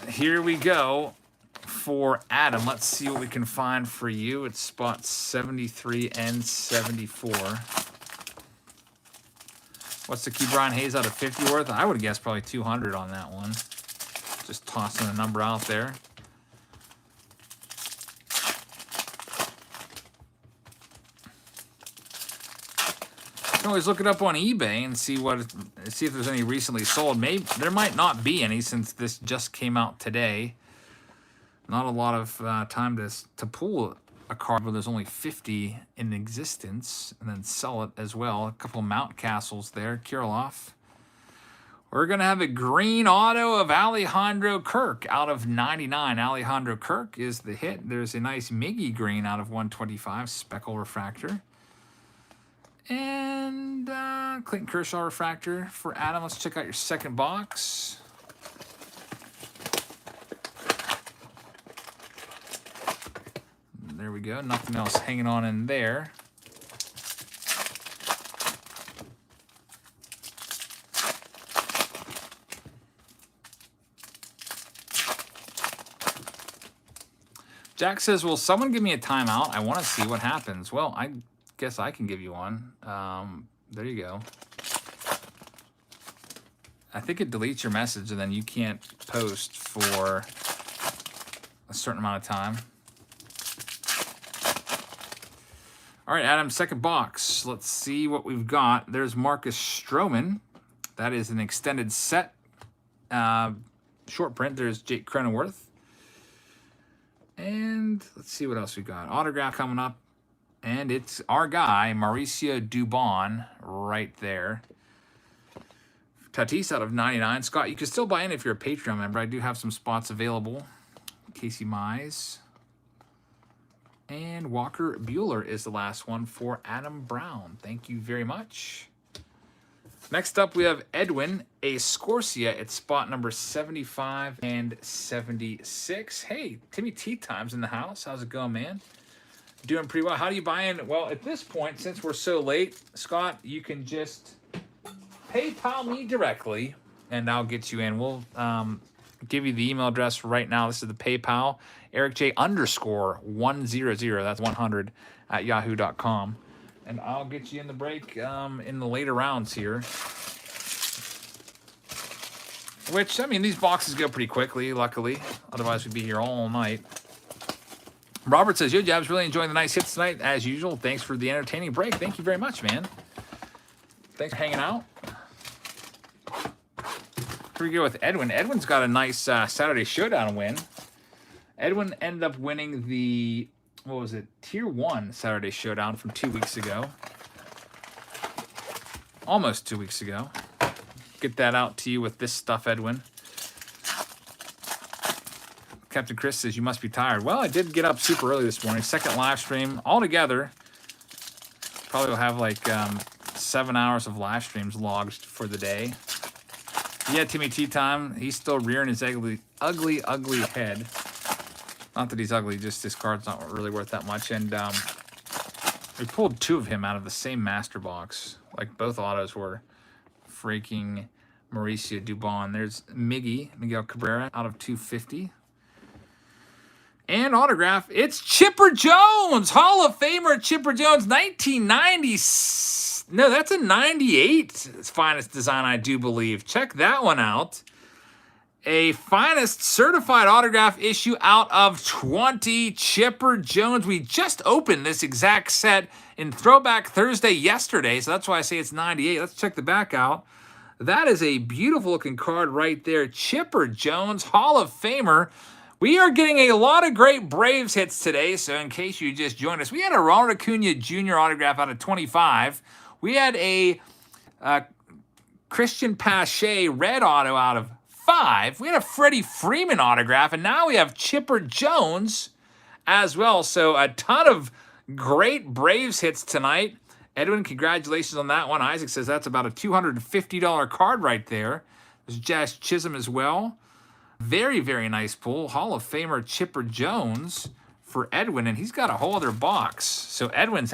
Here we go for Adam. Let's see what we can find for you. It's spots 73 and 74. What's the Key Bryan Hayes out of 50 worth? I would guess probably 200 on that one. Just tossing a number out there. You can always look it up on eBay and see if there's any recently sold. Maybe there might not be any since this just came out today. Not a lot of time to pull a card where there's only 50 in existence and then sell it as well. A couple of Mount Castles there. Kirilloff. We're going to have a green auto of Alejandro Kirk out of 99. Alejandro Kirk is the hit. There's a nice Miggy green out of 125. Speckle refractor. And Clayton Kershaw refractor for Adam. Let's check out your second box. There we go. Nothing else hanging on in there. Jack says, will someone give me a timeout? I want to see what happens. Well, I guess I can give you one. There you go. I think it deletes your message and then you can't post for a certain amount of time. All right, Adam, second box. Let's see what we've got. There's Marcus Stroman. That is an extended set. Short print. There's Jake Cronenworth. And let's see what else we got. Autograph coming up. And it's our guy, Mauricio Dubon, right there. Tatis out of 99. Scott, you can still buy in if you're a Patreon member. I do have some spots available. Casey Mize. And Walker Buehler is the last one for Adam Brown. Thank you very much. Next up, we have Edwin A. Scorsia at spot number 75 and 76. Hey, Timmy Tea Time's in the house. How's it going, man? Doing pretty well. How do you buy in? Well, at this point, since we're so late, Scott, you can just PayPal me directly, and I'll get you in. We'll give you the email address right now. This is the PayPal, EricJ_100. That's 100 at yahoo.com. And I'll get you in the break in the later rounds here. Which, I mean, these boxes go pretty quickly, luckily. Otherwise, we'd be here all night. Robert says, yo, Jabs, really enjoying the nice hits tonight, as usual. Thanks for the entertaining break. Thank you very much, man. Thanks for hanging out. Here we go with Edwin. Edwin's got a nice Saturday Showdown win. Edwin ended up winning the, what was it, Tier 1 Saturday Showdown from 2 weeks ago. Almost 2 weeks ago. Get that out to you with this stuff, Edwin. Captain Chris says, you must be tired. Well, I did get up super early this morning. Second live stream. Altogether, probably will have like 7 hours of live streams logged for the day. Yeah, Timmy Tea Time. He's still rearing his ugly head. Not that he's ugly, just his card's not really worth that much. And we pulled 2 of him out of the same master box. Like both autos were freaking Mauricio Dubon. There's Miguel Cabrera out of 250. And autograph, it's Chipper Jones, Hall of Famer Chipper Jones, 1990. No, that's a 98. It's finest design, I do believe. Check that one out. A finest certified autograph issue out of 20, Chipper Jones. We just opened this exact set in Throwback Thursday yesterday, so that's why I say it's 98. Let's check the back out. That is a beautiful looking card right there. Chipper Jones, Hall of Famer. We are getting a lot of great Braves hits today, so in case you just joined us, we had a Ronald Acuna Jr. autograph out of 25. We had a Christian Pache red auto out of 5. We had a Freddie Freeman autograph, and now we have Chipper Jones as well. So a ton of great Braves hits tonight. Edwin, congratulations on that one. Isaac says that's about a $250 card right there. There's Jazz Chisholm as well. Very, very nice pull. Hall of Famer Chipper Jones for Edwin, and he's got a whole other box. So Edwin's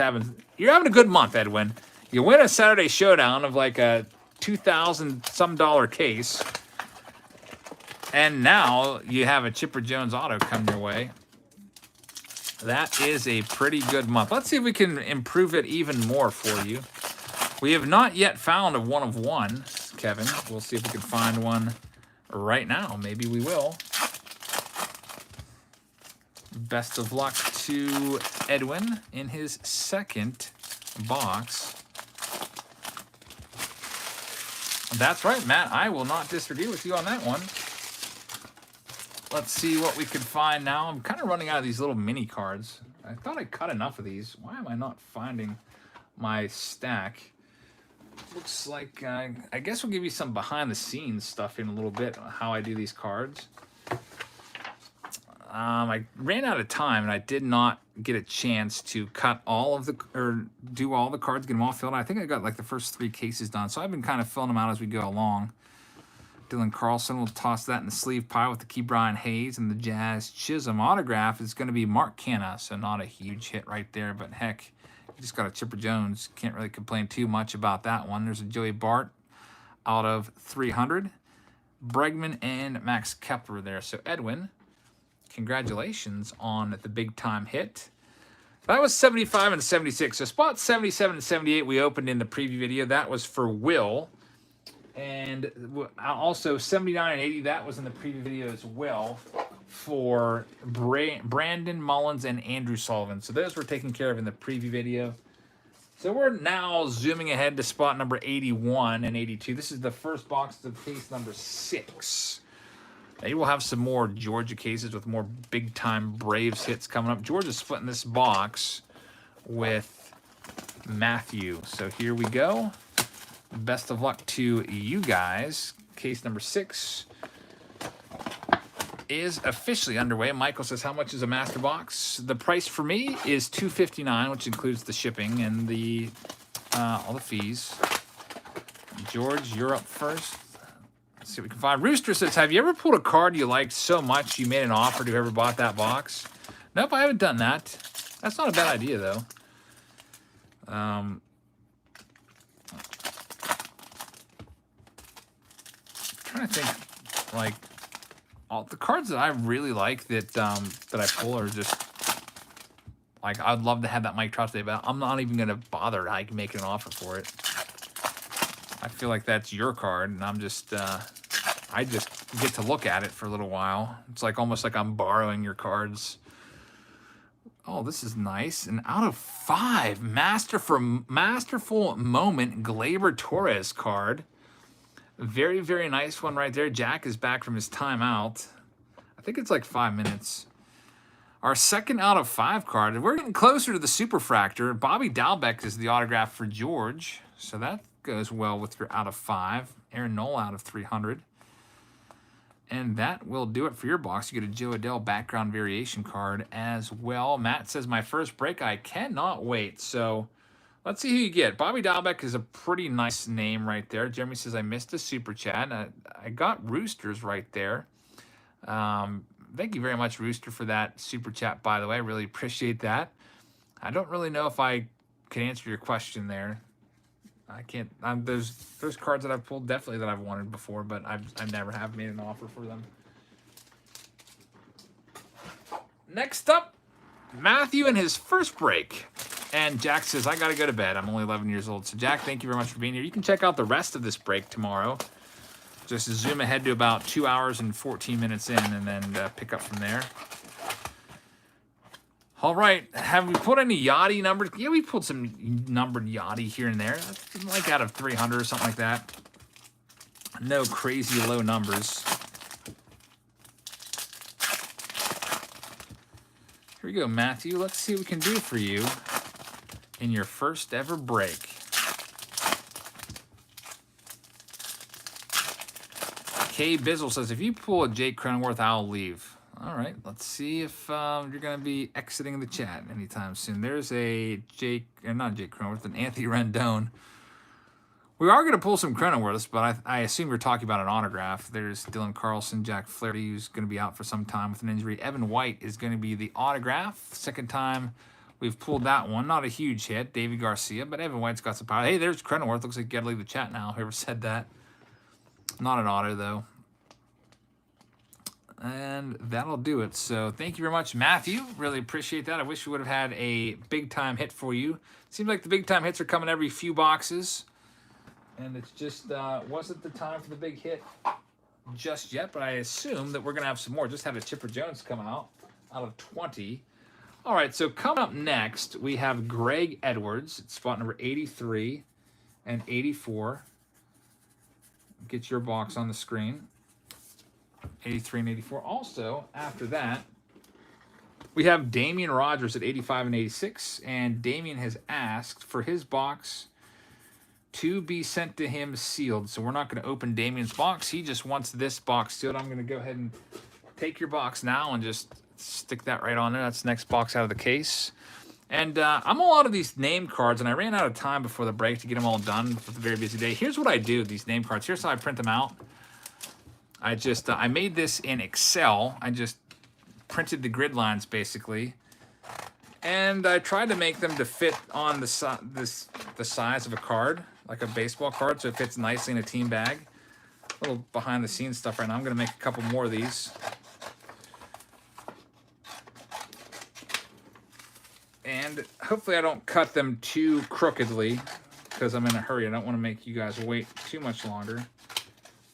you're having a good month, Edwin. You win a Saturday Showdown of like a $2,000-some case, and now you have a Chipper Jones auto come your way. That is a pretty good month. Let's see if we can improve it even more for you. We have not yet found a 1 of 1, Kevin. We'll see if we can find one right now. Maybe we will. Best of luck to Edwin in his second box. That's right, Matt. I will not disagree with you on that one. Let's see what we can find now. I'm kind of running out of these little mini cards. I thought I cut enough of these. Why am I not finding my stack? Looks like, I guess we'll give you some behind the scenes stuff in a little bit on how I do these cards. I ran out of time and I did not get a chance to cut all of do all the cards, get them all filled out. I think I got like the first 3 cases done. So I've been kind of filling them out as we go along. Dylan Carlson will toss that in the sleeve pile with the Key Brian Hayes, and the Jazz Chisholm autograph is going to be Mark Canha, so not a huge hit right there, but heck, you just got a Chipper Jones. Can't really complain too much about that one. There's a Joey Bart out of 300. Bregman and Max Kepler there. So Edwin, congratulations on the big time hit. That was 75 and 76. So spot 77 and 78 we opened in the preview video. That was for Will. And also 79 and 80, that was in the preview video as well for Brandon Mullins and Andrew Sullivan. So those were taken care of in the preview video. So we're now zooming ahead to spot number 81 and 82. This is the first box of case number 6. Maybe we'll have some more Georgia cases with more big-time Braves hits coming up. Georgia's splitting this box with Matthew. So here we go. Best of luck to you guys. Case number 6 is officially underway. Michael says, how much is a master box? The price for me is $259, which includes the shipping and the all the fees. George, you're up first. Let's see what we can find. Rooster says, have you ever pulled a card you liked so much you made an offer to whoever bought that box? Nope, I haven't done that. That's not a bad idea, though. Trying to think, like, all the cards that I really like that that I pull are just like, I'd love to have that Mike Trout today, but I'm not even gonna bother like making an offer for it. I feel like that's your card, and I'm just I just get to look at it for a little while. It's like almost like I'm borrowing your cards. Oh, this is nice. And out of 5, masterful moment Gleyber Torres card. Very, very nice one right there. Jack is back from his timeout. I think it's like 5 minutes. Our second out of 5 card. We're getting closer to the Superfractor. Bobby Dalbec is the autograph for George. So that goes well with your out of 5. Aaron Nola out of 300. And that will do it for your box. You get a Joe Adele background variation card as well. Matt says, my first break, I cannot wait. So let's see who you get. Bobby Dalbec is a pretty nice name right there. Jeremy says, I missed a super chat. I got Roosters right there. Thank you very much, Rooster, for that super chat, by the way. I really appreciate that. I don't really know if I can answer your question there. I can't. There's cards that I've pulled definitely that I've wanted before, but I never have made an offer for them. Next up, Matthew in his first break. And Jack says, I got to go to bed. I'm only 11 years old. So, Jack, thank you very much for being here. You can check out the rest of this break tomorrow. Just zoom ahead to about 2 hours and 14 minutes in and then pick up from there. All right. Have we pulled any Yachty numbers? Yeah, we pulled some numbered Yachty here and there. That's like out of 300 or something like that. No crazy low numbers. Here we go, Matthew. Let's see what we can do for you in your first ever break. Kay Bizzle says, if you pull a Jake Cronenworth, I'll leave. All right, let's see if you're going to be exiting the chat anytime soon. There's a not Jake Cronenworth, an Anthony Rendon. We are going to pull some Cronenworths, but I assume you're talking about an autograph. There's Dylan Carlson, Jack Flaherty, who's going to be out for some time with an injury. Evan White is going to be the autograph. Second time we've pulled that one. Not a huge hit, Davey Garcia, but Evan White's got some power. Hey, there's Cronenworth. Looks like you got to leave the chat now, whoever said that. Not an auto, though. And that'll do it. So thank you very much, Matthew. Really appreciate that. I wish we would have had a big-time hit for you. Seems like the big-time hits are coming every few boxes. And it's just wasn't the time for the big hit just yet, but I assume that we're going to have some more. Just had a Chipper Jones come out of 20. All right, so coming up next, we have Greg Edwards. It's spot number 83 and 84. Get your box on the screen. 83 and 84. Also, after that, we have Damian Rogers at 85 and 86. And Damian has asked for his box to be sent to him sealed. So we're not going to open Damian's box. He just wants this box sealed. I'm going to go ahead and take your box now and just stick that right on there. That's the next box out of the case. And I'm all out of these name cards, and I ran out of time before the break to get them all done with a very busy day. Here's what I do with these name cards. Here's how I print them out. I made this in Excel. I just printed the grid lines, basically. And I tried to make them to fit on the size of a card, like a baseball card, so it fits nicely in a team bag. A little behind-the-scenes stuff right now. I'm going to make a couple more of these. And hopefully I don't cut them too crookedly because I'm in a hurry. I don't want to make you guys wait too much longer.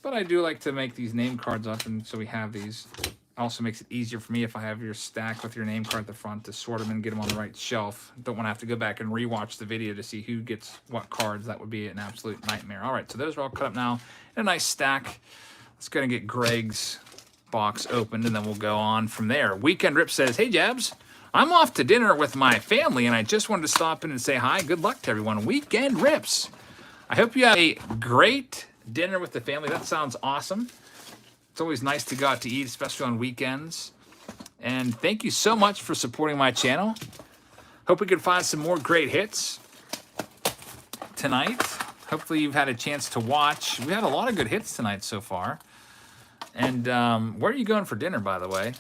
But I do like to make these name cards up, and so we have these. Also makes it easier for me if I have your stack with your name card at the front to sort them and get them on the right shelf. Don't want to have to go back and rewatch the video to see who gets what cards. That would be an absolute nightmare. All right, so those are all cut up now in a nice stack. Let's go and get Greg's box opened, and then we'll go on from there. Weekend Rip says, hey, Jabs, I'm off to dinner with my family, and I just wanted to stop in and say hi. Good luck to everyone. Weekend Rips. I hope you have a great dinner with the family. That sounds awesome. It's always nice to go out to eat, especially on weekends. And thank you so much for supporting my channel. Hope we can find some more great hits tonight. Hopefully you've had a chance to watch. We had a lot of good hits tonight so far. And where are you going for dinner, by the way?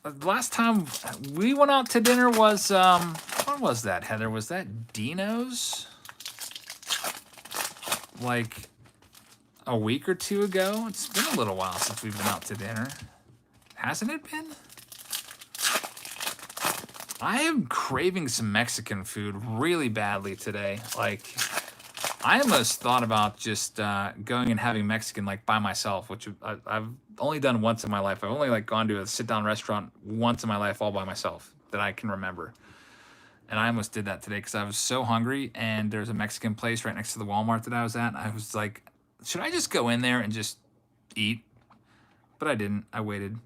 The last time we went out to dinner was, when was that, Heather? Was that Dino's? Like a week or two ago? It's been a little while since we've been out to dinner. Hasn't it been? I am craving some Mexican food really badly today. Like, I almost thought about just going and having Mexican like by myself, which I've only done once in my life. I've only like gone to a sit-down restaurant once in my life all by myself that I can remember. And I almost did that today because I was so hungry, and there's a Mexican place right next to the Walmart that I was at. I was like, should I just go in there and just eat? But I didn't. I waited.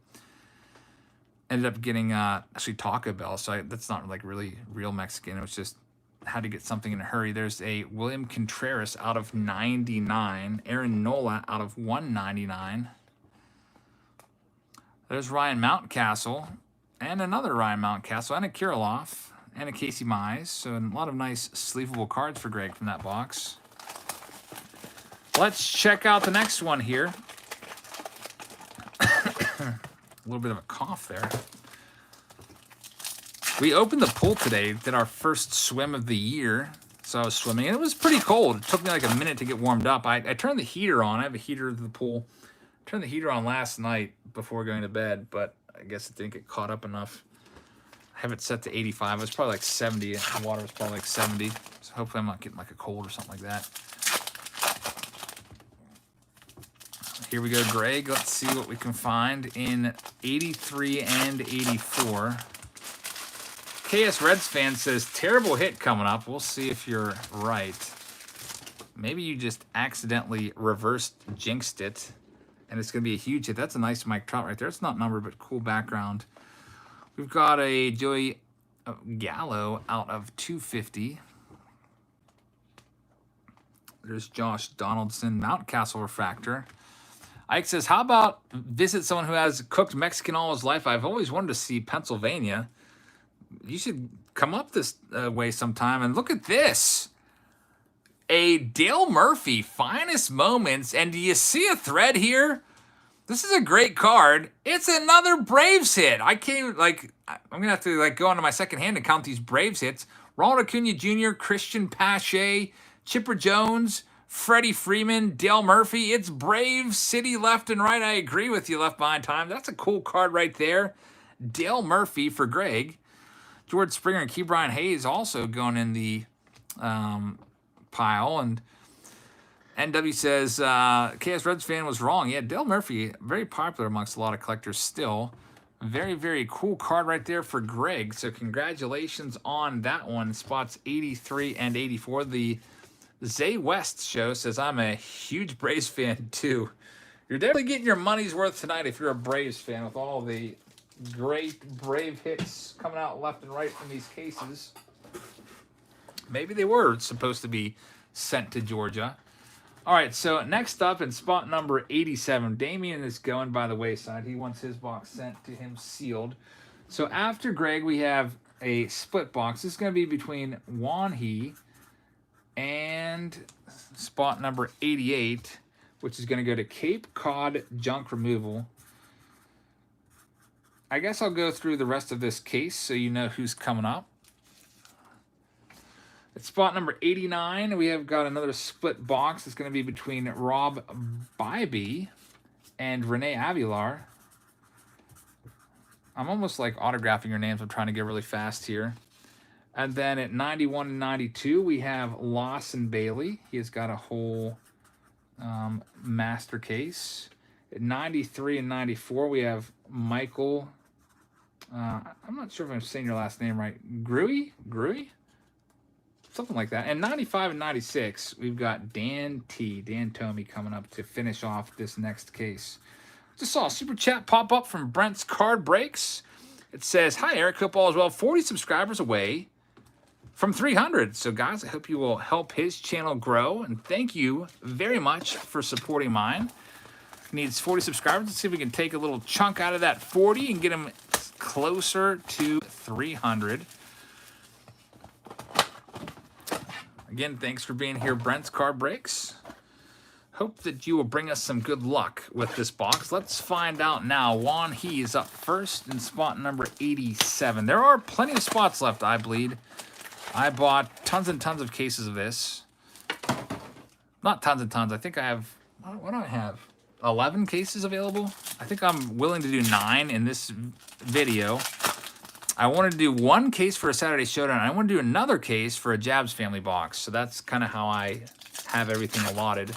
Ended up getting actually Taco Bell, so that's not like really real Mexican. It was just had to get something in a hurry. There's a William Contreras out of 99. Aaron Nola out of 199. There's Ryan Mountcastle and another Ryan Mountcastle and a Kirilloff and a Casey Mize. So a lot of nice sleevable cards for Greg from that box. Let's check out the next one here. A little bit of a cough there. We opened the pool today, did our first swim of the year. So I was swimming, and it was pretty cold. It took me like a minute to get warmed up. I turned the heater on. I have a heater at the pool. Turned the heater on last night before going to bed, but I guess it didn't get caught up enough. I have it set to 85. It was probably like 70. The water was probably like 70. So hopefully I'm not getting like a cold or something like that. Here we go, Greg. Let's see what we can find in 83 and 84. KS Reds fan says, terrible hit coming up. We'll see if you're right. Maybe you just accidentally reversed jinxed it, and it's going to be a huge hit. That's a nice Mike Trout right there. It's not numbered, but cool background. We've got a Joey Gallo out of 250. There's Josh Donaldson, Mountcastle refractor. Ike says, how about visit someone who has cooked Mexican all his life? I've always wanted to see Pennsylvania. You should come up this way sometime. And look at this. A Dale Murphy, finest moments. And do you see a thread here? This is a great card. It's another Braves hit. I can't, like, I'm going to have to, like, go onto my second hand and count these Braves hits. Ronald Acuna Jr., Christian Pache, Chipper Jones, Freddie Freeman, Dale Murphy. It's Braves City left and right. I agree with you, Left Behind Time. That's a cool card right there. Dale Murphy for Greg. George Springer and Key Brian Hayes also going in the pile. And NW says, KS Reds fan was wrong. Yeah, Dale Murphy, very popular amongst a lot of collectors still. Very, very cool card right there for Greg. So congratulations on that one. Spots 83 and 84. The Zay West show says, I'm a huge Braves fan too. You're definitely getting your money's worth tonight if you're a Braves fan with all the great Brave hits coming out left and right from these cases. Maybe they were supposed to be sent to Georgia. All right, so next up in spot number 87, Damien is going by the wayside. He wants his box sent to him sealed. So after Greg, we have a split box. This is going to be between Juan He and spot number 88, which is going to go to Cape Cod Junk Removal. I guess I'll go through the rest of this case so you know who's coming up. At spot number 89, we have got another split box. It's going to be between Rob Bybee and Renee Avilar. I'm almost like autographing your names. I'm trying to get really fast here. And then at 91 and 92, we have Lawson Bailey. He has got a whole master case. At 93 and 94, we have Michael. I'm not sure if I'm saying your last name right. Gruy? Something like that. And 95 and 96, we've got Dan Tomey coming up to finish off this next case. Just saw a super chat pop up from Brent's Card Breaks. It says, hi, Eric. Hope all is well. 40 subscribers away from 300. So, guys, I hope you will help his channel grow. And thank you very much for supporting mine. Needs 40 subscribers. Let's see if we can take a little chunk out of that 40 and get him closer to 300. Again, thanks for being here, Brent's Card Breaks. Hope that you will bring us some good luck with this box. Let's find out now. Juan He is up first in spot number 87. There are plenty of spots left, I believe. I bought tons and tons of cases of this. Not tons and tons. I think I have, what do I have? 11 cases available? I think I'm willing to do 9 in this video. I wanted to do one case for a Saturday Showdown. I want to do another case for a Jabs family box. So that's kind of how I have everything allotted,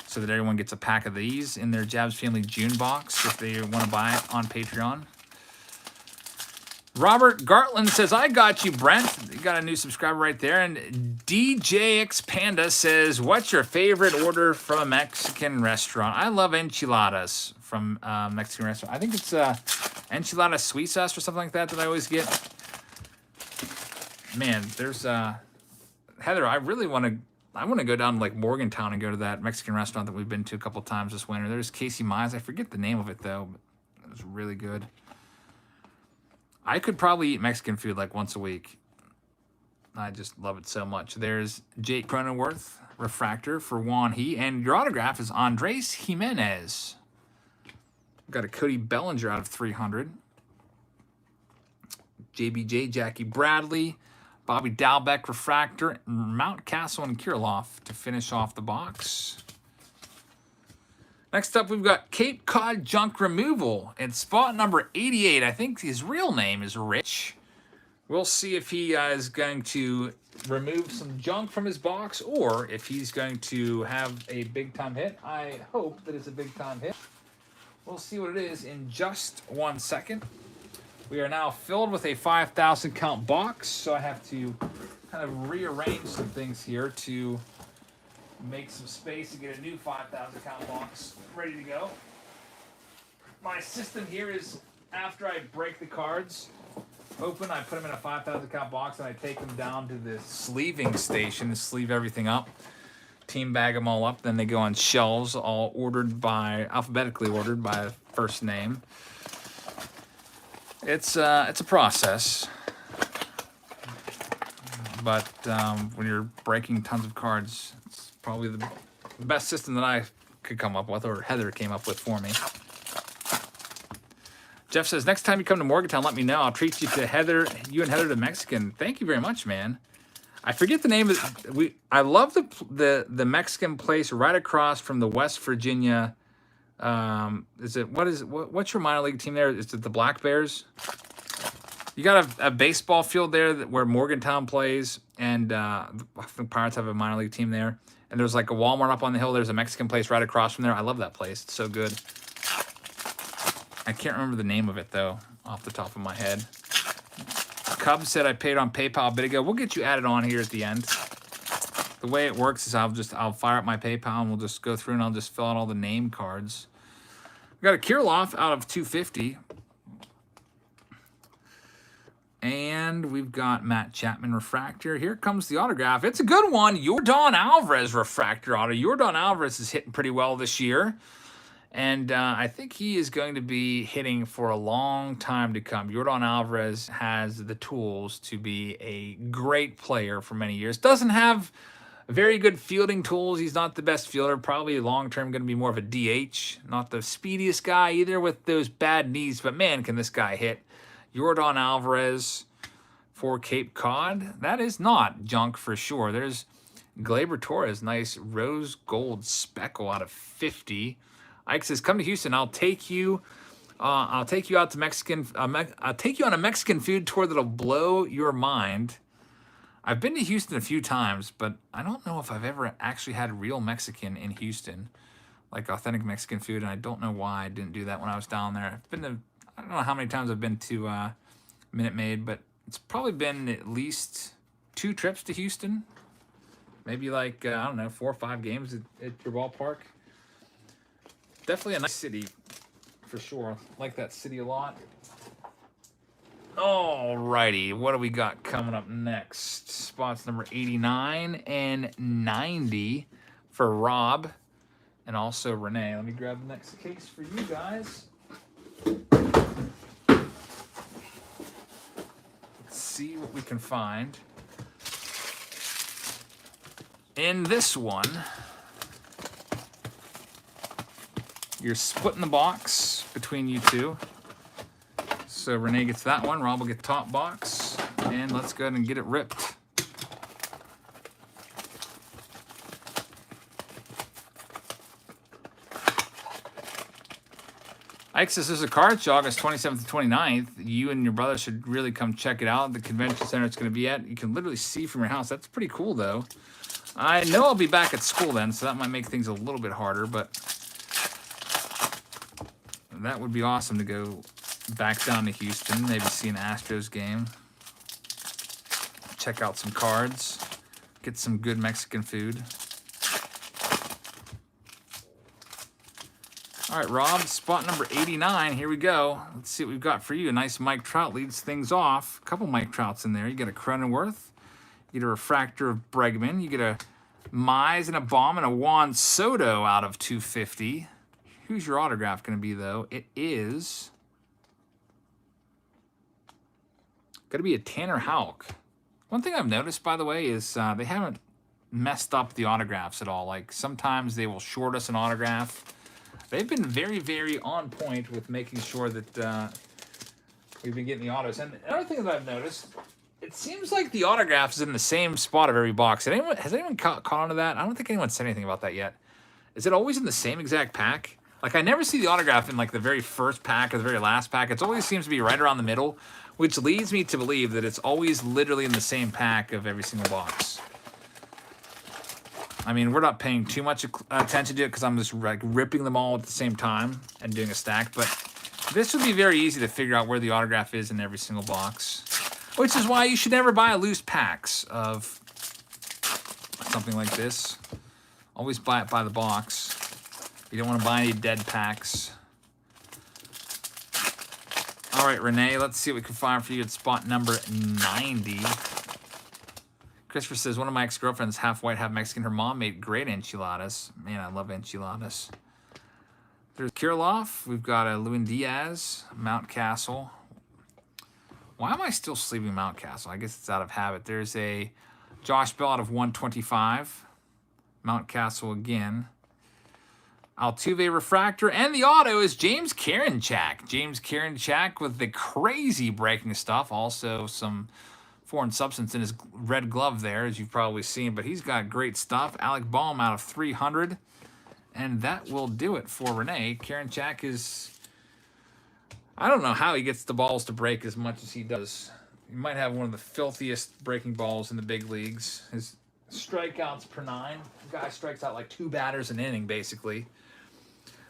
so that everyone gets a pack of these in their Jabs family June box if they want to buy it on Patreon. Robert Gartland says, I got you, Brent. You got a new subscriber right there. And DJX Panda says, what's your favorite order from a Mexican restaurant? I love enchiladas from a Mexican restaurant. I think it's enchilada suizas or something like that I always get. Man, there's Heather, I want to go down to like Morgantown and go to that Mexican restaurant that we've been to a couple times this winter. There's Casey Mize. I forget the name of it though, but it was really good. I could probably eat Mexican food like once a week. I just love it so much. There's Jake Cronenworth, refractor for Juan He, and your autograph is Andres Jimenez. Got a Cody Bellinger out of 300. JBJ, Jackie Bradley, Bobby Dalbeck, refractor, Mountcastle and Kirilloff to finish off the box. Next up, we've got Cape Cod Junk Removal. And spot number 88. I think his real name is Rich. We'll see if he is going to remove some junk from his box or if he's going to have a big-time hit. I hope that it's a big-time hit. We'll see what it is in just 1 second. We are now filled with a 5,000 count box, so I have to kind of rearrange some things here to make some space to get a new 5,000 count box ready to go. My system here is after I break the cards open, I put them in a 5,000 count box and I take them down to the sleeving station to sleeve everything up, team bag them all up, then they go on shelves, all alphabetically ordered by first name. It's a process, but when you're breaking tons of cards, it's probably the best system that I could come up with, or Heather came up with for me. Jeff says, next time you come to Morgantown, let me know. I'll treat you and Heather to Mexican. Thank you very much, man. I forget the name of it. I love the Mexican place right across from the West Virginia. What's your minor league team there? Is it the Black Bears? You got a baseball field there where Morgantown plays, and I think Pirates have a minor league team there. And there's like a Walmart up on the hill. There's a Mexican place right across from there. I love that place. It's so good. I can't remember the name of it, though, off the top of my head. Cub said I paid on PayPal a bit ago. We'll get you added on here at the end. The way it works is I'll fire up my PayPal, and we'll just go through, and I'll just fill out all the name cards. We got a Kirilloff out of 250. And we've got Matt Chapman refractor. Here comes the autograph. It's a good one. Yordan Alvarez refractor auto. Yordan Alvarez is hitting pretty well this year. And I think he is going to be hitting for a long time to come. Yordan Alvarez has the tools to be a great player for many years. Doesn't have very good fielding tools. He's not the best fielder. Probably long-term going to be more of a DH. Not the speediest guy either with those bad knees. But, man, can this guy hit. Yordan Alvarez for Cape Cod. That is not junk for sure. There's Gleyber Torres. Nice rose gold speckle out of 50. Ike says, "Come to Houston. I'll take you out to Mexican. I'll take you on a Mexican food tour that'll blow your mind." I've been to Houston a few times, but I don't know if I've ever actually had real Mexican in Houston, like authentic Mexican food, and I don't know why I didn't do that when I was down there. I don't know how many times I've been to Minute Maid, but it's probably been at least 2 trips to Houston. Maybe like, I don't know, 4 or 5 games at your ballpark. Definitely a nice city, for sure. Like that city a lot. Alrighty, what do we got coming up next? Spots number 89 and 90 for Rob and also Renee. Let me grab the next case for you guys. Let's see what we can find. In this one, you're splitting the box between you two. So Renee gets that one, Rob will get top box, and let's go ahead and get it ripped. Ike says this is a card show, August 27th to 29th. You and your brother should really come check it out. The convention center it's going to be at. You can literally see from your house. That's pretty cool, though. I know I'll be back at school then, so that might make things a little bit harder, but that would be awesome to go back down to Houston, maybe see an Astros game, check out some cards, get some good Mexican food. All right, Rob, spot number 89. Here we go. Let's see what we've got for you. A nice Mike Trout leads things off. A couple Mike Trouts in there. You get a Cronenworth. You get a refractor of Bregman. You get a Mize and a Bomb and a Juan Soto out of 250. Who's your autograph going to be, though? It is going to be a Tanner Houck. One thing I've noticed, by the way, is they haven't messed up the autographs at all. Like, sometimes they will short us an autograph. They've been very, very on point with making sure that we've been getting the autos. And another thing that I've noticed, it seems like the autograph is in the same spot of every box. Has anyone caught on to that? I don't think anyone said anything about that yet. Is it always in the same exact pack? Like, I never see the autograph in, like, the very first pack or the very last pack. It always seems to be right around the middle, which leads me to believe that it's always literally in the same pack of every single box. I mean, we're not paying too much attention to it because I'm just, like, ripping them all at the same time and doing a stack. But this would be very easy to figure out where the autograph is in every single box. Which is why you should never buy loose packs of something like this. Always buy it by the box. You don't want to buy any dead packs. All right, Renee, let's see what we can find for you at spot number 90. Christopher says, one of my ex-girlfriends, half white, half Mexican. Her mom made great enchiladas. Man, I love enchiladas. There's Kirilov. We've got a Luis Diaz, Mount Castle. Why am I still sleeving Mount Castle? I guess it's out of habit. There's a Josh Bell out of 125. Mount Castle again. Altuve refractor. And the auto is James Karinchak. James Karinchak with the crazy breaking stuff. Also some foreign substance in his red glove there, as you've probably seen. But he's got great stuff. Alec Baum out of 300. And that will do it for Renee. Karinchak is... I don't know how he gets the balls to break as much as he does. He might have one of the filthiest breaking balls in the big leagues. His strikeouts per 9. The guy strikes out like 2 batters an inning, basically.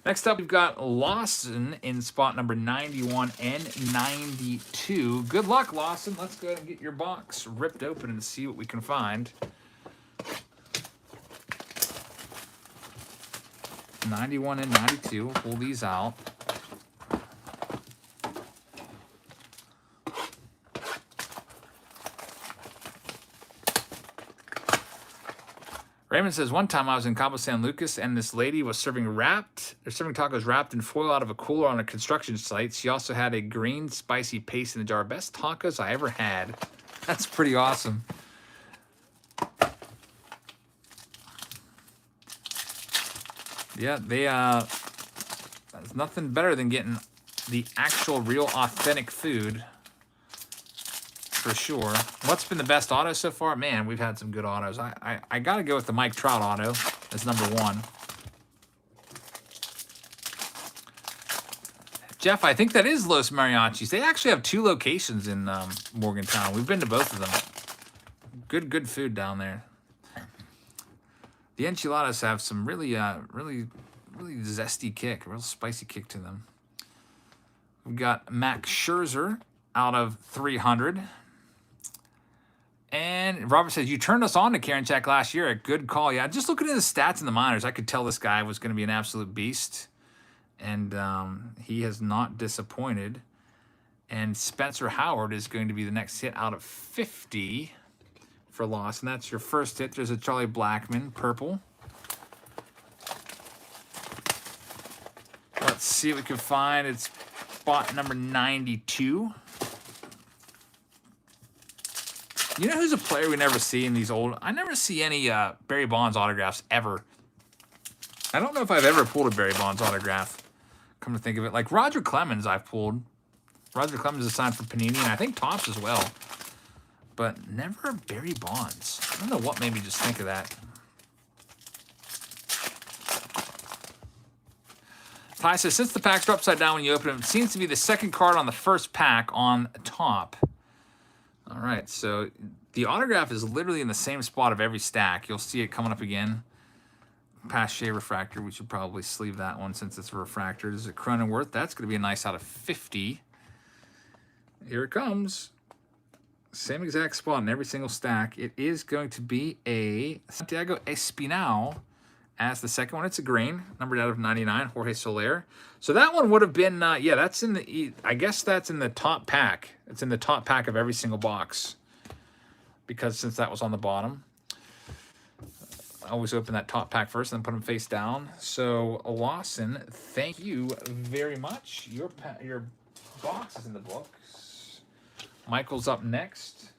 Next up, we've got Lawson in spot number 91 and 92. Good luck, Lawson. Let's go ahead and get your box ripped open and see what we can find. 91 and 92. We'll pull these out. Raymond says, one time I was in Cabo San Lucas and this lady was serving tacos wrapped in foil out of a cooler on a construction site. She also had a green spicy paste in the jar. Best tacos I ever had. That's pretty awesome. Yeah, there's nothing better than getting the actual real authentic food. For sure. What's been the best auto so far? Man, we've had some good autos. I got to go with the Mike Trout auto as number 1. Jeff, I think that is Los Mariachis. They actually have 2 locations in Morgantown. We've been to both of them. Good food down there. The enchiladas have some really zesty kick, a real spicy kick to them. We've got Max Scherzer out of 300. And Robert says, you turned us on to Karinchak last year. A good call. Yeah, just looking at the stats in the minors, I could tell this guy was going to be an absolute beast. And he has not disappointed. And Spencer Howard is going to be the next hit out of 50 for Lawson. That's your first hit. There's a Charlie Blackmon, purple. Let's see what we can find. It's spot number 92. You know who's a player we never see in these old... I never see any Barry Bonds autographs ever. I don't know if I've ever pulled a Barry Bonds autograph. Come to think of it. Like Roger Clemens I've pulled. Roger Clemens is signed for Panini, and I think Topps as well. But never Barry Bonds. I don't know what made me just think of that. Ty says, since the packs are upside down when you open them, it seems to be the second card on the first pack on top. All right, so the autograph is literally in the same spot of every stack. You'll see it coming up again. Pache refractor. We should probably sleeve that one since it's a refractor. This is a Cronenworth. That's going to be a nice out of 50. Here it comes. Same exact spot in every single stack. It is going to be a Santiago Espinal as the second one. It's a green, numbered out of 99, Jorge Soler. So that one would have been, yeah, that's in the, I guess that's in the top pack. It's in the top pack of every single box. Because since that was on the bottom. I always open that top pack first and then put them face down. So, Lawson, thank you very much. Your box is in the books. Michael's up next.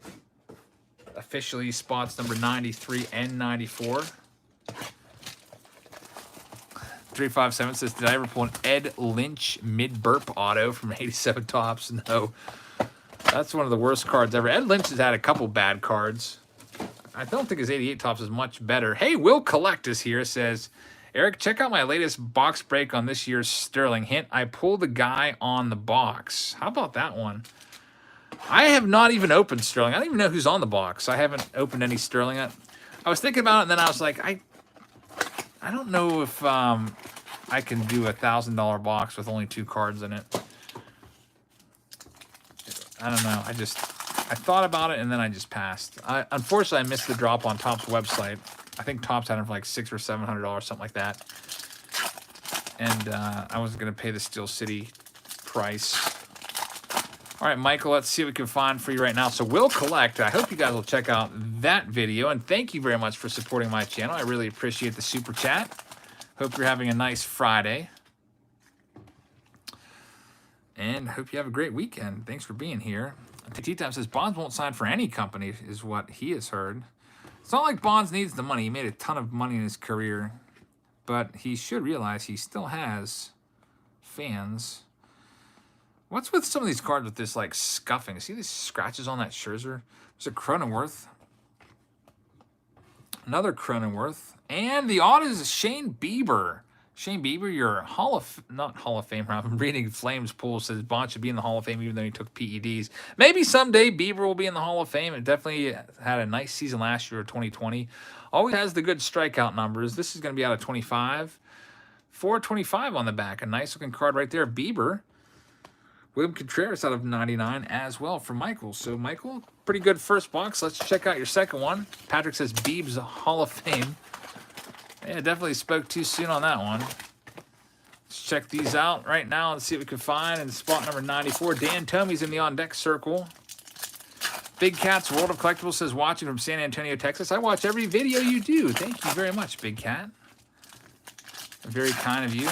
Officially spots number 93 and 94. 357 says, did I ever pull an Ed Lynch mid-burp auto from 87 Topps? No. That's one of the worst cards ever. Ed Lynch has had a couple bad cards. I don't think his 88 Topps is much better. Hey, Will Collect is here. Says, Eric, check out my latest box break on this year's Sterling. Hint, I pulled the guy on the box. How about that one? I have not even opened Sterling. I don't even know who's on the box. I haven't opened any Sterling. I was thinking about it, and then I was like, I don't know if I can do a $1,000 box with only 2 cards in it. I don't know. I thought about it, and then I just passed. Unfortunately, I missed the drop on Topps website. I think Topps had it for like $600 or $700, something like that. And I wasn't going to pay the Steel City price. All right, Michael, let's see what we can find for you right now. So we'll collect. I hope you guys will check out that video. And thank you very much for supporting my channel. I really appreciate the super chat. Hope you're having a nice Friday. And hope you have a great weekend. Thanks for being here. T-Time says, Bonds won't sign for any company, is what he has heard. It's not like Bonds needs the money. He made a ton of money in his career. But he should realize he still has fans. What's with some of these cards with this, like, scuffing? See these scratches on that Scherzer? There's a Cronenworth. Another Cronenworth. And the odd is Shane Bieber. Shane Bieber, your not Hall of Fame, I'm reading Flames pool, says Bond should be in the Hall of Fame even though he took PEDs. Maybe someday Bieber will be in the Hall of Fame. It definitely had a nice season last year, 2020. Always has the good strikeout numbers. This is going to be out of 25. 425 on the back. A nice looking card right there. Bieber. William Contreras out of 99 as well for Michael. So, Michael, pretty good first box. Let's check out your second one. Patrick says Biebs Hall of Fame. Yeah, definitely spoke too soon on that one. Let's check these out right now and see what we can find. In spot number 94, Dan Tomey's in the on-deck circle. Big Cat's World of Collectibles says, watching from San Antonio, Texas. I watch every video you do. Thank you very much, Big Cat. Very kind of you.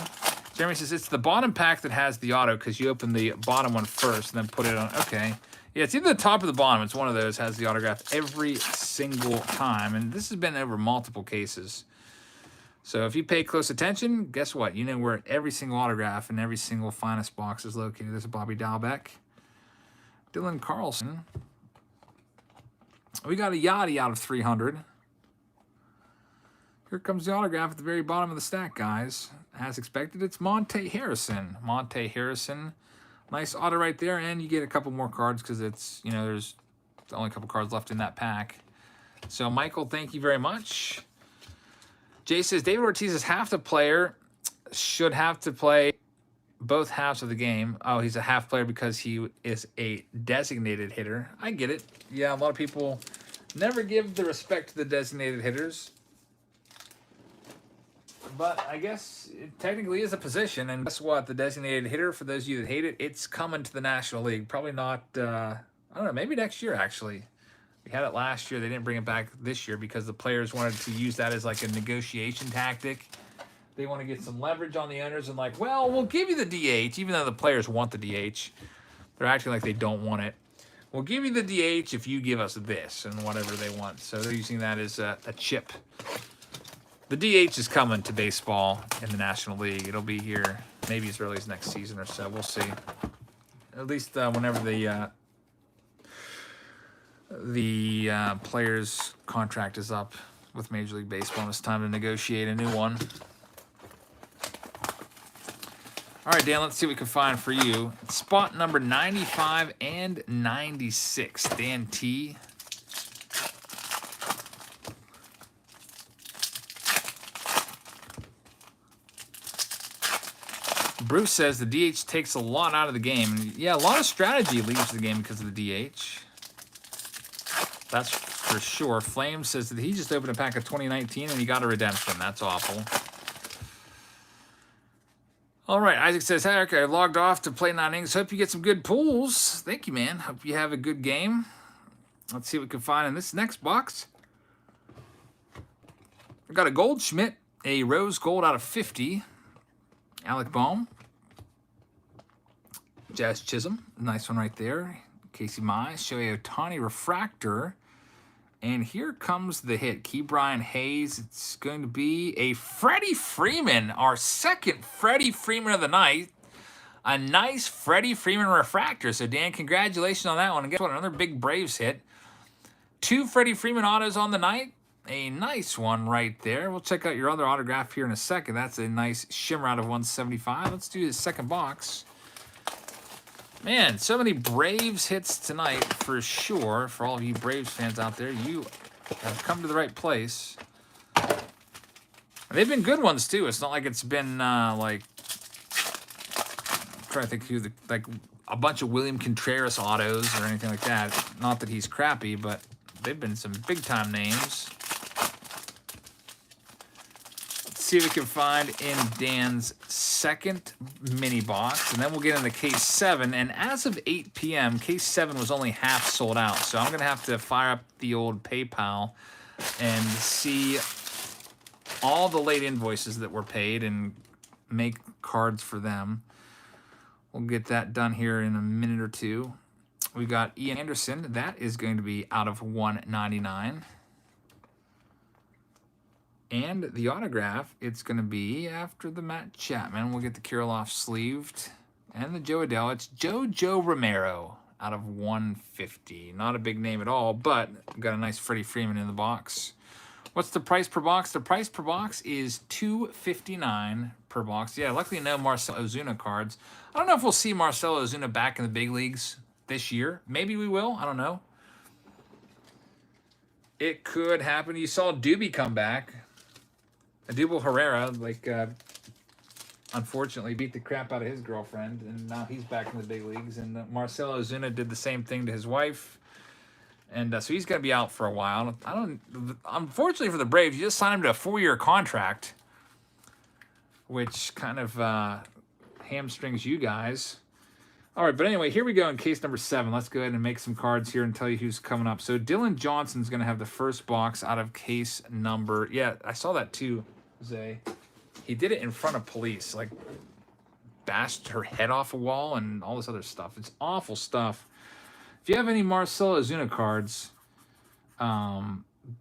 Jeremy says, it's the bottom pack that has the auto because you open the bottom one first and then put it on. Okay. Yeah, it's either the top or the bottom. It's one of those. Has the autograph every single time. And this has been over multiple cases. So if you pay close attention, guess what? You know where every single autograph and every single finest box is located. There's a Bobby Dalbec. Dylan Carlson. We got a Yachty out of 300. Here comes the autograph at the very bottom of the stack, guys. As expected, it's Monte Harrison. Monte Harrison. Nice auto right there, and you get a couple more cards because it's, you know, there's only a couple cards left in that pack. So, Michael, thank you very much. Jay says, David Ortiz is half the player, should have to play both halves of the game. Oh, he's a half player because he is a designated hitter. I get it. Yeah, a lot of people never give the respect to the designated hitters. But I guess it technically is a position. And guess what? The designated hitter, for those of you that hate it, it's coming to the National League. Probably not, I don't know, maybe next year, actually. We had it last year. They didn't bring it back this year because the players wanted to use that as like a negotiation tactic. They want to get some leverage on the owners and like, well, we'll give you the DH, even though the players want the DH. They're acting like they don't want it. We'll give you the DH if you give us this and whatever they want. So they're using that as a chip. The DH is coming to baseball in the National League. It'll be here maybe as early as next season or so. We'll see. At least whenever the player's contract is up with Major League Baseball, and it's time to negotiate a new one. All right, Dan, let's see what we can find for you. Spot number 95 and 96. Dan T. Bruce says the DH takes a lot out of the game. Yeah, a lot of strategy leaves the game because of the DH. That's for sure. Flame says that he just opened a pack of 2019 and he got a redemption. That's awful. All right, Isaac says, hey, Eric, I logged off to play 9 innings. Hope you get some good pulls. Thank you, man. Hope you have a good game. Let's see what we can find in this next box. I got a Goldschmidt, a rose gold out of 50. Alec Bohm. Jazz Chisholm, nice one right there. Casey Mize, Shohei Ohtani refractor. And here comes the hit. Ke'Bryan Hayes. It's going to be a Freddie Freeman, our second Freddie Freeman of the night. A nice Freddie Freeman refractor. So, Dan, congratulations on that one. And guess what? Another big Braves hit. 2 Freddie Freeman autos on the night. A nice one right there. We'll check out your other autograph here in a second. That's a nice shimmer out of 175. Let's do the second box. Man, so many Braves hits tonight for sure. For all of you Braves fans out there, you have come to the right place. And they've been good ones too. It's not like it's been like, I'm trying to think who like a bunch of William Contreras autos or anything like that. Not that he's crappy, but they've been some big time names. Let's see if we can find in Dan's second mini box, and then we'll get into case 7. And as of 8 p.m., case 7 was only half sold out. So I'm gonna have to fire up the old PayPal and see all the late invoices that were paid and make cards for them. We'll get that done here in a minute or two. We got Ian Anderson. That is going to be out of 199. And the autograph, it's going to be after the Matt Chapman. We'll get the Kirilloff sleeved. And the Joe Adele. It's Joe Romero out of 150. Not a big name at all, but we've got a nice Freddie Freeman in the box. What's the price per box? The price per box is $2.59 per box. Yeah, luckily no Marcell Ozuna cards. I don't know if we'll see Marcell Ozuna back in the big leagues this year. Maybe we will. I don't know. It could happen. You saw Doobie come back. Adubel Herrera, like, unfortunately beat the crap out of his girlfriend, and now he's back in the big leagues. And Marcell Ozuna did the same thing to his wife. And so he's going to be out for a while. Unfortunately for the Braves, you just signed him to a 4-year contract, which kind of hamstrings you guys. All right, but anyway, here we go in case number 7. Let's go ahead and make some cards here and tell you who's coming up. So Dylan Johnson's going to have the first box out of case number. Yeah, I saw that too, Zay. He did it in front of police, like bashed her head off a wall and all this other stuff. It's awful stuff. If you have any Marcell Ozuna cards,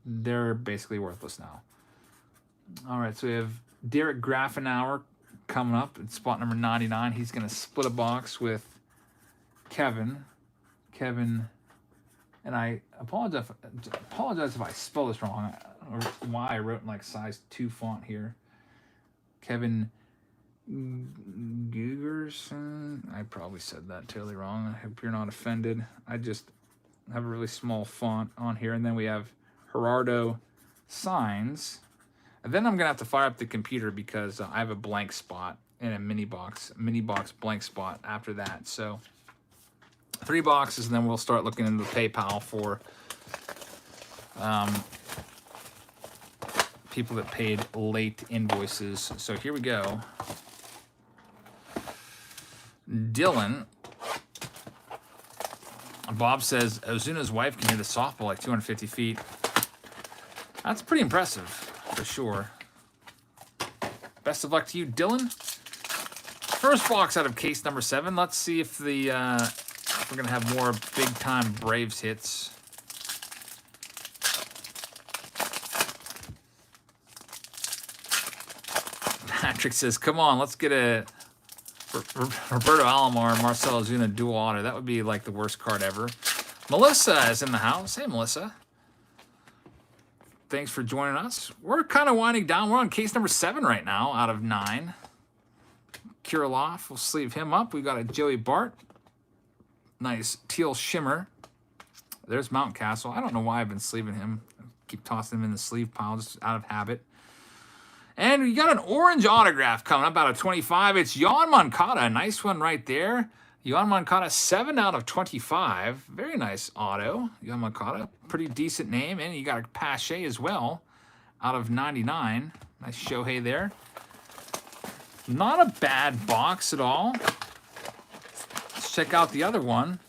they're basically worthless now. All right, so we have Derek Grafenauer coming up at spot number 99. He's going to split a box with Kevin, and I apologize if I spell this wrong, or why I wrote in like size 2 font here. Kevin Gugerson. I probably said that totally wrong. I hope you're not offended. I just have a really small font on here. And then we have Gerardo Signs. And then I'm going to have to fire up the computer because I have a blank spot in a mini box blank spot after that. So 3 boxes, and then we'll start looking into PayPal for people that paid late invoices. So here we go. Dylan. Bob says Ozuna's wife can hit a softball like 250 feet. That's pretty impressive, for sure. Best of luck to you, Dylan. First box out of case number 7. Let's see if the if we're gonna have more big-time Braves hits. Patrick says, "Come on, let's get a Roberto Alomar and Marcell Ozuna dual auto. That would be like the worst card ever." Melissa is in the house. Hey, Melissa. Thanks for joining us. We're kind of winding down. We're on case number 7 right now out of 9. Kirilloff, we'll sleeve him up. We got a Joey Bart. Nice teal shimmer. There's Mountcastle. I don't know why I've been sleeving him. I keep tossing him in the sleeve pile just out of habit. And we got an orange autograph coming up out of 25. It's Yoan Moncada. A nice one right there. Yoan Moncada, 7 out of 25. Very nice auto. Yoan Moncada, pretty decent name. And you got a Pache as well out of 99. Nice Shohei there. Not a bad box at all. Let's check out the other one.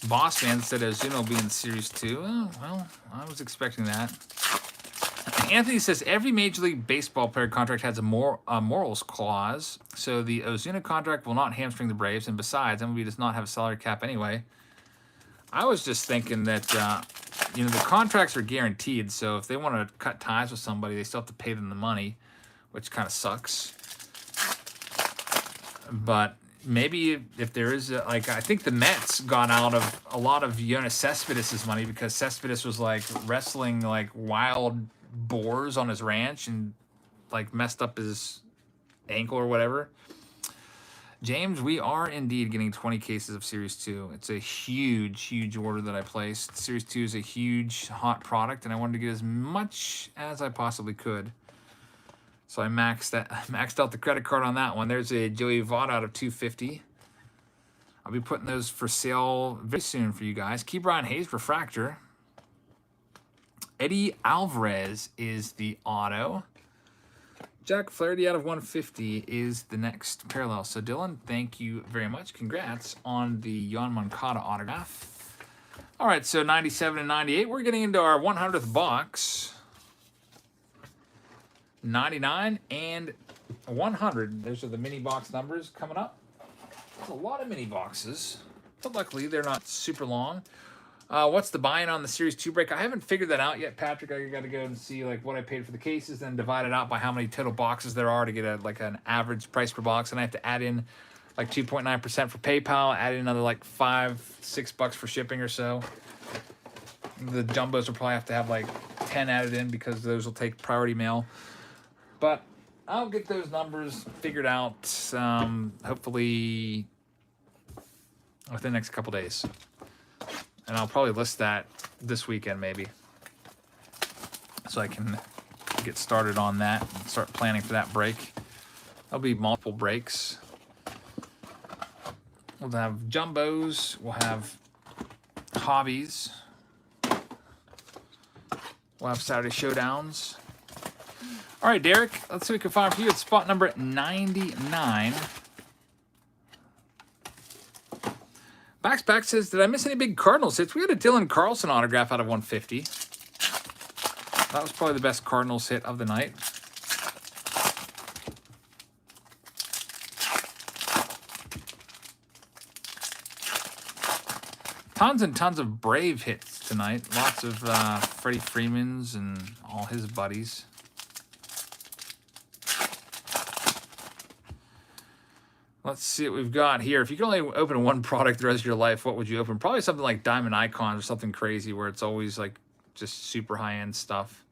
Boss Man said Ozuna will be in Series 2. Oh, well, I was expecting that. Anthony says every Major League Baseball player contract has a morals clause, so the Ozuna contract will not hamstring the Braves, and besides, MLB does not have a salary cap anyway. I was just thinking that, the contracts are guaranteed, so if they want to cut ties with somebody, they still have to pay them the money, which kind of sucks. But maybe if there is, like, I think the Mets got out of a lot of Jonas Cespedes' money because Cespedes was, like, wrestling, like, wild boars on his ranch and, like, messed up his ankle or whatever. James, we are indeed getting 20 cases of Series 2. It's a huge, huge order that I placed. Series 2 is a huge, hot product, and I wanted to get as much as I possibly could. So I maxed out the credit card on that one. There's a Joey Vaught out of 250. I'll be putting those for sale very soon for you guys. Key Brian Hayes, refractor. Eddie Alvarez is the auto. Jack Flaherty out of 150 is the next parallel. So, Dylan, thank you very much. Congrats on the Yoan Moncada autograph. All right, so 97 and 98. We're getting into our 100th box. 99 and 100. Those are the mini box numbers coming up. There's a lot of mini boxes, but luckily they're not super long. What's the buy-in on the Series 2 break? I haven't figured that out yet, Patrick. I got to go and see like what I paid for the cases, then divide it out by how many total boxes there are to get an average price per box. And I have to add in like 2.9% for PayPal, add in another like $5-6 for shipping or so. The jumbos will probably have to have like 10 added in because those will take priority mail. But I'll get those numbers figured out hopefully within the next couple days. And I'll probably list that this weekend maybe. So I can get started on that and start planning for that break. There'll be multiple breaks. We'll have jumbos. We'll have hobbies. We'll have Saturday showdowns. All right, Derek, let's see what we can find for you at spot number 99. Backspack says, did I miss any big Cardinals hits? We had a Dylan Carlson autograph out of 150. That was probably the best Cardinals hit of the night. Tons and tons of Brave hits tonight. Lots of Freddie Freeman's and all his buddies. Let's see what we've got here. If you could only open one product the rest of your life, what would you open? Probably something like Diamond Icons or something crazy where it's always like just super high-end stuff.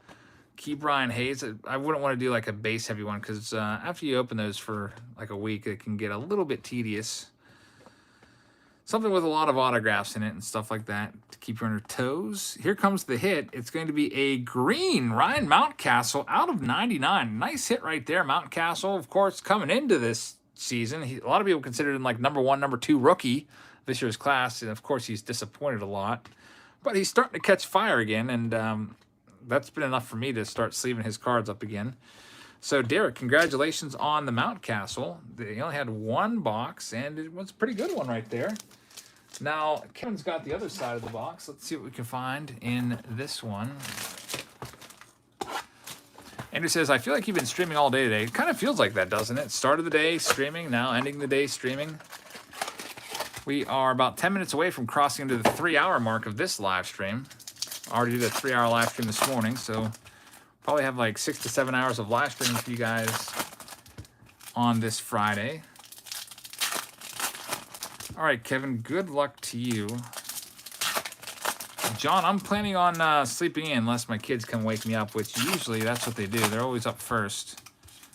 Key Brian Hayes. I wouldn't want to do like a base heavy one because after you open those for like a week, it can get a little bit tedious. Something with a lot of autographs in it and stuff like that to keep you on your toes. Here comes the hit. It's going to be a green Ryan Mountcastle out of 99. Nice hit right there. Mountcastle, of course, coming into this season. A lot of people considered him like number 1, number 2 rookie this year's class. And, of course, he's disappointed a lot. But he's starting to catch fire again. And that's been enough for me to start sleeving his cards up again. So, Derek, congratulations on the Mountcastle. They only had one box, and it was a pretty good one right there. Now, Kevin's got the other side of the box. Let's see what we can find in this one. Andrew says, I feel like you've been streaming all day today. It kind of feels like that, doesn't it? Start of the day streaming, now ending the day streaming. We are about 10 minutes away from crossing into the 3-hour mark of this live stream. I already did a 3-hour live stream this morning, so probably have like 6 to 7 hours of live streaming for you guys on this Friday. All right, Kevin, good luck to you. John, I'm planning on sleeping in unless my kids come wake me up, which usually that's what they do. They're always up first.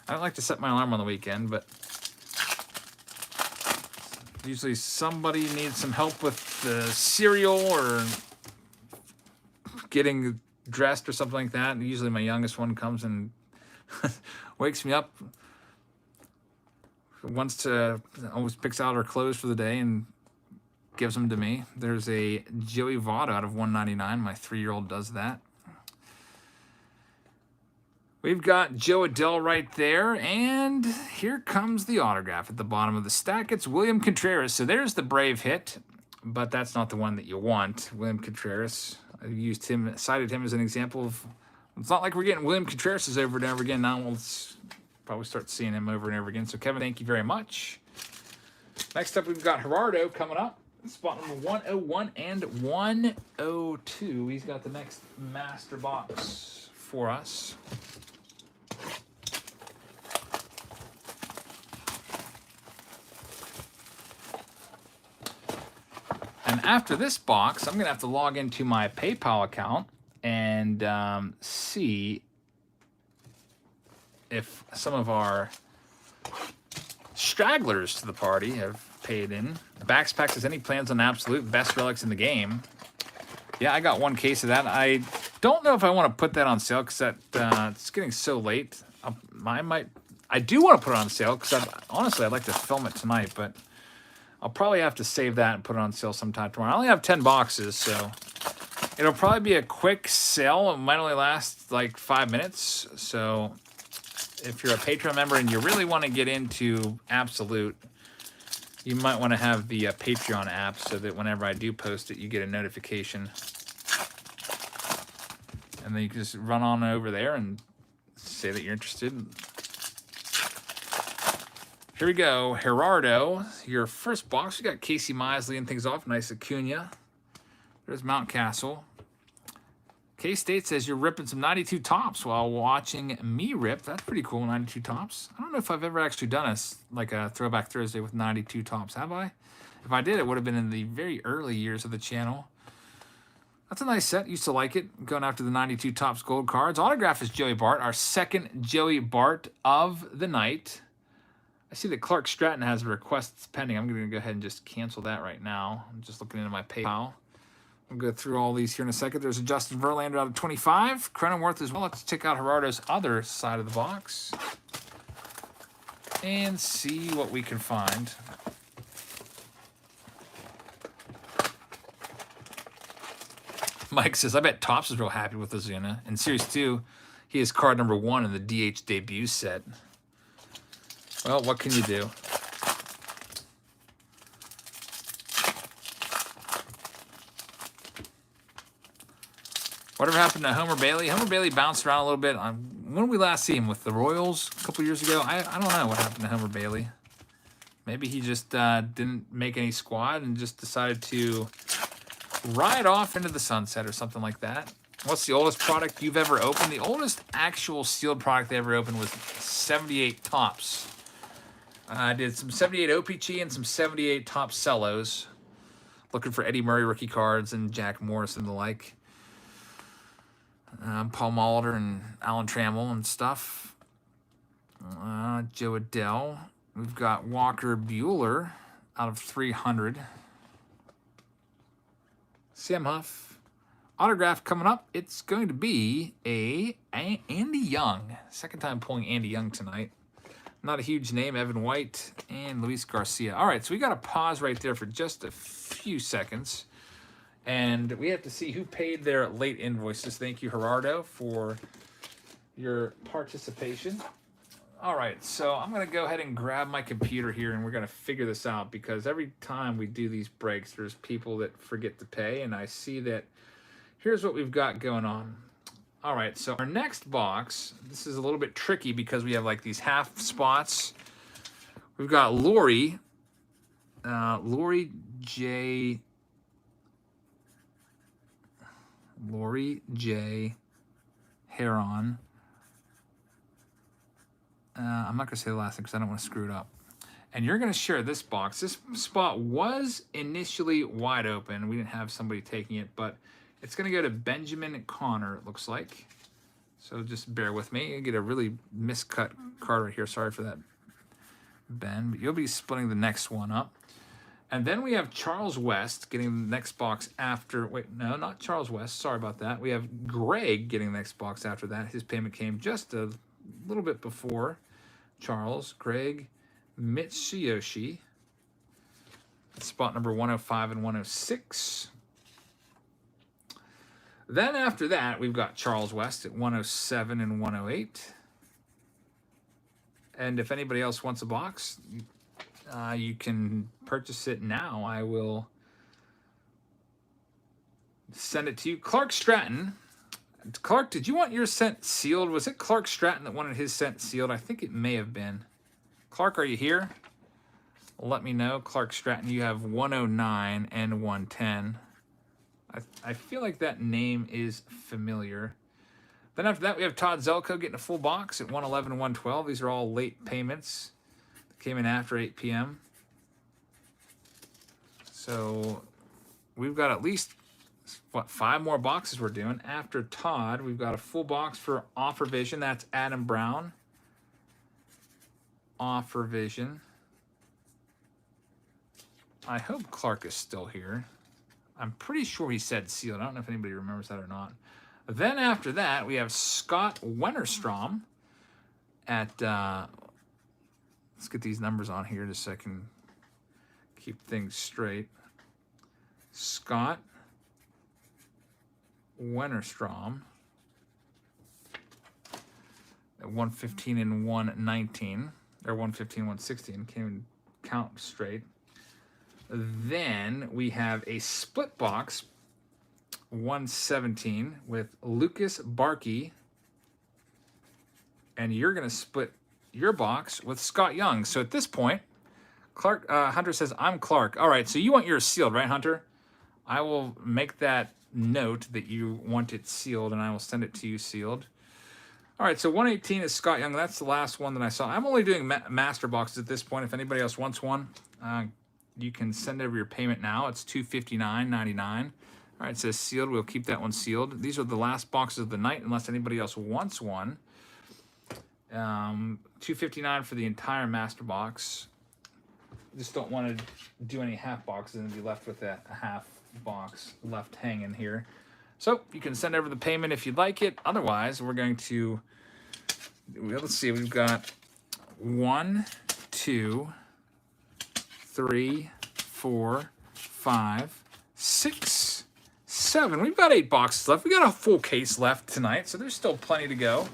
I don't like to set my alarm on the weekend, but usually somebody needs some help with the cereal or getting dressed or something like that. And usually my youngest one comes and wakes me up. Always picks out her clothes for the day and gives them to me. There's a Joey Vaught out of 199. My 3-year-old does that. We've got Joe Adell right there, and here comes the autograph at the bottom of the stack. It's William Contreras. So there's the Brave hit, but that's not the one that you want. William Contreras. I cited him as an example of. It's not like we're getting William Contreras over and over again. Now we'll probably start seeing him over and over again. So Kevin, thank you very much. Next up, we've got Gerardo coming up. Spot number 101 and 102. He's got the next master box for us. And after this box, I'm going to have to log into my PayPal account and see if some of our stragglers to the party have paid in. Backspacks has any plans on absolute best relics in the game? Yeah, I got one case of that. I don't know if I want to put that on sale because that it's getting so late. I do want to put it on sale because honestly I'd like to film it tonight, but I'll probably have to save that and put it on sale sometime tomorrow. I only have 10 boxes, so it'll probably be a quick sale. It might only last like 5 minutes. So if you're a Patreon member and you really want to get into absolute, you might want to have the Patreon app so that whenever I do post it, you get a notification. And then you can just run on over there and say that you're interested. Here we go. Gerardo, your first box. We got Casey Mize leading things off. Nice Acuna. There's Mountcastle. K-State says you're ripping some 92 tops while watching me rip. That's pretty cool, 92 tops. I don't know if I've ever actually done a Throwback Thursday with 92 tops, have I? If I did, it would have been in the very early years of the channel. That's a nice set. Used to like it. Going after the 92 tops gold cards. Autograph is Joey Bart, our second Joey Bart of the night. I see that Clark Stratton has a request pending. I'm going to go ahead and just cancel that right now. I'm just looking into my PayPal. We'll go through all these here in a second. There's a Justin Verlander out of 25. Cronenworth as well. Let's check out Gerardo's other side of the box and see what we can find. Mike says, I bet Topps is real happy with Ozuna. In Series 2, he is card number 1 in the DH debut set. Well, what can you do? Whatever happened to Homer Bailey? Homer Bailey bounced around a little bit. When did we last see him? With the Royals a couple years ago? I don't know what happened to Homer Bailey. Maybe he just didn't make any squad and just decided to ride off into the sunset or something like that. What's the oldest product you've ever opened? The oldest actual sealed product they ever opened was 78 Topps. I did some 78 OPG and some 78 Topps Cellos. Looking for Eddie Murray rookie cards and Jack Morris and the like. Paul Molitor and Alan Trammell and stuff. Joe Adele. We've got Walker Buehler out of 300. Sam Huff. Autograph coming up. It's going to be a Andy Young. Second time pulling Andy Young tonight. Not a huge name. Evan White and Luis Garcia. All right, so we got to pause right there for just a few seconds. And we have to see who paid their late invoices. Thank you, Gerardo, for your participation. All right, so I'm going to go ahead and grab my computer here, and we're going to figure this out because every time we do these breaks, there's people that forget to pay, and I see that here's what we've got going on. All right, so our next box, this is a little bit tricky because we have like these half spots. We've got Lori J. Heron. I'm not going to say the last name because I don't want to screw it up. And you're going to share this box. This spot was initially wide open. We didn't have somebody taking it, but it's going to go to Benjamin Connor, it looks like. So just bear with me. You get a really miscut card right here. Sorry for that, Ben. But you'll be splitting the next one up. And then we have Charles West getting the next box after. Wait, no, not Charles West. Sorry about that. We have Greg getting the next box after that. His payment came just a little bit before Charles. Greg Mitsuyoshi. Spot number 105 and 106. Then after that, we've got Charles West at 107 and 108. And if anybody else wants a box, you can purchase it now. I will send it to you. Clark Stratton. Clark, did you want your scent sealed? Was it Clark Stratton that wanted his scent sealed? I think it may have been. Clark, are you here? Let me know. Clark Stratton, you have 109 and 110. I feel like that name is familiar. Then after that, we have Todd Zelko getting a full box at 111 and 112. These are all late payments. Came in after 8 p.m. So we've got at least, what, 5 more boxes we're doing. After Todd, we've got a full box for Offer Vision. That's Adam Brown. Offer Vision. I hope Clark is still here. I'm pretty sure he said sealed. I don't know if anybody remembers that or not. Then after that, we have Scott Wennerstrom at, let's get these numbers on here just so I can keep things straight. Scott Wennerstrom at 115 and 119, or 115, 116, can't even count straight. Then we have a split box, 117, with Lucas Barkey. And you're going to split your box with Scott Young. So at this point, Clark Hunter says, I'm Clark. All right, so you want yours sealed, right, Hunter? I will make that note that you want it sealed, and I will send it to you sealed. All right, so 118 is Scott Young. That's the last one that I saw. I'm only doing master boxes at this point. If anybody else wants one, you can send over your payment now. It's $259.99. All right, it says sealed. We'll keep that one sealed. These are the last boxes of the night, unless anybody else wants one. $259 for the entire master box. Just don't want to do any half boxes and be left with a half box left hanging here. So you can send over the payment if you'd like it. Otherwise, we're going to, let's see, we've got 1, 2, 3, 4, 5, 6, 7. We've got 8 boxes left. We got a full case left tonight, so there's still plenty to go.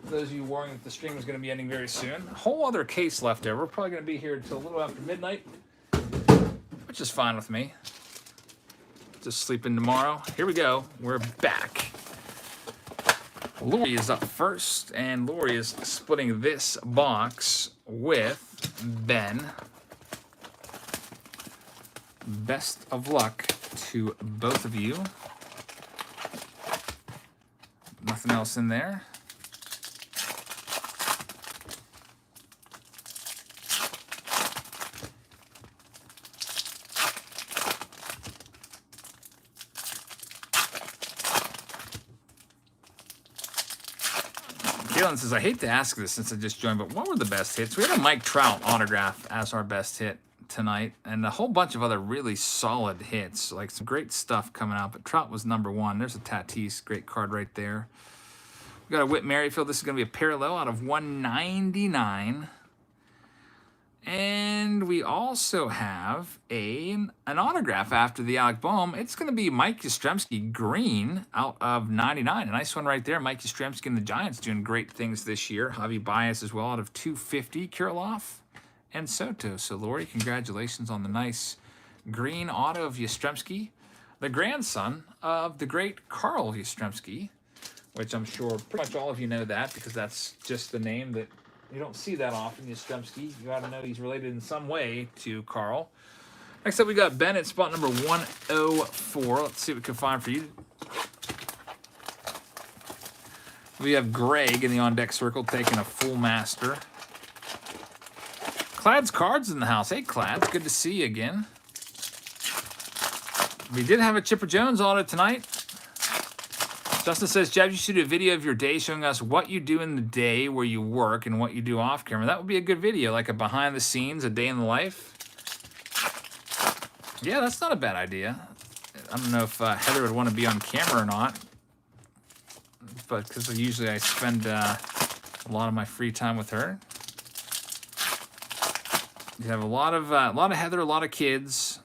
For those of you worrying that the stream is going to be ending very soon, a whole other case left over. We're probably going to be here until a little after midnight, which is fine with me. Just sleeping tomorrow. Here we go. We're back. Lori is up first, and Lori is splitting this box with Ben. Best of luck to both of you. Nothing else in there. Galen says, I hate to ask this since I just joined, but what were the best hits? We had a Mike Trout autograph as our best hit tonight, and a whole bunch of other really solid hits, like some great stuff coming out, but Trout was #1. There's a Tatis, great card right there. We got a Whit Merrifield. This is going to be a parallel out of 199. And we also have an autograph after the Alec Boehm. It's going to be Mike Yastrzemski green out of 99. A nice one right there. Mike Yastrzemski and the Giants doing great things this year. Javi Baez as well out of 250. Kirilloff and Soto. So, Lori, congratulations on the nice green auto of Yastrzemski, the grandson of the great Carl Yastrzemski, which I'm sure pretty much all of you know that because that's just the name that you don't see that often, Yastrzemski. You ought to know he's related in some way to Carl. Next up, we got Ben at spot number 104. Let's see what we can find for you. We have Greg in the on-deck circle taking a full master. Clad's Cards in the house. Hey, Clad, good to see you again. We did have a Chipper Jones auto tonight. Justin says, Jeb, you should do a video of your day showing us what you do in the day where you work and what you do off camera. That would be a good video, like a behind the scenes, a day in the life. Yeah, that's not a bad idea. I don't know if Heather would want to be on camera or not, but because usually I spend a lot of my free time with her. You have a lot of Heather, a lot of kids,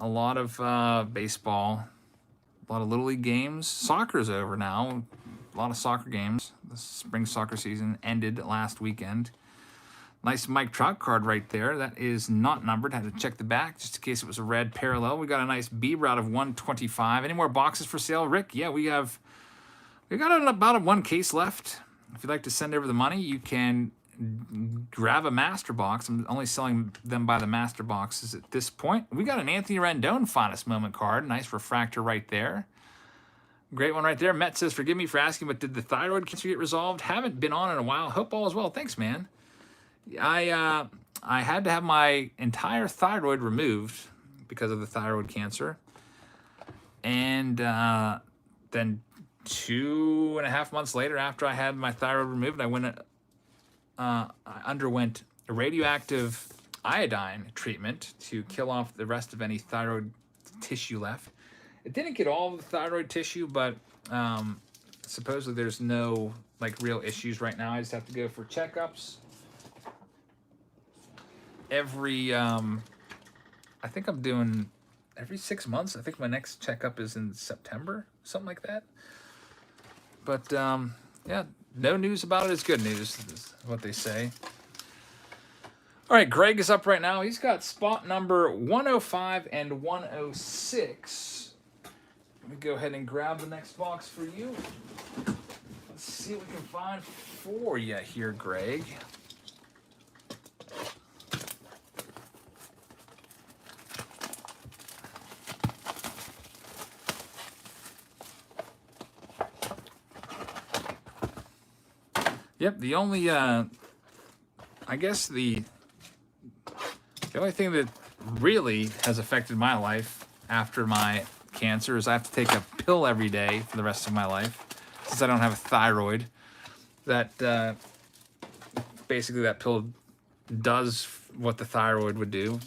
a lot of baseball. A lot of Little League games. Soccer's over now. A lot of soccer games. The spring soccer season ended last weekend. Nice Mike Trout card right there. That is not numbered. Had to check the back just in case it was a red parallel. We got a nice Bieber out of 125. Any more boxes for sale, Rick? Yeah, we got about 1 case left. If you'd like to send over the money, you can grab a master box. I'm only selling them by the master boxes at this point. We got an Anthony Rendon finest moment card. Nice refractor right there. Great one right there. Met says, forgive me for asking, but did the thyroid cancer get resolved? Haven't been on in a while. Hope all is well. Thanks, man. I had to have my entire thyroid removed because of the thyroid cancer. And then 2.5 months later, after I had my thyroid removed, I underwent a radioactive iodine treatment to kill off the rest of any thyroid tissue left. It didn't get all of the thyroid tissue, but supposedly there's no like real issues right now. I just have to go for checkups every I think I'm doing every 6 months. I think my next checkup is in September, something like that. But yeah, no news about it is good news, is what they say. All right, Greg is up right now. He's got spot number 105 and 106. Let me go ahead and grab the next box for you. Let's see what we can find for you here, Greg. Yep, the only, I guess the only thing that really has affected my life after my cancer is I have to take a pill every day for the rest of my life since I don't have a thyroid. That basically that pill does what the thyroid would do,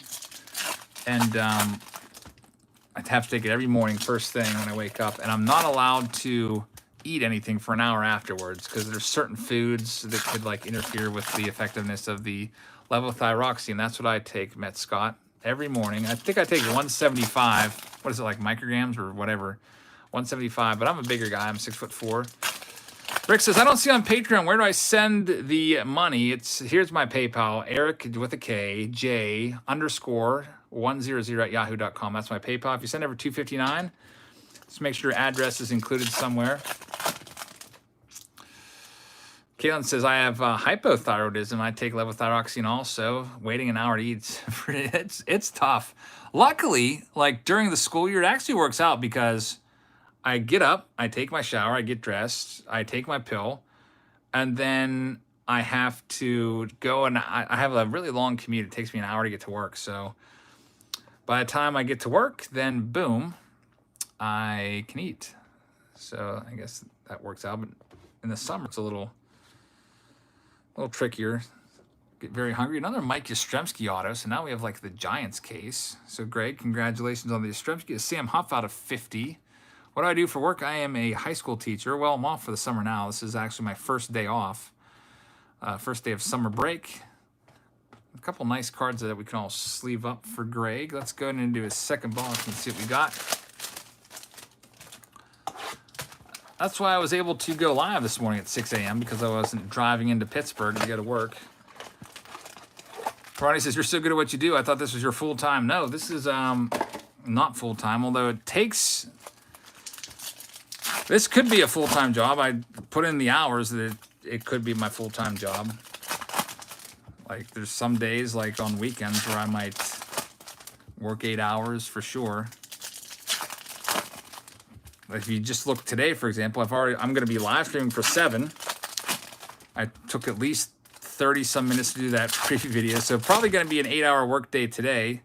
and I have to take it every morning first thing when I wake up, and I'm not allowed to eat anything for an hour afterwards because there's certain foods that could like interfere with the effectiveness of the levothyroxine. That's what I take, Met Scott, every morning. I think I take 175. What is it, like micrograms or whatever? 175, but I'm a bigger guy. I'm 6'4". Rick says, I don't see on Patreon. Where do I send the money? Here's my PayPal, Eric with a K, J _100 @yahoo.com. That's my PayPal. If you send over $2.59, just make sure your address is included somewhere. Caitlin says, I have hypothyroidism. I take levothyroxine also. Waiting an hour to eat. It's tough. Luckily, like during the school year, it actually works out because I get up, I take my shower, I get dressed, I take my pill, and then I have to go, and I have a really long commute. It takes me an hour to get to work. So by the time I get to work, then boom, I can eat. So I guess that works out. But in the summer, it's a little trickier. Get very hungry. Another Mike Yastrzemski auto. So now we have like the Giants case. So Greg, congratulations on the Yastrzemski. Sam Huff out of 50. What do I do for work? I am a high school teacher. Well, I'm off for the summer now. This is actually my first day off. First day of summer break. A couple nice cards that we can all sleeve up for Greg. Let's go ahead and do his second box and see what we got. That's why I was able to go live this morning at 6 a.m. because I wasn't driving into Pittsburgh to go to work. Ronnie says, you're so good at what you do. I thought this was your full-time. No, this is not full-time, although it takes... This could be a full-time job. I put in the hours that it could be my full-time job. Like, there's some days, like on weekends, where I might work 8 hours for sure. If you just look today, for example, I'm going to be live streaming for 7. I took at least 30-some minutes to do that preview video, so probably going to be an 8-hour work day today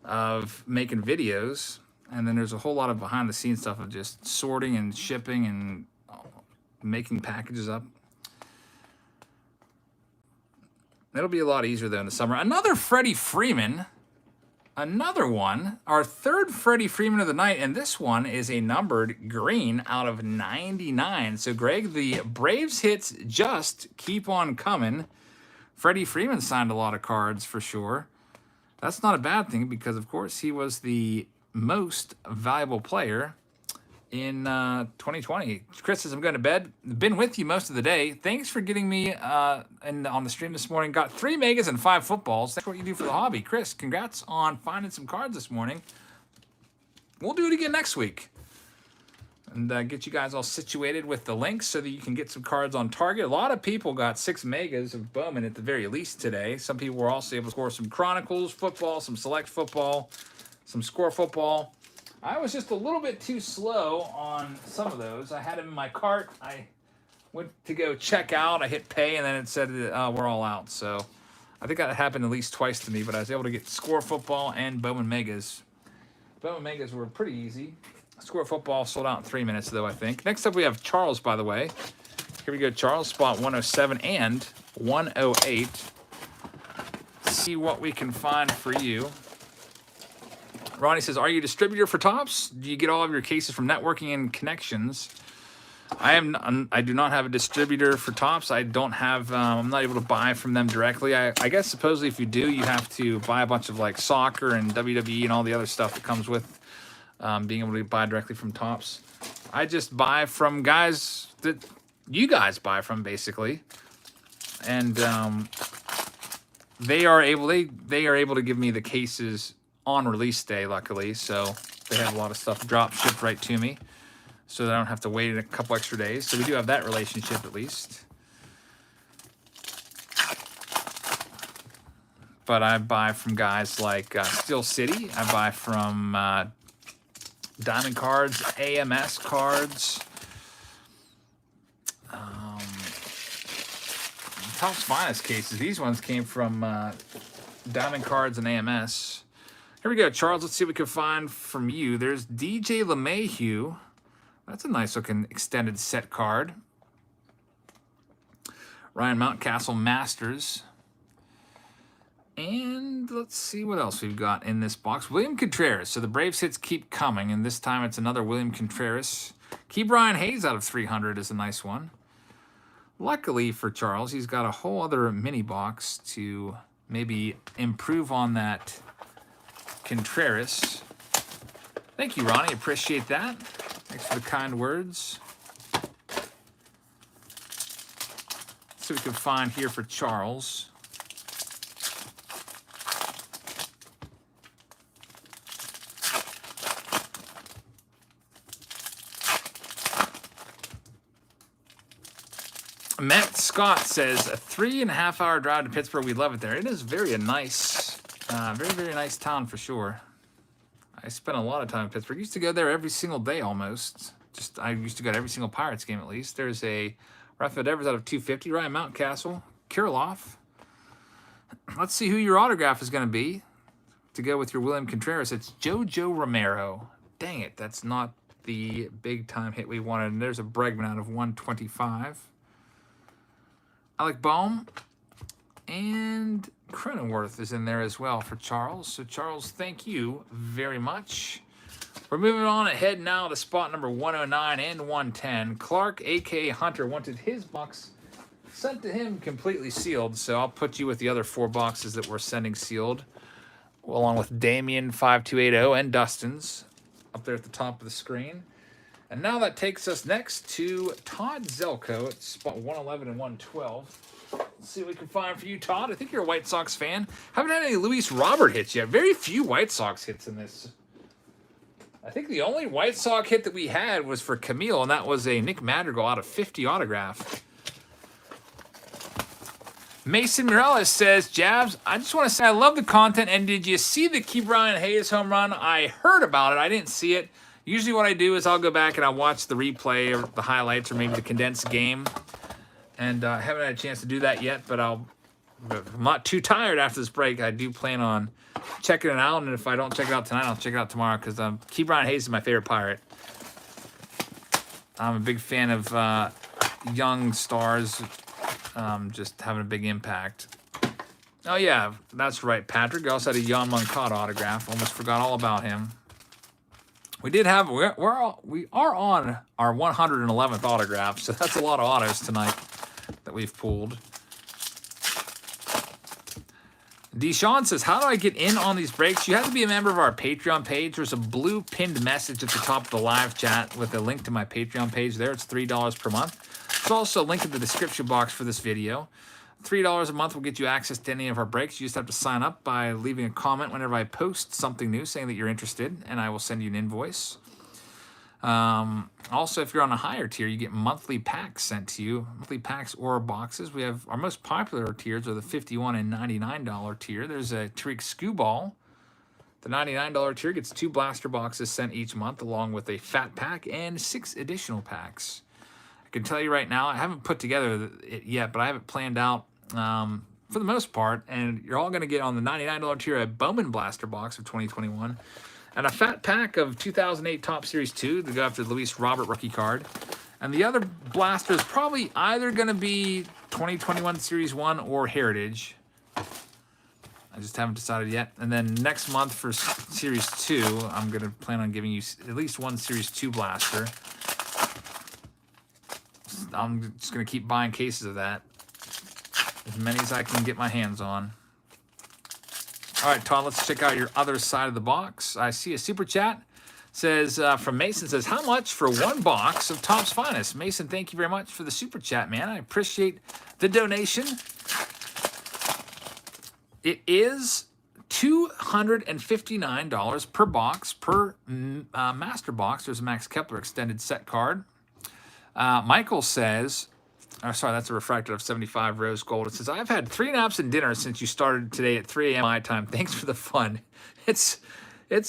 of making videos. And then there's a whole lot of behind-the-scenes stuff of just sorting and shipping and making packages up. It'll be a lot easier, though, in the summer. Another Freddie Freeman. Another one, our third Freddie Freeman of the night, and this one is a numbered green out of 99. So, Greg, the Braves hits just keep on coming. Freddie Freeman signed a lot of cards for sure. That's not a bad thing because, of course, he was the most valuable player in 2020. Chris says, I'm going to bed. Been with you most of the day. Thanks for getting me on the stream this morning. Got 3 megas and 5 footballs. That's what you do for the hobby. Chris, congrats on finding some cards this morning. We'll do it again next week. And get you guys all situated with the links so that you can get some cards on target. A lot of people got 6 megas of Bowman at the very least today. Some people were also able to score some Chronicles football, some Select football, some Score football. I was just a little bit too slow on some of those. I had them in my cart. I went to go check out. I hit pay, and then it said we're all out. So I think that happened at least twice to me, but I was able to get Score football and Bowman Megas. Bowman Megas were pretty easy. Score Football sold out in 3 minutes, though, I think. Next up, we have Charles, by the way. Here we go, Charles, spot 107 and 108. See what we can find for you. Ronnie says, are you a distributor for Topps? Do you get all of your cases from networking and connections? I do not have a distributor for Topps. I don't have, I'm not able to buy from them directly. I guess supposedly if you do, you have to buy a bunch of like soccer and WWE and all the other stuff that comes with being able to buy directly from Topps. I just buy from guys that you guys buy from, basically. And they are able to give me the cases on release day, luckily, so they have a lot of stuff drop shipped right to me, so that I don't have to wait a couple extra days. So we do have that relationship at least. But I buy from guys like Steel City. I buy from Diamond Cards, AMS Cards. Topps Finest cases. These ones came from Diamond Cards and AMS. Here we go, Charles. Let's see what we can find from you. There's DJ LeMahieu. That's a nice looking extended set card. Ryan Mountcastle Masters. And let's see what else we've got in this box. William Contreras. So the Braves hits keep coming, and this time it's another William Contreras. Keep Brian Hayes out of 300 is a nice one. Luckily for Charles, he's got a whole other mini box to maybe improve on that Contreras. Thank you, Ronnie. Appreciate that. Thanks for the kind words. Let's see what we can find here for Charles. Matt Scott says, a 3.5 hour drive to Pittsburgh. We love it there. It is very nice, very nice town for sure. I spent a lot of time in Pittsburgh. I used to go there every single day almost. I used to go to every single Pirates game at least. There's a Rafael Devers out of 250. Ryan Mountcastle, Kirilloff. Let's see who your autograph is going to be to go with your William Contreras. It's JoJo Romero. Dang it, that's not the big time hit we wanted. And there's a Bregman out of 125. Alec Boehm and Cronenworth is in there as well for Charles. So, Charles, thank you very much. We're moving on ahead now to spot number 109 and 110. Clark, a.k.a. Hunter, wanted his box sent to him completely sealed, so I'll put you with the other 4 boxes that we're sending sealed, along with Damien 5280 and Dustin's up there at the top of the screen. And now that takes us next to Todd Zelko at spot 111 and 112. Let's see what we can find for you, Todd. I think you're a White Sox fan. Haven't had any Luis Robert hits yet. Very few White Sox hits in this. I think the only White Sox hit that we had was for Camille, and that was a Nick Madrigal out of 50 autograph. Mason Morales says, Jabs, I just want to say I love the content, and did you see the Key Brian Hayes home run? I heard about it. I didn't see it. Usually what I do is I'll go back and I'll watch the replay or the highlights or maybe the condensed game. And I haven't had a chance to do that yet, but I'm not too tired after this break. I do plan on checking it out, and if I don't check it out tonight, I'll check it out tomorrow because Key Brian Hayes is my favorite Pirate. I'm a big fan of young stars just having a big impact. Oh, yeah, that's right, Patrick. I also had a Jan Moncada autograph. Almost forgot all about him. We did have, we are on our 111th autograph, so that's a lot of autos tonight that we've pulled. Deshaun says, how do I get in on these breaks? You have to be a member of our Patreon page. There's a blue pinned message at the top of the live chat with a link to my Patreon page there. It's $3 per month. There's also a link in the description box for this video. $3 a month will get you access to any of our breaks. You just have to sign up by leaving a comment whenever I post something new saying that you're interested, and I will send you an invoice. Also, if you're on a higher tier, you get monthly packs sent to you, monthly packs or boxes. We have our most popular tiers are the $51 and $99 tier. There's a Tariq Skubal. The $99 tier gets 2 blaster boxes sent each month, along with a fat pack and 6 additional packs. I can tell you right now, I haven't put together it yet, but I have it planned out for the most part, and you're all going to get on the $99 tier a Bowman Blaster box of 2021, And a fat pack of 2008 Top Series 2 to go after the Luis Robert rookie card. And the other blaster is probably either going to be 2021 Series 1 or Heritage. I just haven't decided yet. And then next month for Series 2, I'm going to plan on giving you at least one Series 2 blaster. I'm just going to keep buying cases of that. As many as I can get my hands on. All right, Todd, let's check out your other side of the box. I see a super chat. Says, from Mason, says, how much for one box of Topps Finest? Mason, thank you very much for the super chat, man. I appreciate the donation. It is $259 per box, per master box. There's a Max Kepler extended set card. Michael says, oh, sorry, that's a refractor of 75 rose gold. It says, I've had 3 naps and dinner since you started today at 3 a.m. my time. Thanks for the fun. It's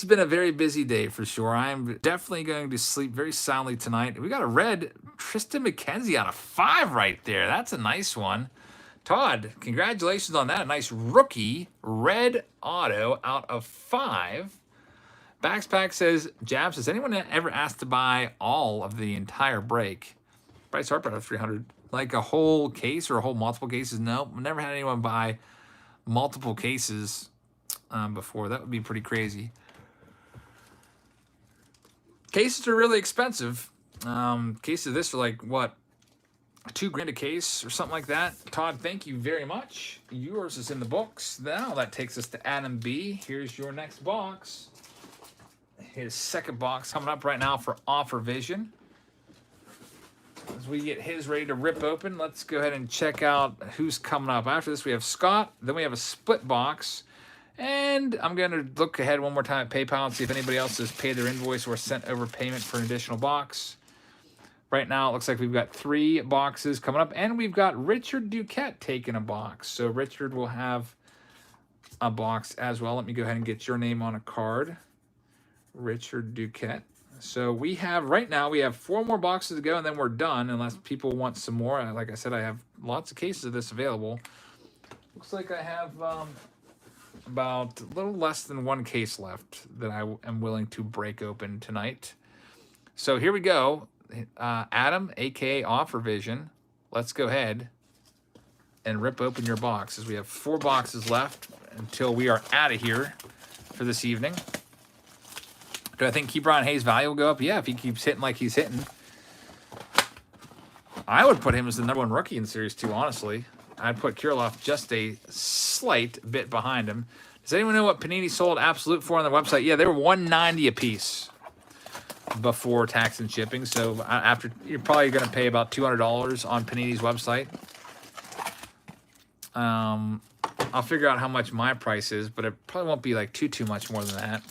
been a very busy day for sure. I'm definitely going to sleep very soundly tonight. We got a red Tristan McKenzie out of 5 right there. That's a nice one. Todd, congratulations on that. A nice rookie red auto out of 5. Backspack says, Jabs, has anyone ever asked to buy all of the entire break? Bryce Harper out of 300. Like a whole case or a whole multiple cases? No, never had anyone buy multiple cases before. That would be pretty crazy. Cases are really expensive. Cases of this are like, what, $2,000 a case or something like that. Todd, thank you very much. Yours is in the books. Now that takes us to Adam B. Here's your next box. His second box coming up right now for Offer Vision. As we get his ready to rip open, let's go ahead and check out who's coming up. After this, we have Scott. Then we have a split box. And I'm going to look ahead one more time at PayPal and see if anybody else has paid their invoice or sent over payment for an additional box. Right now, it looks like we've got 3 boxes coming up. And we've got Richard Duquette taking a box. So Richard will have a box as well. Let me go ahead and get your name on a card. Richard Duquette. So we have, right now, we have 4 more boxes to go, and then we're done, unless people want some more. Like I said, I have lots of cases of this available. Looks like I have about a little less than 1 case left that I am willing to break open tonight. So here we go. Adam, a.k.a. Offer Vision. Let's go ahead and rip open your box, as we have 4 boxes left until we are out of here for this evening. Do I think Ke'Bryan Hayes' value will go up? Yeah, if he keeps hitting like he's hitting. I would put him as the #1 rookie in Series 2, honestly. I'd put Kirilloff just a slight bit behind him. Does anyone know what Panini sold Absolute for on their website? Yeah, they were $190 a piece before tax and shipping. So after, you're probably going to pay about $200 on Panini's website. I'll figure out how much my price is, but it probably won't be like too much more than that.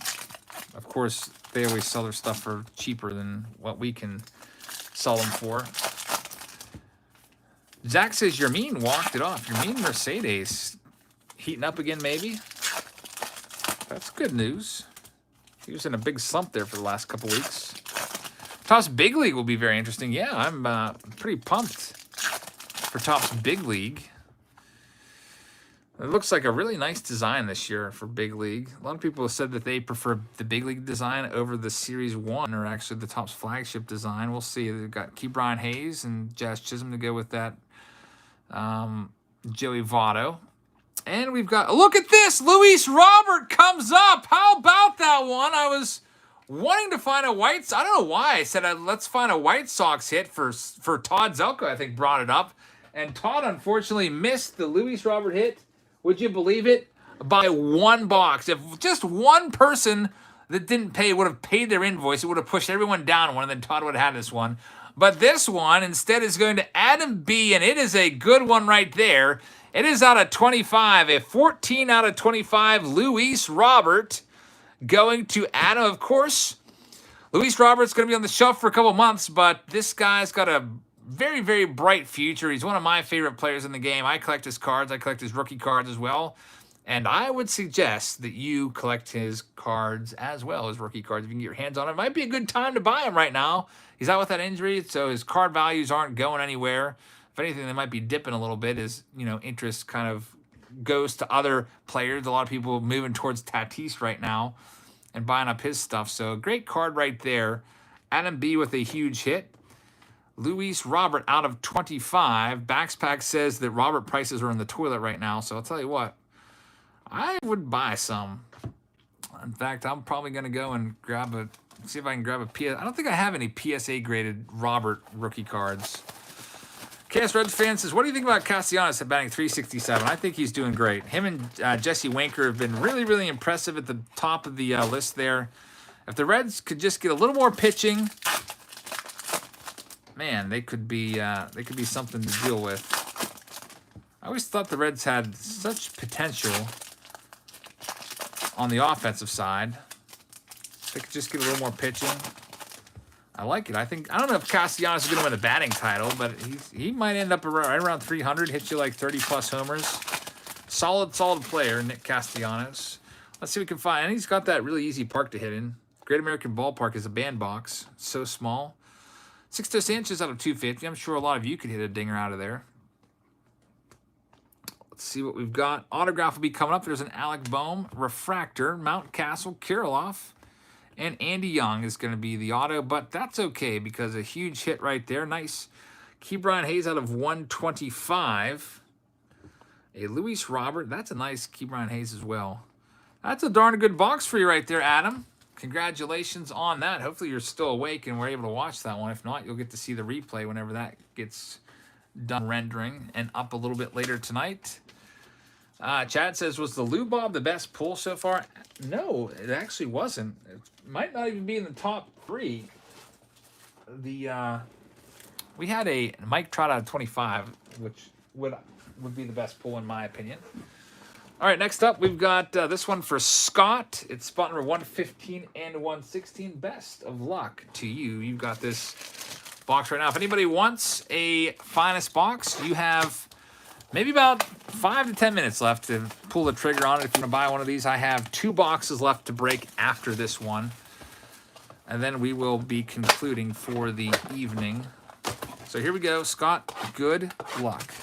Of course, they always sell their stuff for cheaper than what we can sell them for. Zach says Yermin walked it off. Yermin Mercedes heating up again, maybe. That's good news. He was in a big slump there for the last couple weeks. Topps Big League will be very interesting. Yeah, I'm pretty pumped for Topps Big League. It looks like a really nice design this year for Big League. A lot of people have said that they prefer the Big League design over the Series 1, or actually the Topps flagship design. We'll see. They've got Ke'Bryan Hayes and Jazz Chisholm to go with that Joey Votto. And we've got, look at this! Luis Robert comes up! How about that one? I was wanting to find a White... I don't know why I said let's find a White Sox hit for Todd Zelko, I think, brought it up. And Todd, unfortunately, missed the Luis Robert hit. Would you believe it? By 1 box. If just one person that didn't pay would have paid their invoice, it would have pushed everyone down one, and then Todd would have had this one. But this one, instead, is going to Adam B., and it is a good one right there. It is out of 25. A 14 out of 25 Luis Robert going to Adam. Of course, Luis Robert's going to be on the shelf for a couple months, but this guy's got a very, very bright future. He's one of my favorite players in the game. I collect his cards. I collect his rookie cards as well. And I would suggest that you collect his cards as well as rookie cards if you can get your hands on it. It might be a good time to buy him right now. He's out with that injury, so his card values aren't going anywhere. If anything, they might be dipping a little bit as, interest kind of goes to other players. A lot of people moving towards Tatis right now. and buying up his stuff. So great card right there. Adam B with a huge hit. Luis Robert out of 25. Baxpack says that Robert prices are in the toilet right now. So I'll tell you what, I would buy some. In fact, I'm probably going to go and see if I can grab a PS. I don't think I have any PSA graded Robert rookie cards. KS Reds fan says, what do you think about Castellanos at batting 367? I think he's doing great. Him and Jesse Winker have been really, really impressive at the top of the list there. If the Reds could just get a little more pitching, man, they could be something to deal with. I always thought the Reds had such potential on the offensive side. If they could just get a little more pitching, I like it. I don't know if Castellanos is going to win the batting title, but he might end up right around 300, hit you like 30-plus homers. Solid player, Nick Castellanos. Let's see what we can find. And he's got that really easy park to hit in. Great American Ballpark is a bandbox. It's so small. Sixto Sanchez out of 250. I'm sure a lot of you could hit a dinger out of there. Let's see what we've got. Autograph will be coming up. There's an Alec Boehm, Refractor, Mount Castle, Kirilloff, and Andy Young is going to be the auto, but that's okay because a huge hit right there. Nice. Ke'Bryan Hayes out of 125. A Luis Robert. That's a nice Ke'Bryan Hayes as well. That's a darn good box for you right there, Adam. Congratulations on that. Hopefully you're still awake and we're able to watch that one. If not, you'll get to see the replay whenever that gets done rendering and up a little bit later tonight. Chad says, was the Lou Bob the best pull so far? No, it actually wasn't. It might not even be in the top 3. We had a Mike Trout out of 25, which would be the best pull in my opinion. All right, next up, we've got this one for Scott. It's spot number 115 and 116. Best of luck to you. You've got this box right now. If anybody wants a finest box, you have maybe about 5 to 10 minutes left to pull the trigger on it. If you want to buy one of these, I have 2 boxes left to break after this one. And then we will be concluding for the evening. So here we go. Scott, good luck.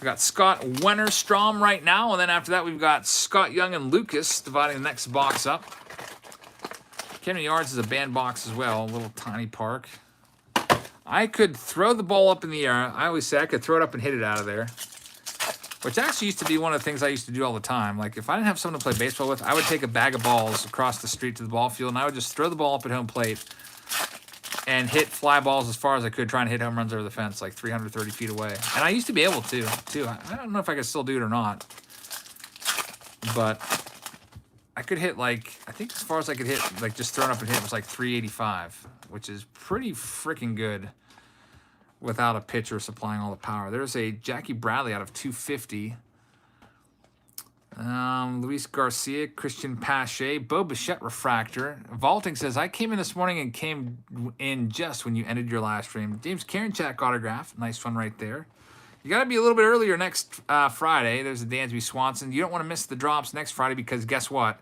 We got Scott Wennerstrom right now, and then after that we've got Scott Young and Lucas dividing the next box up. Camden Yards is a band box as well, a little tiny park. I could throw the ball up in the air. I always say I could throw it up and hit it out of there, which actually used to be one of the things I used to do all the time. Like if I didn't have someone to play baseball with, I would take a bag of balls across the street to the ball field, and I would just throw the ball up at home plate and hit fly balls as far as I could, trying to hit home runs over the fence, like 330 feet away. And I used to be able to, too. I don't know if I could still do it or not. But I could hit, like, I think as far as I could hit, like, just throwing up and hit was like 385, which is pretty freaking good without a pitcher supplying all the power. There's a Jackie Bradley out of 250. Luis Garcia, Christian Pache, Bo Bichette Refractor. Vaulting says, I came in this morning and came in just when you ended your live stream. James Karinchak autograph. Nice one right there. You got to be a little bit earlier next Friday. There's a Dansby Swanson. You don't want to miss the drops next Friday because guess what?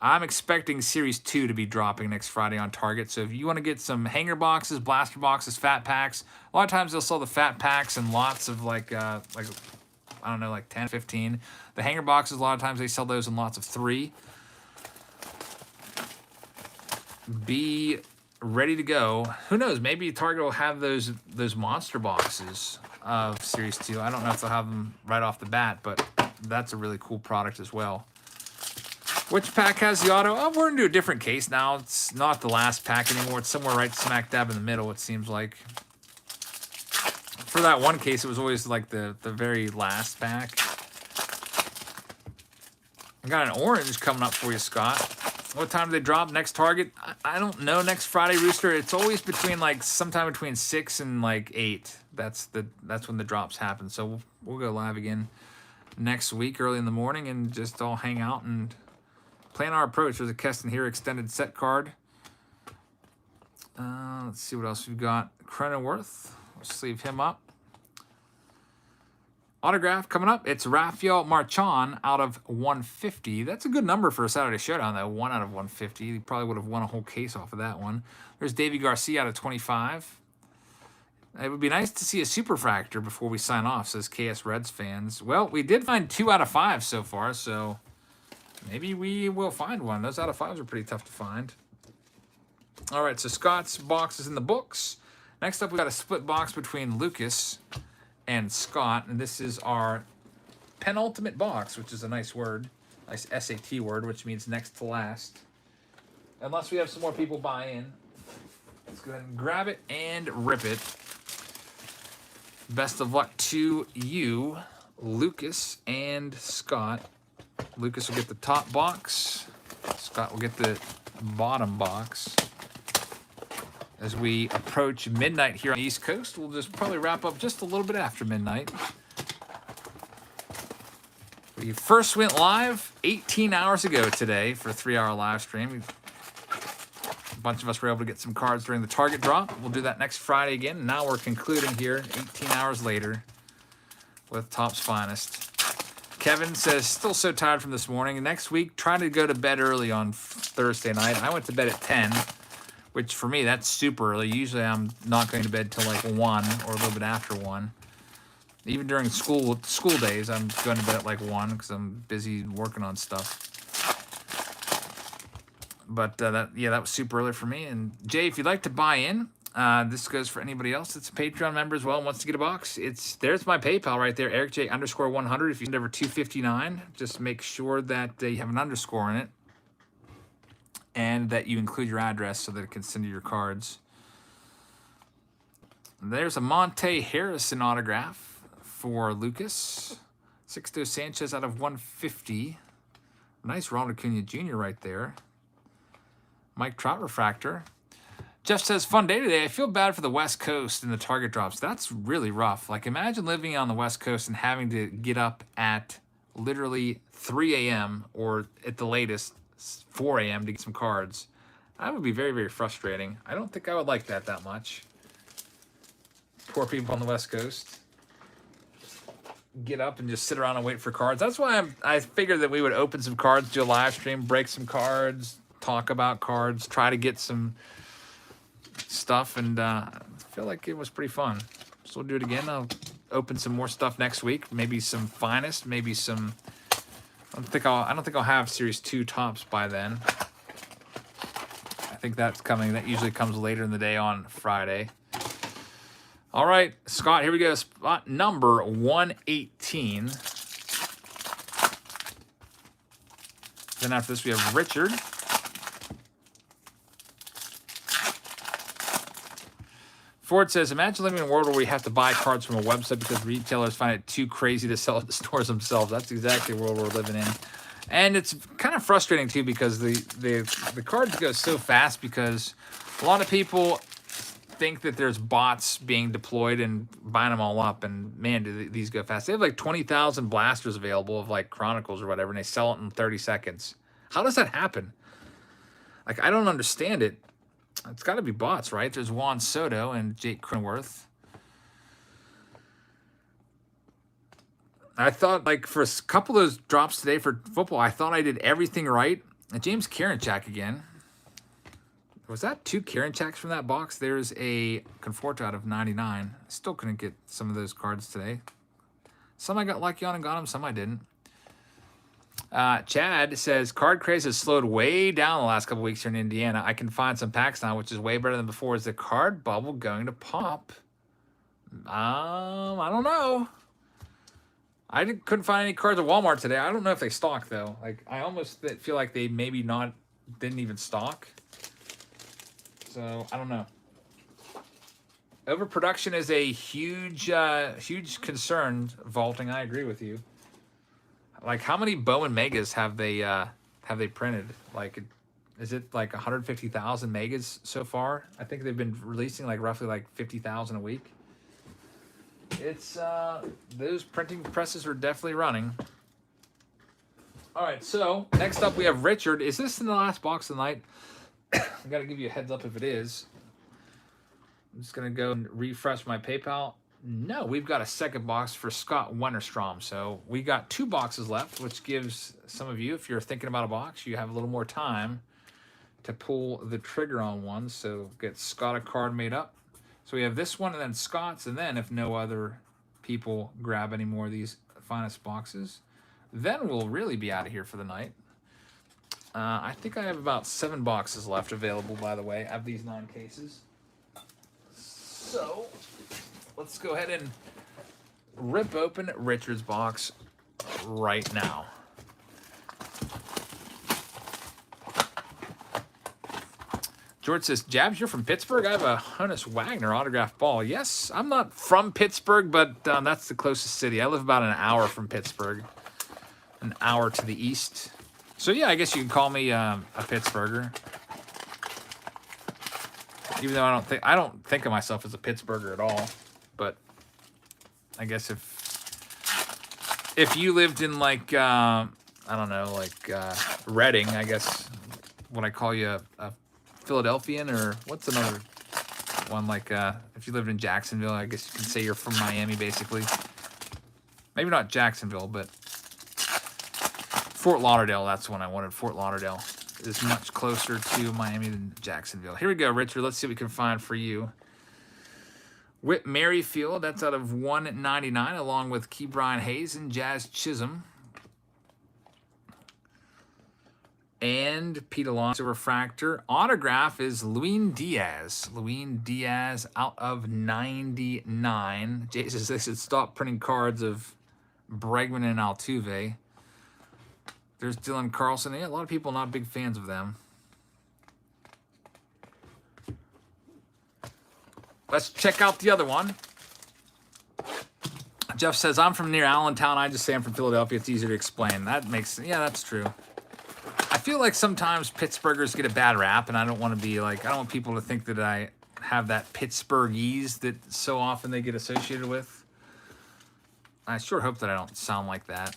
I'm expecting Series 2 to be dropping next Friday on Target. So if you want to get some hanger boxes, blaster boxes, fat packs, a lot of times they'll sell the fat packs and lots of like I don't know, like 10, 15. The hanger boxes, a lot of times they sell those in lots of 3. Be ready to go. Who knows? Maybe Target will have those monster boxes of Series 2. I don't know if they'll have them right off the bat, but that's a really cool product as well. Which pack has the auto? Oh, we're into a different case now. It's not the last pack anymore. It's somewhere right smack dab in the middle, it seems like. For that one case, it was always like the very last pack. I got an orange coming up for you, Scott. What time do they drop? Next Target? I don't know. Next Friday, Rooster. It's always between like sometime between 6 and like 8. That's when the drops happen. So we'll go live again next week early in the morning and just all hang out and plan our approach. There's a Keston here extended set card. Let's see what else we've got. Cronenworth. Let's sleeve him up. Autograph coming up. It's Rafael Marchand out of 150. That's a good number for a Saturday Showdown, though. 1 out of 150. He probably would have won a whole case off of that one. There's Davey Garcia out of 25. It would be nice to see a Superfractor before we sign off, says KS Reds fans. Well, we did find 2 out of 5 so far, so Maybe we will find one. Those out of 5s are pretty tough to find. All right, so Scott's box is in the books. Next up, we got a split box between Lucas and Scott, and this is our penultimate box, which is a nice word, nice SAT word, which means next to last. Unless we have some more people buy in. Let's go ahead and grab it and rip it. Best of luck to you, Lucas and Scott. Lucas will get the top box. Scott will get the bottom box. As we approach midnight here on the East Coast, we'll just probably wrap up just a little bit after midnight. We first went live 18 hours ago today for a 3-hour live stream. A bunch of us were able to get some cards during the Target drop. We'll do that next Friday again. Now we're concluding here 18 hours later with Topps Finest. Kevin says, still so tired from this morning. Next week, try to go to bed early on Thursday night. I went to bed at 10, which for me, that's super early. Usually I'm not going to bed till like 1 or a little bit after 1. Even during school days, I'm going to bed at like 1 because I'm busy working on stuff. But that was super early for me. And Jay, if you'd like to buy in, this goes for anybody else that's a Patreon member as well and wants to get a box. There's my PayPal right there, EricJ_100. If you send over $2.59, just make sure that you have an underscore in it and that you include your address so that it can send you your cards. There's a Monte Harrison autograph for Lucas. Sixto Sanchez out of 150. Nice Ronald Acuna Jr. right there. Mike Trout refractor. Jeff says, fun day today. I feel bad for the West Coast and the Target drops. That's really rough. Like, imagine living on the West Coast and having to get up at literally 3 a.m. or at the latest 4 a.m. to get some cards. That would be very, very frustrating. I don't think I would like that much. Poor people on the West Coast. Get up and just sit around and wait for cards. That's why I figured that we would open some cards, do a live stream, break some cards, talk about cards, try to get some stuff, and I feel like it was pretty fun. So we'll do it again. I'll open some more stuff next week. Maybe some Finest, maybe some. I don't think I'll have Series 2 Topps by then. I think that's coming. That usually comes later in the day on Friday. All right, Scott, here we go. Spot number 118. Then after this, we have Richard. Ford says, imagine living in a world where we have to buy cards from a website because retailers find it too crazy to sell at the stores themselves. That's exactly the world we're living in. And it's kind of frustrating, too, because the cards go so fast because a lot of people think that there's bots being deployed and buying them all up, and man, do these go fast. They have like 20,000 blasters available of like Chronicles or whatever, and they sell it in 30 seconds. How does that happen? Like, I don't understand it. It's got to be bots, right? There's Juan Soto and Jake Cronenworth. I thought, like, for a couple of those drops today for football, I thought I did everything right. And James Karinchak again. Was that 2 Karinchaks from that box? There's a Conforto out of 99. Still couldn't get some of those cards today. Some I got lucky on and got them, some I didn't. Chad says, card craze has slowed way down the last couple weeks here in Indiana. I can find some packs now, which is way better than before. Is the card bubble going to pop? I don't know. I couldn't find any cards at Walmart today. I don't know if they stock, though. Like, I almost feel like they maybe didn't even stock. So, I don't know. Overproduction is a huge concern, Vaulting. I agree with you. Like, how many Bowman Megas have they printed? Like, is it like 150,000 Megas so far? I think they've been releasing like roughly like 50,000 a week. It's those printing presses are definitely running. All right, so next up we have Richard. Is this in the last box of the night? I got to give you a heads up if it is. I'm just gonna go and refresh my PayPal. No, we've got a second box for Scott Wennerstrom. So we got 2 boxes left, which gives some of you, if you're thinking about a box, you have a little more time to pull the trigger on one. So get Scott a card made up. So we have this one and then Scott's, and then if no other people grab any more of these Finest boxes, then we'll really be out of here for the night. I think I have about 7 boxes left available, by the way, of these 9 cases. So, let's go ahead and rip open Richard's box right now. George says, Jabs, you're from Pittsburgh? I have a Honus Wagner autographed ball. Yes, I'm not from Pittsburgh, but that's the closest city. I live about an hour from Pittsburgh, an hour to the east. So yeah, I guess you can call me a Pittsburgher. Even though I don't think of myself as a Pittsburgher at all. But I guess if you lived in like I don't know, like Reading, I guess would I call you a Philadelphian, or what's another one, like if you lived in Jacksonville, I guess you can say you're from Miami, basically. Maybe not Jacksonville, but Fort Lauderdale, that's one I wanted. Fort Lauderdale is much closer to Miami than Jacksonville. Here we go, Richard. Let's see what we can find for you. Whit Merrifield, that's out of 199, along with Key Brian Hayes and Jazz Chisholm. And Pete Alonso refractor. Autograph is Luis Diaz. Luis Diaz out of 99. Jay says they should stop printing cards of Bregman and Altuve. There's Dylan Carlson. Yeah, a lot of people not big fans of them. Let's check out the other one. Jeff says, I'm from near Allentown. I just say I'm from Philadelphia. It's easier to explain. That makes, yeah, that's true. I feel like sometimes Pittsburghers get a bad rap, and I don't want to be like, I don't want people to think that I have that Pittsburghese that so often they get associated with. I sure hope that I don't sound like that.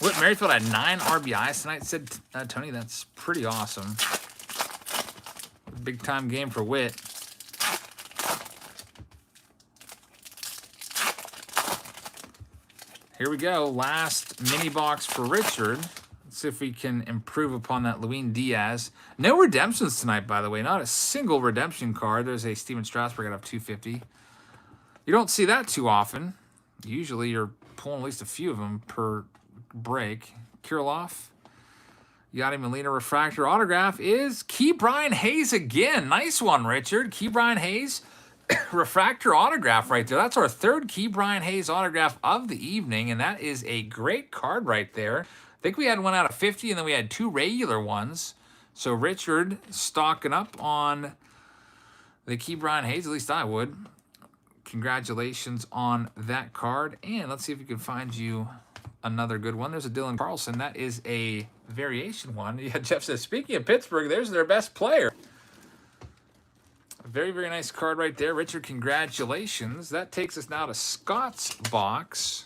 Whit Merrifield had 9 RBIs tonight, said Tony. That's pretty awesome. Big time game for Whit. Here we go. Last mini box for Richard. Let's see if we can improve upon that Luis Diaz. No redemptions tonight, by the way. Not a single redemption card. There's a Steven Strasburg out of 250. You don't see that too often. Usually you're pulling at least a few of them per break. Kirilloff. Yadi Molina refractor autograph is Key Brian Hayes again. Nice one, Richard. Key Brian Hayes refractor autograph right there. That's our 3rd Key Brian Hayes autograph of the evening, and that is a great card right there. I think we had one out of 50, and then we had 2 regular ones. So Richard stocking up on the Key Brian Hayes, at least I would. Congratulations on that card, and let's see if we can find you another good one. There's a Dylan Carlson. That is a variation one. Yeah, Jeff says, speaking of Pittsburgh, there's their best player. Very, very nice card right there. Richard, congratulations. That takes us now to Scott's box.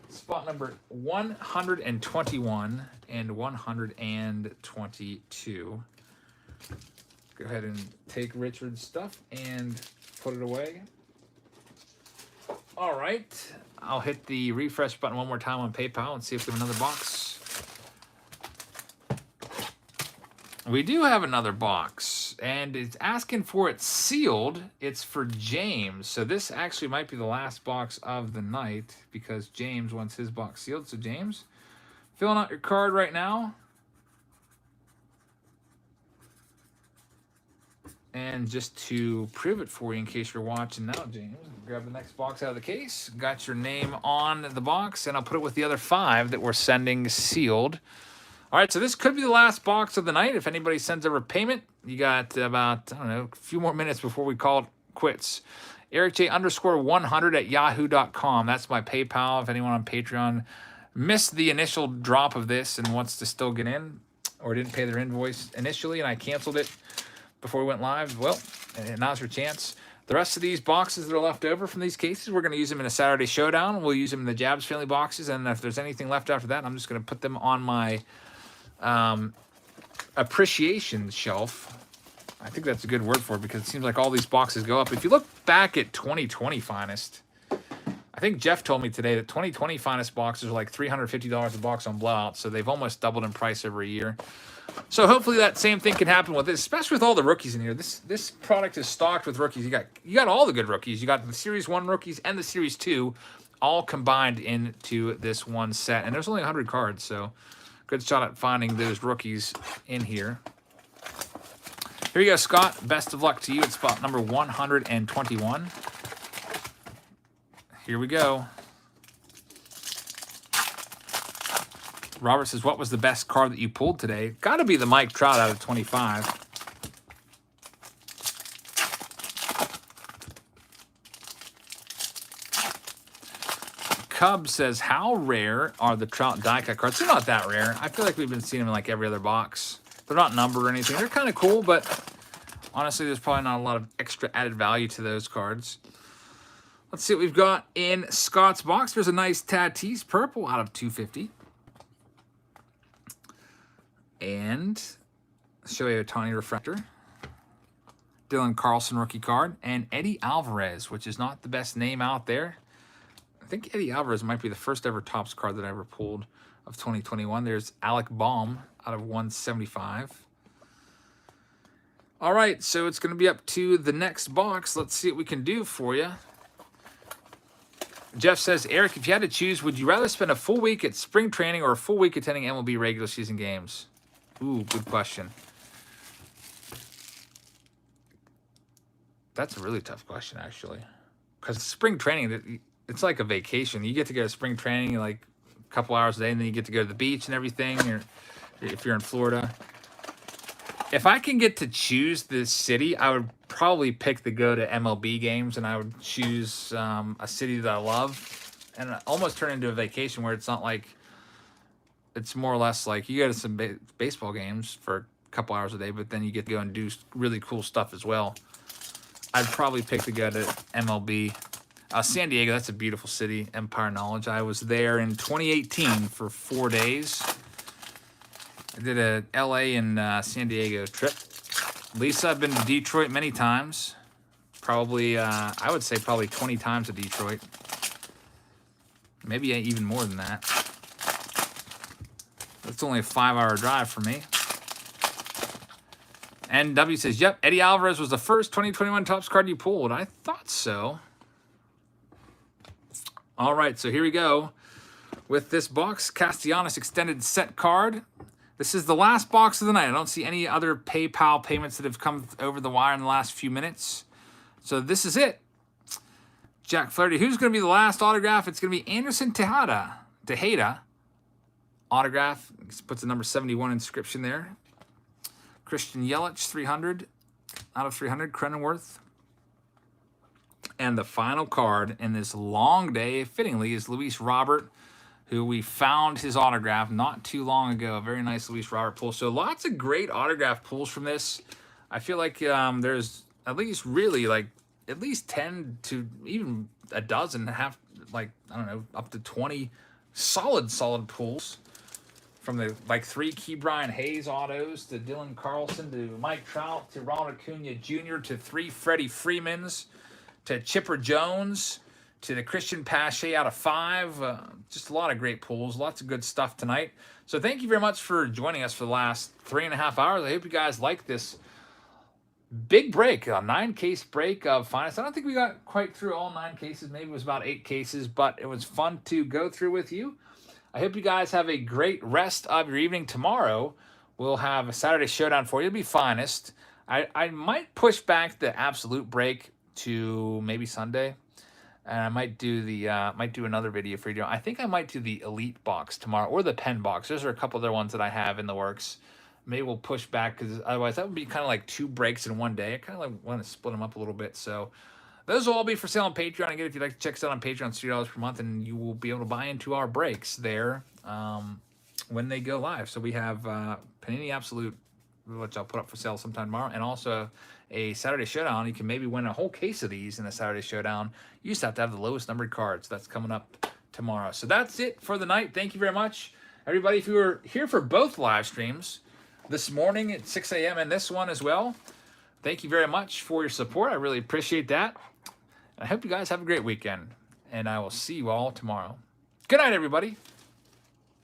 Spot number 121 and 122. Go ahead and take Richard's stuff and put it away. All right. I'll hit the refresh button one more time on PayPal and see if we have another box. We do have another box, and it's asking for it sealed. It's for James. So this actually might be the last box of the night because James wants his box sealed. So James, filling out your card right now. And just to prove it for you in case you're watching now, James, grab the next box out of the case. Got your name on the box, and I'll put it with the other 5 that we're sending sealed. All right, so this could be the last box of the night. If anybody sends over payment, you got about, I don't know, a few more minutes before we call it quits. EricJ_100@yahoo.com. That's my PayPal. If anyone on Patreon missed the initial drop of this and wants to still get in or didn't pay their invoice initially and I canceled it before we went live, well, now's your chance. The rest of these boxes that are left over from these cases, we're going to use them in a Saturday Showdown. We'll use them in the Jabs family boxes, and if there's anything left after that, I'm just going to put them on my appreciation shelf. I think that's a good word for it because it seems like all these boxes go up. If you look back at 2020 Finest, I think Jeff told me today that 2020 Finest boxes are like $350 a box on Blowout, so they've almost doubled in price every year. So hopefully that same thing can happen with this, especially with all the rookies in here. This product is stocked with rookies. You got all the good rookies. You got the Series 1 rookies and the Series 2 all combined into this one set. And there's only 100 cards, so good shot at finding those rookies in here. Here you go, Scott. Best of luck to you at spot number 121. Here we go. Robert says, what was the best card that you pulled today? Got to be the Mike Trout out of 25. Cub says, how rare are the Trout die cut cards? They're not that rare. I feel like we've been seeing them in like every other box. They're not numbered or anything. They're kind of cool, but honestly, there's probably not a lot of extra added value to those cards. Let's see what we've got in Scott's box. There's a nice Tatis purple out of 250. And Shohei Ohtani refractor. Dylan Carlson rookie card. And Eddie Alvarez, which is not the best name out there. I think Eddie Alvarez might be the first ever Topps card that I ever pulled of 2021. There's Alec Baum out of 175. All right, so it's going to be up to the next box. Let's see what we can do for you. Jeff says, Eric, if you had to choose, would you rather spend a full week at spring training or a full week attending MLB regular season games? Ooh, good question. That's a really tough question, actually. Because spring training, it's like a vacation. You get to go to spring training like a couple hours a day, and then you get to go to the beach and everything, or if you're in Florida. If I can get to choose this city, I would probably pick to go to MLB games, and I would choose a city that I love, and almost turn into a vacation where it's not like, it's more or less like you go to some baseball games for a couple hours a day, but then you get to go and do really cool stuff as well. I'd probably pick to go to MLB. San Diego, that's a beautiful city, Empire Knowledge. I was there in 2018 for 4 days. I did a LA and San Diego trip. Lisa, I've been to Detroit many times. Probably, I would say probably 20 times to Detroit. Maybe even more than that. That's only a 5-hour drive for me. And W says, yep, Eddie Alvarez was the first 2021 Topps card you pulled. I thought so. All right, so here we go. With this box, Castellanos extended set card. This is the last box of the night. I don't see any other PayPal payments that have come over the wire in the last few minutes. So this is it. Jack Flaherty. Who's going to be the last autograph? It's going to be Anderson Tejeda. Autograph. Puts the number 71 inscription there. Christian Yelich, 300 out of 300. Cronenworth. And the final card in this long day, fittingly, is Luis Robert, who we found his autograph not too long ago. A very nice Luis Robert pull. So lots of great autograph pulls from this. I feel like there's at least really like at least 10 to even a dozen, like, I don't know, up to 20 solid pulls. From the like 3 Ke'Bryan Hayes autos to Dylan Carlson to Mike Trout to Ronald Acuna Jr. to 3 Freddie Freemans to Chipper Jones to the Christian Pache out of 5. Just a lot of great pulls. Lots of good stuff tonight. So thank you very much for joining us for the last 3.5 hours. I hope you guys like this big break, a 9-case break of finest. I don't think we got quite through all 9 cases. Maybe it was about 8 cases, but it was fun to go through with you. I hope you guys have a great rest of your evening. Tomorrow, we'll have a Saturday Showdown for you. It'll be finest. I might push back the absolute break to maybe Sunday. And I might do another video for you. I think I might do the Elite box tomorrow or the Pen box. Those are a couple other ones that I have in the works. Maybe we'll push back because otherwise that would be kind of like 2 breaks in one day. I kind of like want to split them up a little bit. So those will all be for sale on Patreon. Again, if you'd like to check us out on Patreon, it's $3 per month, and you will be able to buy into our breaks there when they go live. So we have Panini Absolute, which I'll put up for sale sometime tomorrow, and also a Saturday Showdown. You can maybe win a whole case of these in a Saturday Showdown. You just have to have the lowest numbered cards. That's coming up tomorrow. So that's it for the night. Thank you very much, everybody. If you were here for both live streams this morning at 6 a.m. and this one as well, thank you very much for your support. I really appreciate that. I hope you guys have a great weekend, and I will see you all tomorrow. Good night, everybody.